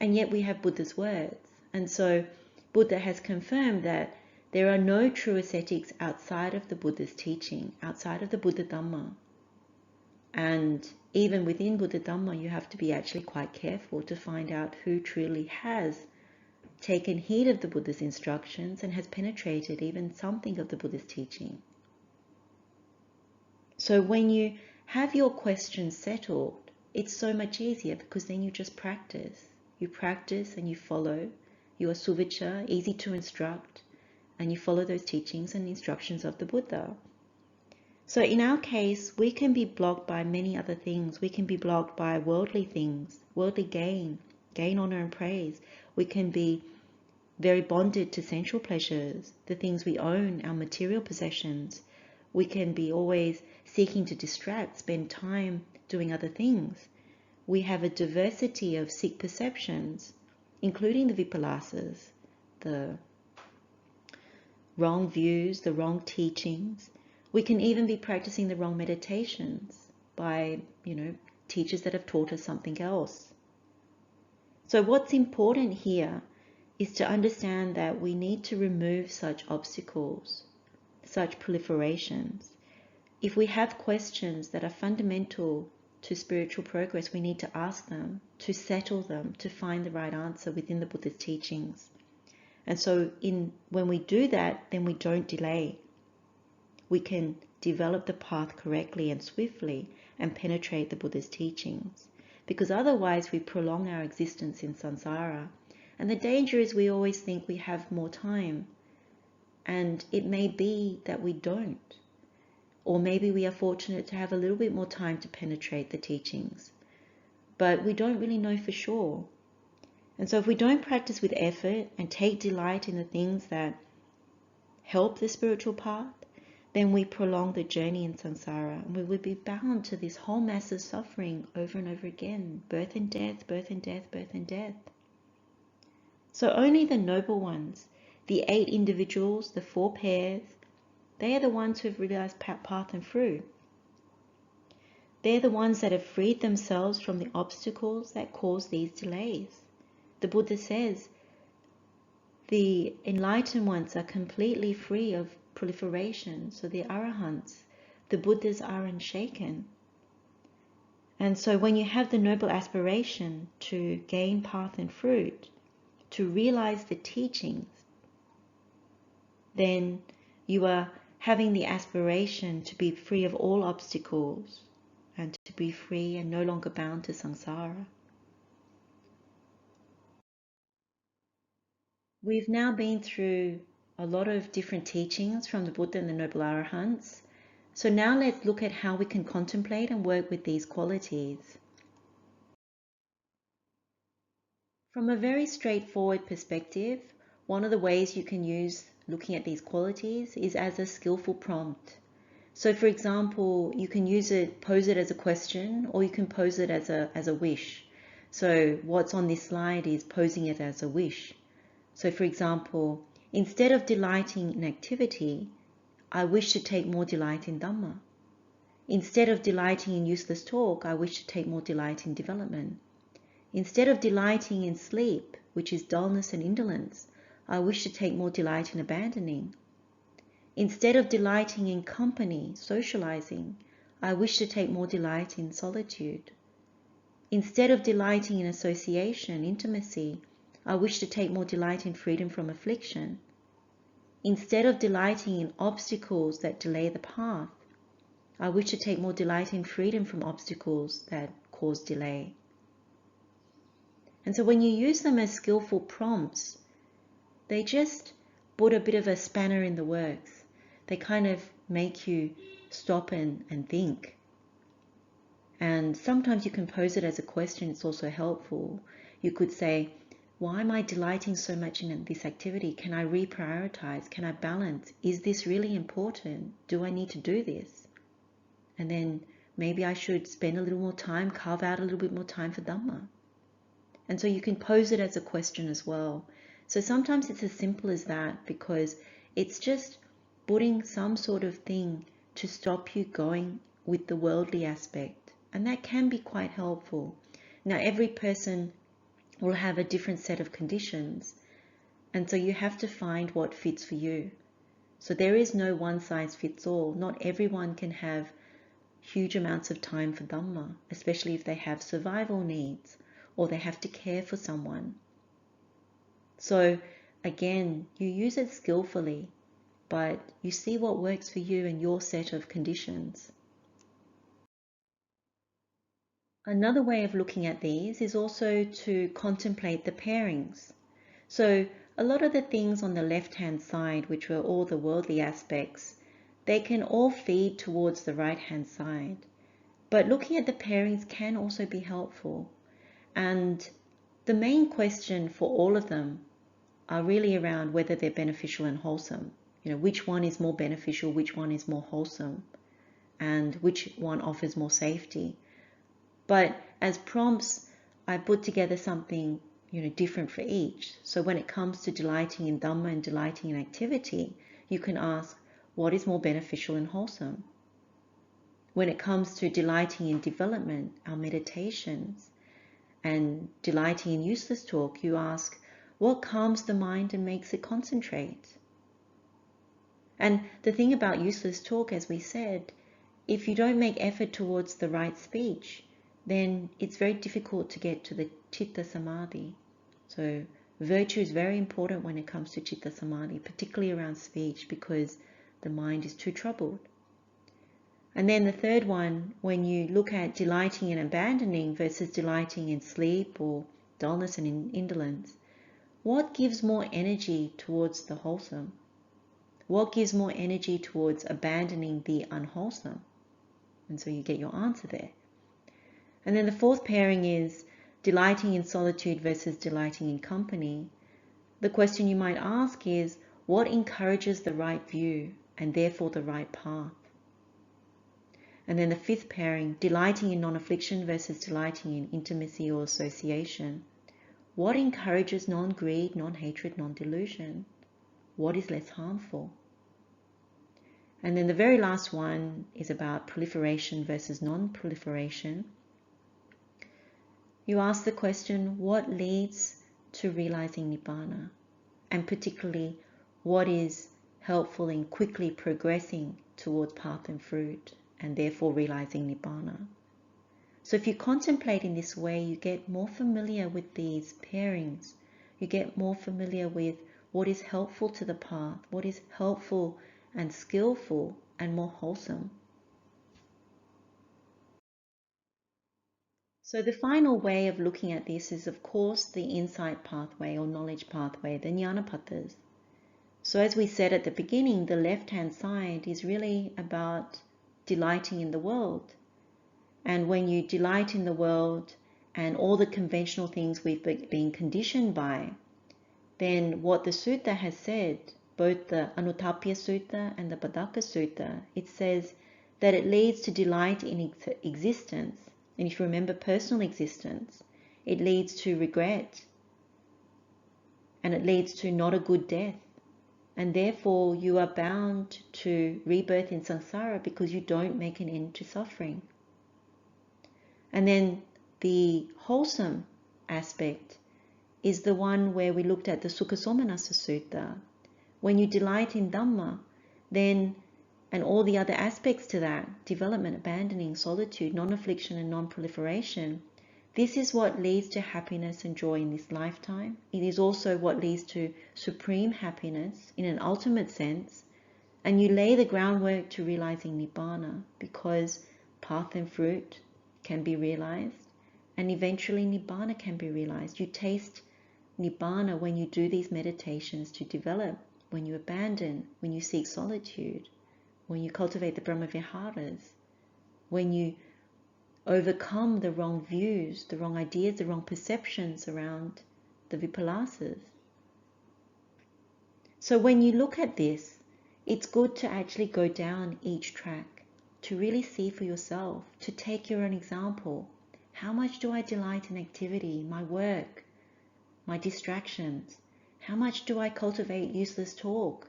And yet we have Buddha's words. And so Buddha has confirmed that there are no true ascetics outside of the Buddha's teaching, outside of the Buddha Dhamma. And even within Buddha Dhamma, you have to be actually quite careful to find out who truly has taken heed of the Buddha's instructions and has penetrated even something of the Buddha's teaching. So when you have your questions settled, it's so much easier because then you just practice. You practice and you follow. You are suvaccha, easy to instruct, and you follow those teachings and instructions of the Buddha. So in our case, we can be blocked by many other things. We can be blocked by worldly things, worldly gain, honor and praise. We can be very bonded to sensual pleasures, the things we own, our material possessions. We can be always seeking to distract, spend time doing other things. We have a diversity of sick perceptions, including the vipalasas, the wrong views, the wrong teachings. We can even be practicing the wrong meditations by, teachers that have taught us something else. So what's important here is to understand that we need to remove such obstacles, such proliferations. If we have questions that are fundamental to spiritual progress, we need to ask them, to settle them, to find the right answer within the Buddha's teachings. And so when we do that, then we don't delay. We can develop the path correctly and swiftly and penetrate the Buddha's teachings. Because otherwise we prolong our existence in samsara. And the danger is we always think we have more time. And it may be that we don't. Or maybe we are fortunate to have a little bit more time to penetrate the teachings. But we don't really know for sure. And so if we don't practice with effort and take delight in the things that help the spiritual path, then we prolong the journey in samsara. And we would be bound to this whole mass of suffering over and over again. Birth and death, birth and death, birth and death. So only the noble ones, the 8 individuals, the 4 pairs, they are the ones who have realized path and fruit. They're the ones that have freed themselves from the obstacles that cause these delays. The Buddha says the enlightened ones are completely free of proliferation. So the arahants, the Buddhas are unshaken. And so when you have the noble aspiration to gain path and fruit, to realize the teachings, then you are having the aspiration to be free of all obstacles and to be free and no longer bound to samsara. We've now been through a lot of different teachings from the Buddha and the Noble Arahants. So now let's look at how we can contemplate and work with these qualities. From a very straightforward perspective, one of the ways you can use looking at these qualities is as a skillful prompt. So for example, you can pose it as a question, or you can pose it as a wish. So what's on this slide is posing it as a wish. So for example, instead of delighting in activity, I wish to take more delight in Dhamma. Instead of delighting in useless talk, I wish to take more delight in development. Instead of delighting in sleep, which is dullness and indolence, I wish to take more delight in abandoning. Instead of delighting in company, socializing, I wish to take more delight in solitude. Instead of delighting in association, intimacy, I wish to take more delight in freedom from affliction. Instead of delighting in obstacles that delay the path, I wish to take more delight in freedom from obstacles that cause delay. And so when you use them as skillful prompts, they just put a bit of a spanner in the works. They kind of make you stop and think. And sometimes you can pose it as a question. It's also helpful. You could say, why am I delighting so much in this activity? Can I reprioritize? Can I balance? Is this really important? Do I need to do this? And then maybe I should spend a little more time, carve out a little bit more time for Dhamma. And so you can pose it as a question as well. So sometimes it's as simple as that, because it's just putting some sort of thing to stop you going with the worldly aspect. And that can be quite helpful. Now, every person will have a different set of conditions. And so you have to find what fits for you. So there is no one size fits all. Not everyone can have huge amounts of time for Dhamma, especially if they have survival needs or they have to care for someone. So again, you use it skillfully, but you see what works for you and your set of conditions. Another way of looking at these is also to contemplate the pairings. So a lot of the things on the left-hand side, which were all the worldly aspects, they can all feed towards the right-hand side. But looking at the pairings can also be helpful. And the main question for all of them are really around whether they're beneficial and wholesome. You know, which one is more beneficial, which one is more wholesome, and which one offers more safety. But as prompts, I put together something, different for each. So when it comes to delighting in Dhamma and delighting in activity, you can ask, what is more beneficial and wholesome? When it comes to delighting in development, our meditations, and delighting in useless talk, you ask, what calms the mind and makes it concentrate? And the thing about useless talk, as we said, if you don't make effort towards the right speech, then it's very difficult to get to the Chitta Samadhi. So virtue is very important when it comes to Chitta Samadhi, particularly around speech, because the mind is too troubled. And then the third one, when you look at delighting in abandoning versus delighting in sleep or dullness and indolence, what gives more energy towards the wholesome? What gives more energy towards abandoning the unwholesome? And so you get your answer there. And then the fourth pairing is delighting in solitude versus delighting in company. The question you might ask is, what encourages the right view and therefore the right path? And then the fifth pairing, delighting in non-affliction versus delighting in intimacy or association. What encourages non-greed, non-hatred, non-delusion? What is less harmful? And then the very last one is about proliferation versus non-proliferation. You ask the question, what leads to realizing Nibbana? And particularly, what is helpful in quickly progressing towards path and fruit, and therefore realizing Nibbana? So if you contemplate in this way, you get more familiar with these pairings. You get more familiar with what is helpful to the path, what is helpful and skillful and more wholesome. So the final way of looking at this is, of course, the insight pathway or knowledge pathway, the Jnanapathas. So as we said at the beginning, the left-hand side is really about delighting in the world. And when you delight in the world and all the conventional things we've been conditioned by, then what the sutta has said, both the Anutappiya Sutta and the Bhaddaka Sutta, it says that it leads to delight in existence. And if you remember personal existence, it leads to regret. And it leads to not a good death. And therefore you are bound to rebirth in samsara because you don't make an end to suffering. And then the wholesome aspect is the one where we looked at the Sukhasomanassa Sutta. When you delight in Dhamma, then, and all the other aspects to that, development, abandoning, solitude, non-affliction and non-proliferation, this is what leads to happiness and joy in this lifetime. It is also what leads to supreme happiness in an ultimate sense, and you lay the groundwork to realizing Nibbana, because path and fruit can be realized, and eventually Nibbana can be realized. You taste Nibbana when you do these meditations to develop, when you abandon, when you seek solitude, when you cultivate the Brahma-viharas, when you overcome the wrong views, the wrong ideas, the wrong perceptions around the vipalasas. So when you look at this, it's good to actually go down each track, to really see for yourself, to take your own example. How much do I delight in activity, my work, my distractions? How much do I cultivate useless talk?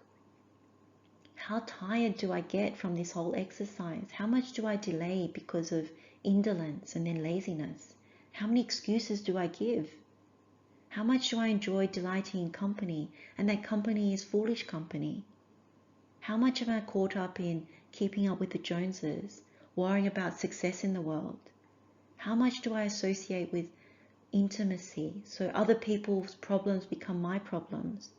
How tired do I get from this whole exercise? How much do I delay because of indolence and then laziness? How many excuses do I give? How much do I enjoy delighting in company, and that company is foolish company? How much am I caught up in keeping up with the Joneses, worrying about success in the world? How much do I associate with intimacy, so other people's problems become my problems?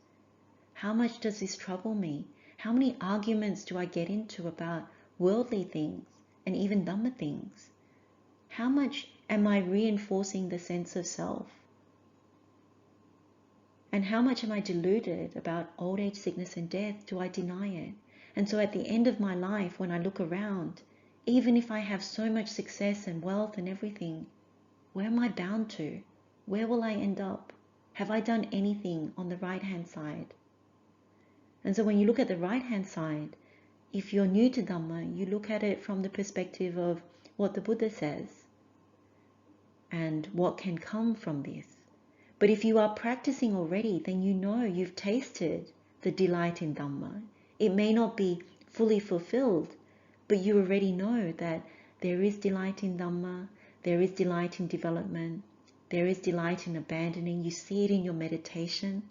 How much does this trouble me? How many arguments do I get into about worldly things and even Dhamma things? How much am I reinforcing the sense of self? And how much am I deluded about old age, sickness and death? Do I deny it? And so at the end of my life, when I look around, even if I have so much success and wealth and everything, where am I bound to? Where will I end up? Have I done anything on the right-hand side? And so when you look at the right-hand side, if you're new to Dhamma, you look at it from the perspective of what the Buddha says and what can come from this. But if you are practicing already, then you know you've tasted the delight in Dhamma. It may not be fully fulfilled, but you already know that there is delight in Dhamma, there is delight in development, there is delight in abandoning. You see it in your meditation.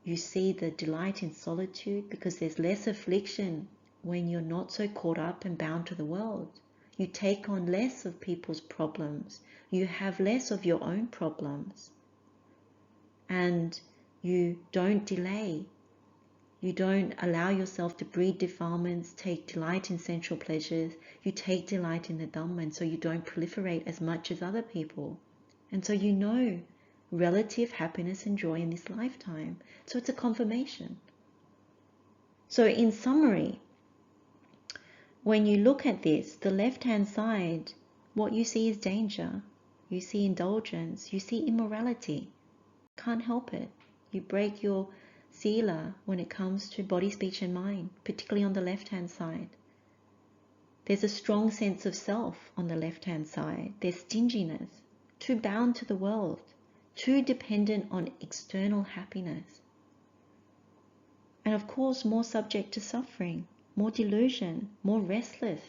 You see the delight in solitude because there's less affliction when you're not so caught up and bound to the world. You take on less of people's problems. You have less of your own problems. And you don't delay. You don't allow yourself to breed defilements, take delight in sensual pleasures. You take delight in the Dhamma, and so you don't proliferate as much as other people. And so you know relative happiness and joy in this lifetime. So it's a confirmation. So in summary, when you look at this, the left-hand side, what you see is danger. You see indulgence. You see immorality. Can't help it. You break your sila when it comes to body, speech and mind, particularly on the left-hand side. There's a strong sense of self on the left-hand side. There's stinginess, too bound to the world, too dependent on external happiness. And of course, more subject to suffering, more delusion, more restless,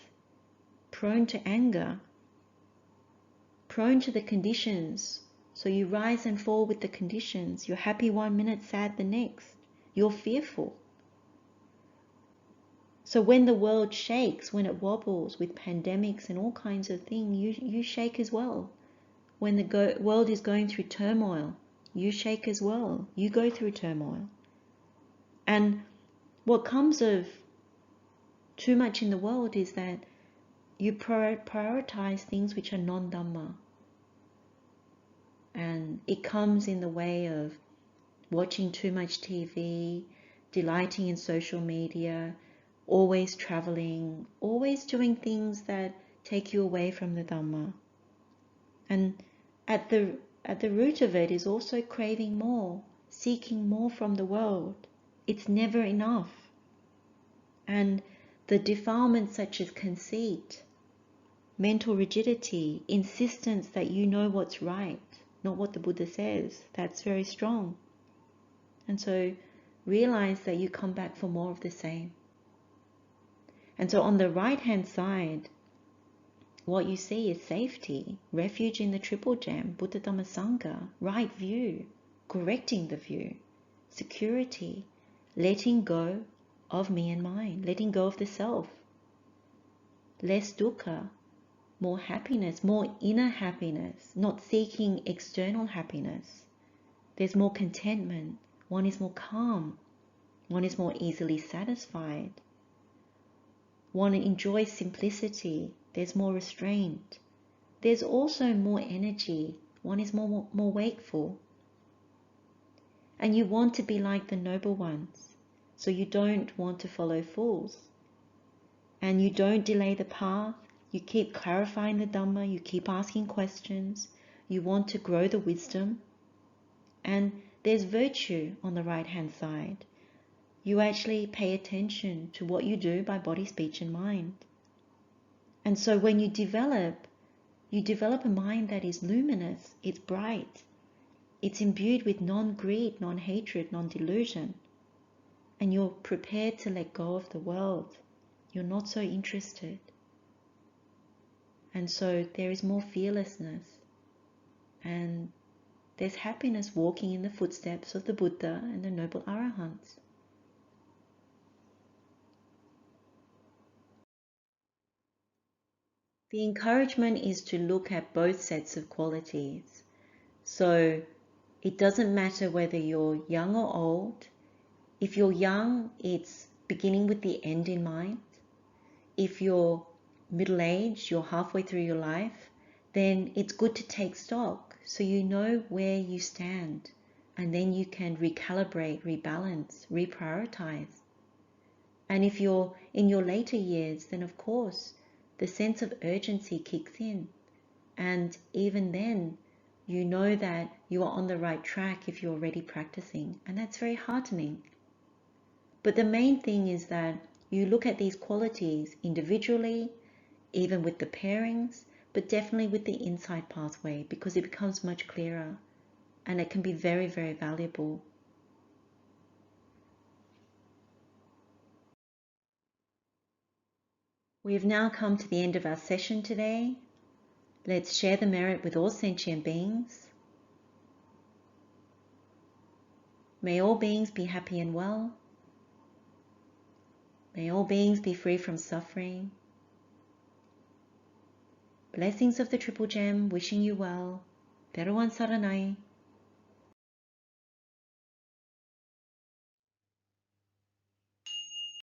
prone to anger, prone to the conditions. So you rise and fall with the conditions. You're happy one minute, sad the next. You're fearful. So when the world shakes, when it wobbles with pandemics and all kinds of things, you shake as well. When the world is going through turmoil, you shake as well. You go through turmoil. And what comes of too much in the world is that you prioritize things which are non-Dhamma. And it comes in the way of watching too much TV, delighting in social media, always traveling, always doing things that take you away from the Dhamma. And at the root of it is also craving more, seeking more from the world. It's never enough. And the defilements such as conceit, mental rigidity, insistence that you know what's right, not what the Buddha says, that's very strong. And so realize that you come back for more of the same. And so on the right-hand side, what you see is safety, refuge in the Triple Gem, Buddha Dhamma Sangha, right view, correcting the view, security, letting go of me and mine, letting go of the self, less dukkha, more happiness, more inner happiness, not seeking external happiness. There's more contentment. One is more calm. One is more easily satisfied. One enjoys simplicity. There's more restraint. There's also more energy. One is more wakeful. And you want to be like the noble ones. So you don't want to follow fools. And you don't delay the path. You keep clarifying the Dhamma. You keep asking questions. You want to grow the wisdom. And there's virtue on the right-hand side. You actually pay attention to what you do by body, speech, and mind. And so when you develop a mind that is luminous, it's bright. It's imbued with non-greed, non-hatred, non-delusion. And you're prepared to let go of the world. You're not so interested. And so there is more fearlessness. And there's happiness walking in the footsteps of the Buddha and the noble Arahants. The encouragement is to look at both sets of qualities. So it doesn't matter whether you're young or old. If you're young, it's beginning with the end in mind. If you're middle-aged, you're halfway through your life, then it's good to take stock so you know where you stand, and then you can recalibrate, rebalance, reprioritize. And if you're in your later years, then of course the sense of urgency kicks in, and even then you know that you are on the right track if you're already practicing, and that's very heartening. But the main thing is that you look at these qualities individually, even with the pairings, but definitely with the insight pathway, because it becomes much clearer and it can be very, very valuable. We have now come to the end of our session today. Let's share the merit with all sentient beings. May all beings be happy and well. May all beings be free from suffering. Blessings of the Triple Gem, wishing you well. Teruan Saranai.